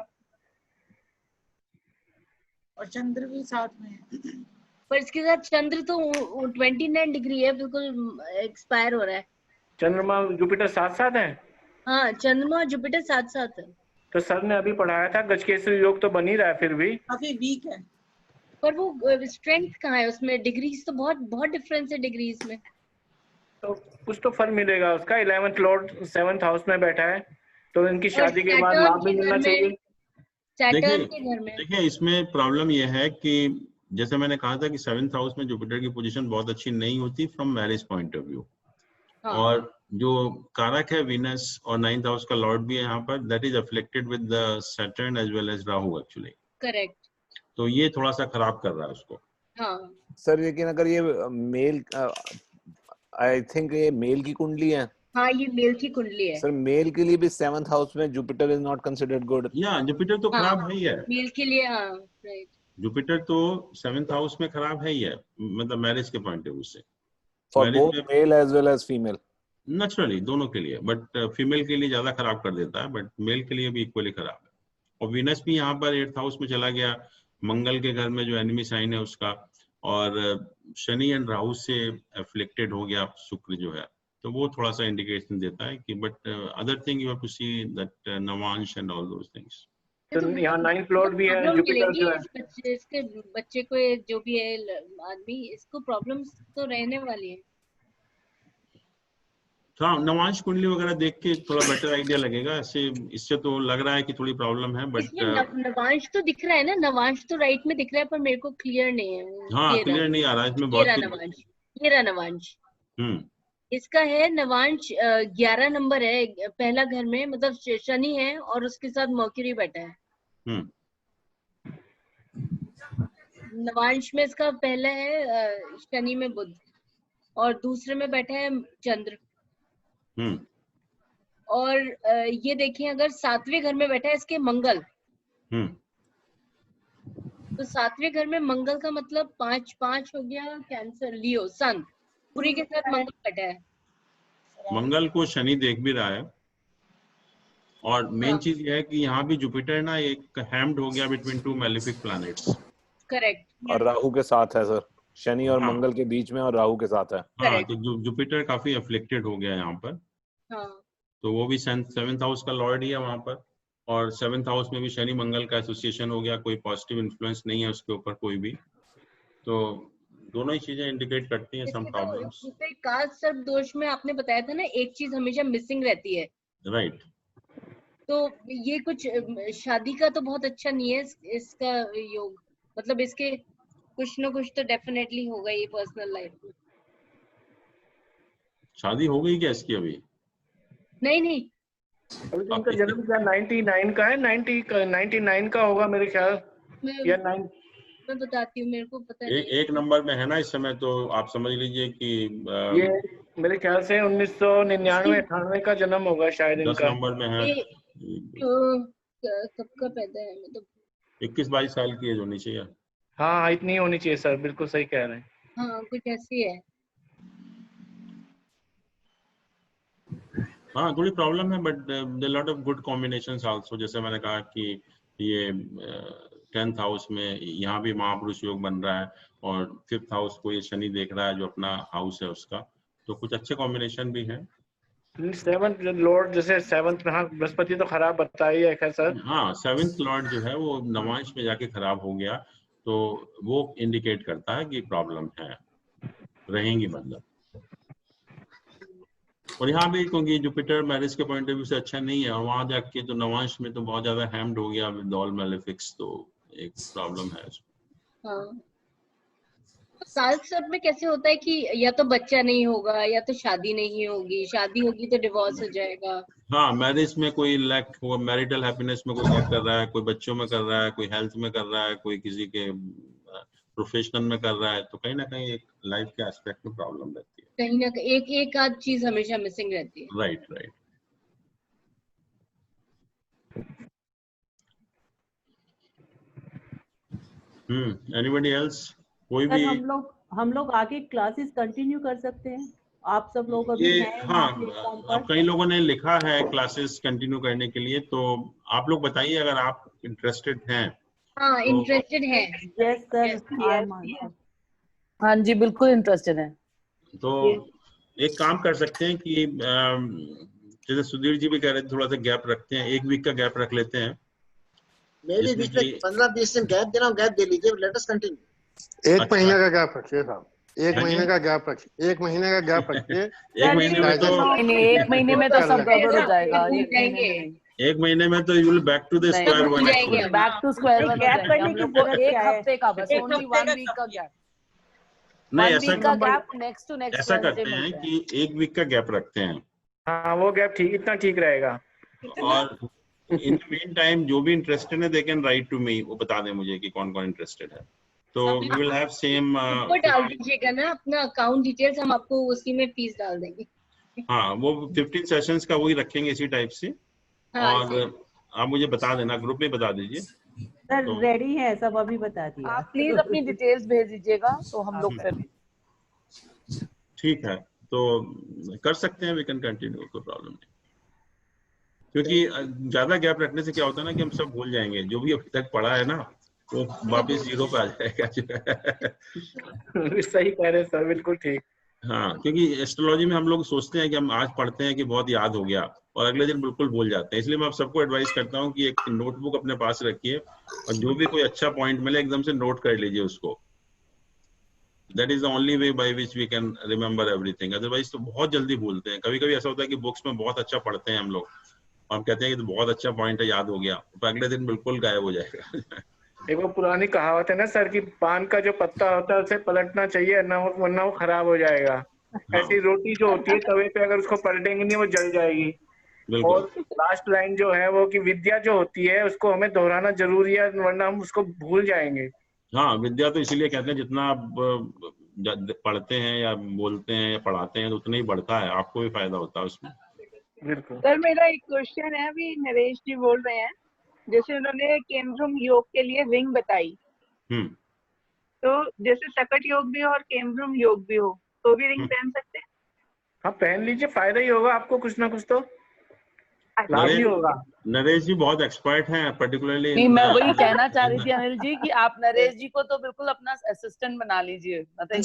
Speaker 4: और चंद्र भी साथ में है।
Speaker 7: पर इसके साथ चंद्र तो 29 डिग्री है, बिल्कुल एक्सपायर हो रहा है।
Speaker 3: चंद्रमा जुपिटर साथ है।
Speaker 7: हाँ, चंद्रमा जुपिटर साथ है।
Speaker 3: तो सर ने अभी पढ़ाया था गजकेसरी योग तो बन ही रहा है, फिर भी
Speaker 4: काफी वीक है।
Speaker 7: पर वो स्ट्रेंथ कहाँ है उसमें? डिग्रीज तो बहुत डिफरेंस है डिग्रीज में।
Speaker 3: तो कुछ तो फल मिलेगा उसका। 11th लॉर्ड 7th हाउस में बैठा है, तो इनकी शादी के बाद लाभ भी मिलना चाहिए।
Speaker 1: देखिए इसमें प्रॉब्लम यह है कि जैसे मैंने कहा था कि 7th हाउस में जुपिटर की पोजीशन बहुत अच्छी नहीं होती from marriage point of view. और जो कारक है वीनस और 9th हाउस का लॉर्ड भी है यहाँ पर, that is afflicted with the Saturn as well as Rahu actually.
Speaker 7: Correct.
Speaker 1: तो ये थोड़ा सा खराब कर रहा है उसको।
Speaker 2: हाँ सर, लेकिन अगर ये मेल, आई थिंक ये मेल की कुंडली है।
Speaker 7: हाँ, ये मेल की कुंडली है
Speaker 2: सर। मेल के लिए भी 7th हाउस में Jupiter is not considered good.
Speaker 1: या जुपिटर तो खराब है ही है
Speaker 7: मेल के लिए। हाँ राइट,
Speaker 1: जुपिटर तो 7th हाउस में खराब है ही है, मतलब मैरिज के पॉइंट ऑफ व्यू से,
Speaker 2: for both male as well as female.
Speaker 1: Naturally दोनों के लिए, बट फीमेल के लिए ज्यादा खराब कर देता है, बट मेल के लिए भी इक्वली खराब है। और वीनस भी यहाँ पर 8th हाउस में चला गया, मंगल के घर में जो एनिमी साइन है उसका, और शनि एंड राहु से अफ्लिक्टेड हो गया शुक्र जो है, तो वो थोड़ा सा इंडिकेशन देता है कि but other thing you have to see that navamsha and all those things.
Speaker 3: तो यहाँ 9th लॉर्ड भी है, जुपिटर जो है।
Speaker 7: इसके बच्चे को जो भी है आदमी, इसको प्रॉब्लम्स तो रहने वाली है।
Speaker 1: हाँ, नवांश कुंडली वगैरह देख के थोड़ा बेटर आइडिया लगेगा। इससे तो लग रहा है कि थोड़ी प्रॉब्लम है, बट
Speaker 7: नवांश तो दिख रहा है ना, नवांश तो राइट में दिख रहा है, पर मेरे को क्लियर नहीं है।
Speaker 1: हाँ, क्लियर नहीं आ रहा है इसमें बहुत।
Speaker 7: ये रहा नवांश। इसका है नवांश 11 नंबर है, पहला घर में, मतलब शनि है और उसके साथ मर्क्यूरी बैठा है। नवांश में इसका पहला है शनि में बुध, और दूसरे में बैठा है चंद्र। और ये देखिए, अगर 7वें घर में बैठा है इसके मंगल, तो 7वें घर में मंगल का मतलब 5 हो गया, कैंसर, लियो, सन पूरी के साथ मंगल बैठा है।
Speaker 1: मंगल को शनि देख भी रहा है, और मेन चीज ये है कि यहाँ भी जुपिटर ना एक हैम्ड हो गया between two malefic planets.
Speaker 7: Correct.
Speaker 2: और राहु के साथ है सर, शनि और मंगल के बीच में, और राहु के साथ है।
Speaker 1: हाँ, तो जुपिटर काफी अफ्लिक्टेड हो गया यहाँ पर। तो वो भी 7th हाउस का लॉर्ड ही है वहां पर, और 7th हाउस में भी शनि मंगल का एसोसिएशन हो गया, कोई पॉजिटिव इन्फ्लुएंस नहीं है उसके ऊपर कोई भी। तो दोनों ही चीजें इंडिकेट करती हैं सम प्रॉब्लम्स।
Speaker 7: कास्ट सर्प दोष में आपने बताया था ना, एक चीज हमेशा मिसिंग रहती है।
Speaker 1: राइट।
Speaker 7: तो ये कुछ शादी का तो बहुत अच्छा नहीं है इसका योग, मतलब इसके कुछ ना कुछ तो डेफिनेटली होगा ये पर्सनल लाइफ में।
Speaker 1: शादी हो गई क्या इसकी अभी?
Speaker 7: नहीं
Speaker 3: इनका जन्म क्या 99 का है? 99 का होगा मेरे ख्याल, या 9।
Speaker 7: मैं बताती हूँ, मेरे को पता है।
Speaker 1: एक नंबर में है ना इस समय, तो आप समझ लीजिए कि
Speaker 3: ये मेरे ख्याल से 1999-98 का जन्म होगा शायद इनका।
Speaker 1: 10 नंबर में है।
Speaker 7: कब का पैदा है? मतलब
Speaker 1: 21-22 साल की एज होनी चाहिए।
Speaker 3: हाँ, इतनी होनी चाहिए सर, बिल्कुल सही कह रहे हैं।
Speaker 7: हाँ, कुछ ऐसी है।
Speaker 1: हाँ, थोड़ी प्रॉब्लम है, but there lot of good combinations also. जैसे मैंने कहा कि ये 10th हाउस में यहाँ भी महापुरुष योग बन रहा है, और 5th हाउस को ये शनि देख रहा है जो अपना हाउस है उसका, तो कुछ अच्छे कॉम्बिनेशन भी हैं।
Speaker 3: 7th लॉर्ड जैसे 7th में, हाँ बृहस्पति तो खराब बता ही है सर।
Speaker 1: हाँ, 7th लॉर्ड जो है वो नवांश में जाके खराब हो गया, तो वो इंडिकेट करता है कि प्रॉब्लम है, रहेंगी मतलब। और यहाँ भी क्योंकि जुपिटर मैरिज के पॉइंट ऑफ व्यू से अच्छा नहीं है, और वहां जाके तो नवांश में तो बहुत ज्यादा हैम्ड हो गया विद ऑल मैलेफिक्स, तो एक प्रॉब्लम है उसमें।
Speaker 7: हाँ। कास्ट सर्प में कैसे होता है कि या तो बच्चा नहीं होगा, या तो शादी नहीं होगी, शादी होगी तो डिवोर्स हो जाएगा।
Speaker 1: हाँ, मैरिज में कोई लैक हुआ, मैरिटल हैप्पीनेस में कोई लैक कर रहा है, कोई बच्चों में कर रहा है, कोई हेल्थ में कर रहा है, कोई किसी के प्रोफेशनल में कर रहा है, तो कहीं ना कहीं एक लाइफ के एस्पेक्ट में प्रॉब्लम रहती है।
Speaker 7: कहीं ना कहीं एक आध चीज हमेशा मिसिंग रहती है।
Speaker 1: राइट। Anybody else? कोई भी?
Speaker 6: हम लोग आगे क्लासेस कंटिन्यू कर सकते हैं, आप सब लोग अभी हैं।
Speaker 1: हाँ, अब कई लोगों ने लिखा है क्लासेस कंटिन्यू करने के लिए, तो आप लोग बताइए अगर आप इंटरेस्टेड हैं।
Speaker 7: हाँ, इंटरेस्टेड है।
Speaker 6: यस सर,
Speaker 5: हाँ जी, बिल्कुल इंटरेस्टेड है।
Speaker 1: तो एक काम कर सकते हैं कि जैसे सुधीर जी भी कह रहे थे, थोड़ा सा गैप रखते हैं, 1 वीक का गैप रख लेते हैं।
Speaker 8: मेरे बीच में 15-20 दिन गैप देना, गैप दे लीजिए, लेट अस कंटिन्यू।
Speaker 9: 1 महीने का गैप रखिए साहब, 1 महीने का गैप रखिए, 1 महीने का गैप रखिए।
Speaker 1: 1 महीने में तो
Speaker 5: 1 महीने में तो सब गड़बड़ हो जाएगा।
Speaker 1: 1 महीने में तो you will back to the square one.
Speaker 5: Back to square one
Speaker 6: gap करने की जरूरत क्या है?
Speaker 5: 1 हफ्ते का बस, ओनली 1 वीक का गैप।
Speaker 1: नहीं,
Speaker 5: 1 वीक का गैप, नेक्स्ट टू नेक्स्ट
Speaker 1: ऐसा करते हैं कि 1 वीक का गैप रखते हैं।
Speaker 3: हाँ, वो गैप ठीक, इतना ठीक रहेगा।
Speaker 1: और इन द मीन टाइम जो भी इंटरेस्टेड है they can write to me, वो बता दें मुझे कि कौन कौन इंटरेस्टेड है, तो वी विल हैव सेम।
Speaker 7: वो डाल दीजिएगा ना अपना अकाउंट डिटेल्स, हम आपको उसी में फीस डाल देंगे।
Speaker 1: हाँ, वो 15 सेशंस का वही रखेंगे इसी टाइप से।
Speaker 7: हाँ,
Speaker 1: और आप मुझे बता देना, ग्रुप में बता दीजिए।
Speaker 6: सर तो रेडी है सब, अभी बता दिया।
Speaker 5: आप प्लीज अपनी डिटेल्स भेज दीजिएगा, तो हम लोग फिर
Speaker 1: ठीक है, तो कर सकते हैं, वी कैन कंटिन्यू, कोई प्रॉब्लम नहीं। क्योंकि ज्यादा गैप रखने से क्या होता है ना कि हम सब भूल जाएंगे, जो भी अभी तक पढ़ा है ना वो वापस 0 पे आ जाएगा।
Speaker 3: सही कह रहे हैं सर, बिल्कुल ठीक।
Speaker 1: हाँ, क्योंकि एस्ट्रोलॉजी में हम लोग सोचते हैं कि हम आज पढ़ते हैं कि बहुत याद हो गया, और अगले दिन बिल्कुल भूल जाते हैं। इसलिए मैं आप सबको एडवाइस करता हूँ कि एक नोटबुक अपने पास रखिए, और जो भी कोई अच्छा पॉइंट मिले एकदम से नोट कर लीजिए उसको। That is the only way by which we can remember everything. Otherwise तो बहुत जल्दी भूलते हैं। कभी कभी ऐसा होता है कि बुक्स में बहुत अच्छा पढ़ते हैं हम लोग, और हम कहते हैं कि तो बहुत अच्छा पॉइंट है, याद हो गया, तो अगले दिन बिल्कुल गायब हो जाएगा।
Speaker 3: एक वो पुरानी कहावत है ना सर कि पान का जो पत्ता होता है उसे पलटना चाहिए, वरना वो खराब हो जाएगा। हाँ। ऐसी रोटी जो होती है तवे पे अगर उसको पलटेंगे नहीं वो जल जाएगी। और लास्ट लाइन जो है वो कि विद्या जो होती है उसको हमें दोहराना जरूरी है, वरना हम उसको भूल जाएंगे।
Speaker 1: हाँ, विद्या तो इसीलिए कहते हैं जितना आप पढ़ते हैं या बोलते हैं या पढ़ाते हैं तो उतना ही बढ़ता है, आपको भी फायदा होता है उसमें।
Speaker 3: बिल्कुल
Speaker 10: सर, मेरा एक क्वेश्चन है, अभी नरेश जी बोल रहे हैं, जैसे उन्होंने केंद्रम योग के लिए विंग बताई, तो जैसे सकट योग भी हो और केमब्रुम योग भी हो तो भी रिंग पहन सकते हैं?
Speaker 3: हाँ पहन लीजिए, फायदा ही होगा आपको, कुछ ना कुछ तो लाभ ही होगा।
Speaker 1: नरेश जी बहुत एक्सपर्ट हैं पर्टिकुलरली।
Speaker 5: नहीं, मैं वही कहना चाह रही थी अनिल जी कि आप नरेश जी को तो बिल्कुल अपना असिस्टेंट बना लीजिए, मतलब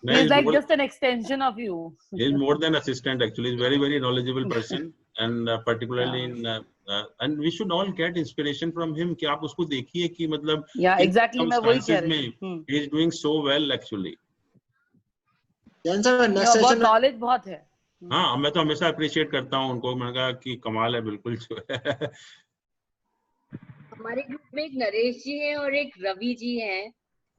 Speaker 5: he is like just an extension of you.
Speaker 1: He is more than assistant actually. He is very knowledgeable person and particularly in and we should all get inspiration from him कि आप उसको देखिए कि मतलब
Speaker 5: exactly मैं वही कह रही थी।
Speaker 1: He is doing so well actually.
Speaker 5: बहुत नॉलेज बहुत है।
Speaker 1: हाँ, मैं तो हमेशा अप्रिशिएट करता हूँ उनको, मैंने कहा कि कमाल है बिल्कुल जो है।
Speaker 7: हमारे ग्रुप में एक नरेश जी हैं और एक रवि जी हैं।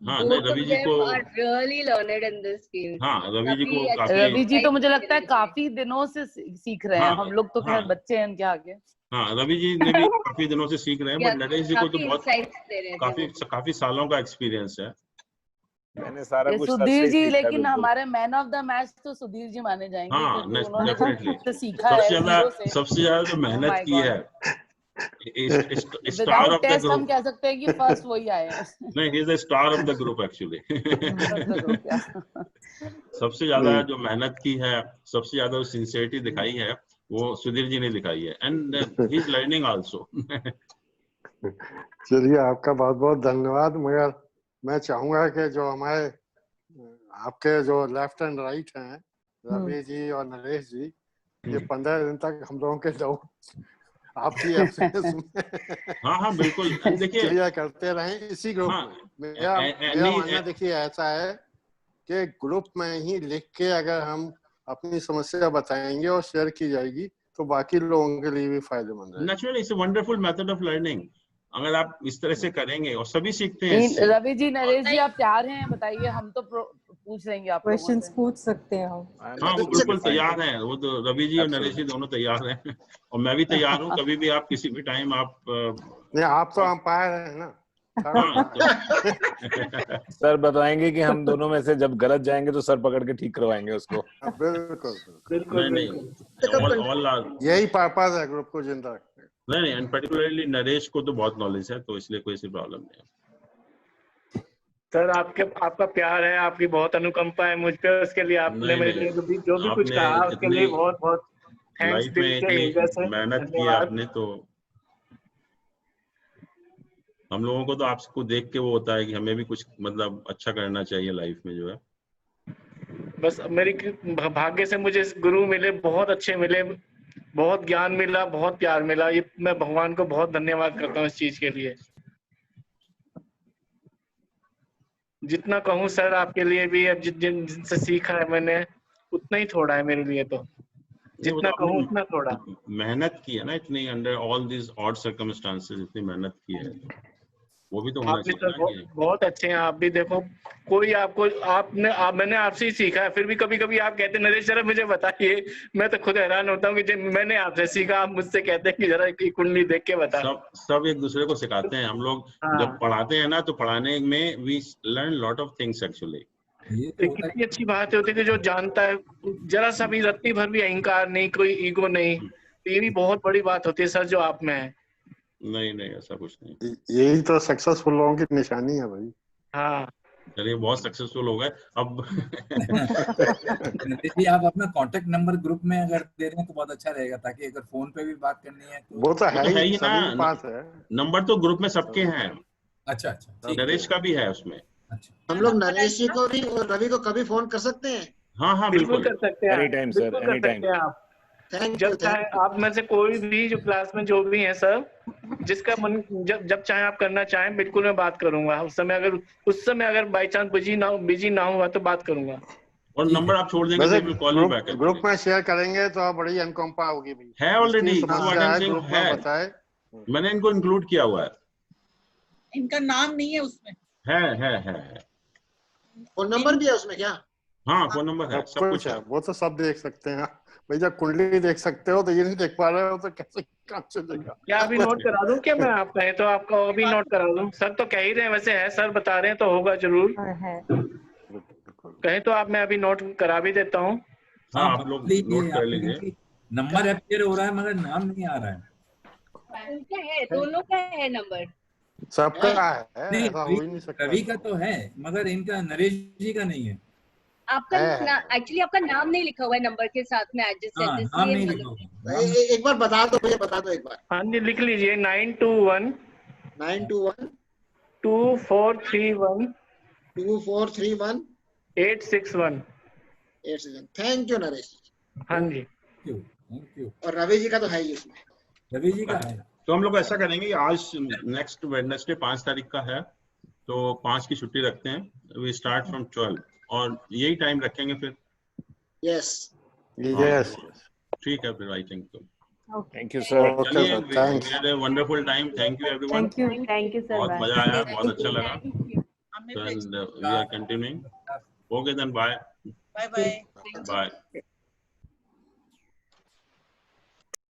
Speaker 1: हाँ, रवि जी को
Speaker 7: really learned in this field.
Speaker 1: हाँ, रवि जी को काफी,
Speaker 5: रवि जी तो मुझे लगता है काफी दिनों से सीख रहे हैं। हम लोग तो खैर बच्चे हैं क्या आगे।
Speaker 1: हाँ, रवि जी ने भी काफी दिनों से सीख रहे हैं, बट नरेश जी को तो बहुत काफी सालों का एक्सपीरियंस है।
Speaker 2: मैंने सारा कुछ
Speaker 5: सुधीर जी, लेकिन हमारे मैन ऑफ द मैच तो सुधीर जी माने जाएंगे।
Speaker 1: हाँ, डेफिनेटली
Speaker 5: सीखा है,
Speaker 1: सबसे ज्यादा तो मेहनत की है।
Speaker 5: स्टार ऑफ द ग्रुप हम कह सकते हैं कि फर्स्ट वही आए हैं।
Speaker 1: नहीं, he is the star of the group actually. सबसे ज्यादा जो मेहनत की है, सबसे ज्यादा सिंसियरिटी दिखाई है, वो सुधीर जी ने दिखाई है, and he is learning also.
Speaker 11: चलिए, आपका बहुत बहुत धन्यवाद। मगर मैं चाहूंगा कि जो हमारे आपके जो लेफ्ट एंड राइट हैं, रवि जी और नरेश जी, ये 15 दिन तक हम लोगों के डाउट आपकी
Speaker 1: हाँ बिल्कुल, देखिए
Speaker 11: क्लियर करते रहें इसी ग्रुप में। मेरा मानना देखिए ऐसा है कि ग्रुप में ही लिख के अगर हम अपनी समस्या बताएंगे और शेयर की जाएगी तो बाकी लोगों के लिए भी फायदेमंद है।
Speaker 1: Naturally it's a wonderful method of learning. अगर आप इस तरह से करेंगे और सभी सीखते हैं।
Speaker 5: रवि जी, नरेश जी, आप तैयार हैं? बताइए, हम तो पूछ लेंगे आप
Speaker 12: क्वेश्चंस पूछ सकते हैं हम।
Speaker 1: हाँ, वो बिल्कुल तैयार हैं, वो तो रवि जी और नरेश जी दोनों तैयार हैं, और मैं भी तैयार हूँ। कभी भी आप किसी भी टाइम आप
Speaker 11: नहीं, आप तो अंपायर हैं ना।
Speaker 2: सर बताएंगे कि हम दोनों में से जब गलत जाएंगे तो सर पकड़ के ठीक करवाएंगे उसको।
Speaker 11: बिल्कुल यही पर्पस है ग्रुप को जिंदा रखने।
Speaker 1: नहीं, एंड पर्टिकुलरली नरेश को तो बहुत नॉलेज है, तो इसलिए कोई सी प्रॉब्लम नहीं है।
Speaker 3: सर आपका प्यार है, आपकी बहुत अनुकंपा है मुझ पे, उसके लिए आपने मेरे लिए जो भी कुछ कहा उसके लिए बहुत बहुत थैंक्स।
Speaker 1: मेहनत की आपने, तो हम लोगों को तो आपको देख के वो होता है कि हमें भी कुछ मतलब अच्छा करना चाहिए लाइफ में जो है।
Speaker 3: बस मेरी भाग्य से मुझे गुरु मिले, बहुत अच्छे मिले, बहुत ज्ञान मिला, बहुत प्यार मिला। ये मैं भगवान को बहुत धन्यवाद करता हूँ इस चीज के लिए। जितना कहूँ सर आपके लिए भी, अब जिनसे सीखा है मैंने उतना ही थोड़ा है मेरे लिए, तो जितना कहूँ उतना थोड़ा।
Speaker 1: मेहनत की है ना इतनी, under all this odd circumstances इतनी मेहनत की है, वो भी तो होना चाहिए।
Speaker 3: बहुत अच्छे हैं आप भी। देखो, कोई मैंने आपसे ही सीखा है, फिर भी कभी कभी आप कहते हैं नरेश जरा मुझे बताइए, मैं तो खुद हैरान होता हूँ कि मैंने आपसे सीखा, आप मुझसे कहते हैं कि जरा कुंडली देख के बता।
Speaker 1: सब एक दूसरे को सिखाते हैं हम लोग। जब पढ़ाते हैं ना, तो पढ़ाने में we learn lot of things actually.
Speaker 3: कितनी अच्छी बात होती है कि जो जानता है, जरा सा भी रत्ती भर भी अहंकार नहीं, कोई ईगो नहीं, ये भी बहुत बड़ी बात होती है सर जो आप में है।
Speaker 1: नहीं, ऐसा कुछ नहीं।
Speaker 11: यही तो सक्सेसफुल लोगों की निशानी है भाई।
Speaker 3: हाँ,
Speaker 1: चलिए, बहुत सक्सेसफुल हो गए अब।
Speaker 13: जी, आप अपना कांटेक्ट नंबर ग्रुप में अगर दे रहे हैं तो बहुत अच्छा रहेगा, ताकि अगर फोन पे भी बात करनी है तो
Speaker 11: वो तो है ही ना। नंबर
Speaker 1: तो ग्रुप में सबके हैं।
Speaker 13: अच्छा,
Speaker 1: नरेश का भी है उसमें।
Speaker 8: हम लोग नरेश जी को भी और रवि को कभी फोन कर सकते हैं?
Speaker 1: हाँ, बिल्कुल
Speaker 3: कर सकते हैं।
Speaker 2: Any time sir, any time.
Speaker 3: जब चाहे आप में से कोई भी जो क्लास में जो भी है सर, जिसका मन जब चाहे आप करना चाहें, बिल्कुल मैं बात करूंगा। उस समय अगर बाई चांस बिजी ना हुआ तो बात करूंगा।
Speaker 1: और नंबर आप छोड़ देंगे तो कॉल यू बैक।
Speaker 11: ग्रुप में शेयर करेंगे तो बड़ी अनुकंपा होगी भाई।
Speaker 1: है ऑलरेडी, मैंने इनको इंक्लूड किया हुआ है।
Speaker 4: इनका नाम नहीं है उसमें।
Speaker 1: है।
Speaker 11: फोन नंबर भी है उसमें क्या?
Speaker 1: हाँ, फोन नंबर है, सब कुछ है।
Speaker 11: वो तो सब देख सकते हैं भाई। जब कुंडली देख सकते हो तो ये नहीं देख पा रहे हो तो कैसे काम चलेगा?
Speaker 3: क्या अभी नोट करा दूं क्या मैं? आप कहें तो आपको अभी नोट करा दूं? सर तो कह ही रहे हैं, वैसे है सर बता रहे हैं तो होगा जरूर। कहें तो आप, मैं अभी नोट करा भी देता हूँ।
Speaker 1: हाँ, आप लोग नोट कर लीजिए।
Speaker 13: नंबर अपीयर हो रहा है मगर नाम नहीं आ रहा है।
Speaker 7: उनका है, दोनों का है नंबर।
Speaker 11: सबका है,
Speaker 13: नहीं,
Speaker 11: ऐसा हो ही नहीं सकता।
Speaker 13: रवि का तो है मगर इनका नरेश जी का नहीं है।
Speaker 7: आपका एक्चुअली आपका नाम नहीं लिखा हुआ है नंबर के साथ में एडजस्ट
Speaker 13: नाम नहीं लिखा हुआ।
Speaker 8: एक बार बता दो भैया, बता दो एक बार।
Speaker 3: हाँ जी लिख लीजिए 921 2431
Speaker 8: 2431
Speaker 3: 861।
Speaker 8: Thank you Naresh.
Speaker 3: हाँ जी
Speaker 13: थैंक यू।
Speaker 8: और रवि जी का तो है ही इसमें।
Speaker 13: रवि जी का है।
Speaker 1: तो हम लोग ऐसा करेंगे, आज नेक्स्ट वेडनेसडे 5 तारीख का है, तो 5 की छुट्टी रखते हैं, वी स्टार्ट फ्रॉम 12 और यही टाइम रखेंगे फिर।
Speaker 8: यस
Speaker 11: यस
Speaker 1: ठीक है फिर, आई थिंक तो।
Speaker 2: Thank you sir.
Speaker 1: चलिए, we had a wonderful time. Thank you everyone.
Speaker 6: Thank you sir.
Speaker 1: बहुत मजा आया, बहुत अच्छा लगा। And we are continuing. Okay then, bye
Speaker 4: bye bye.
Speaker 1: Bye.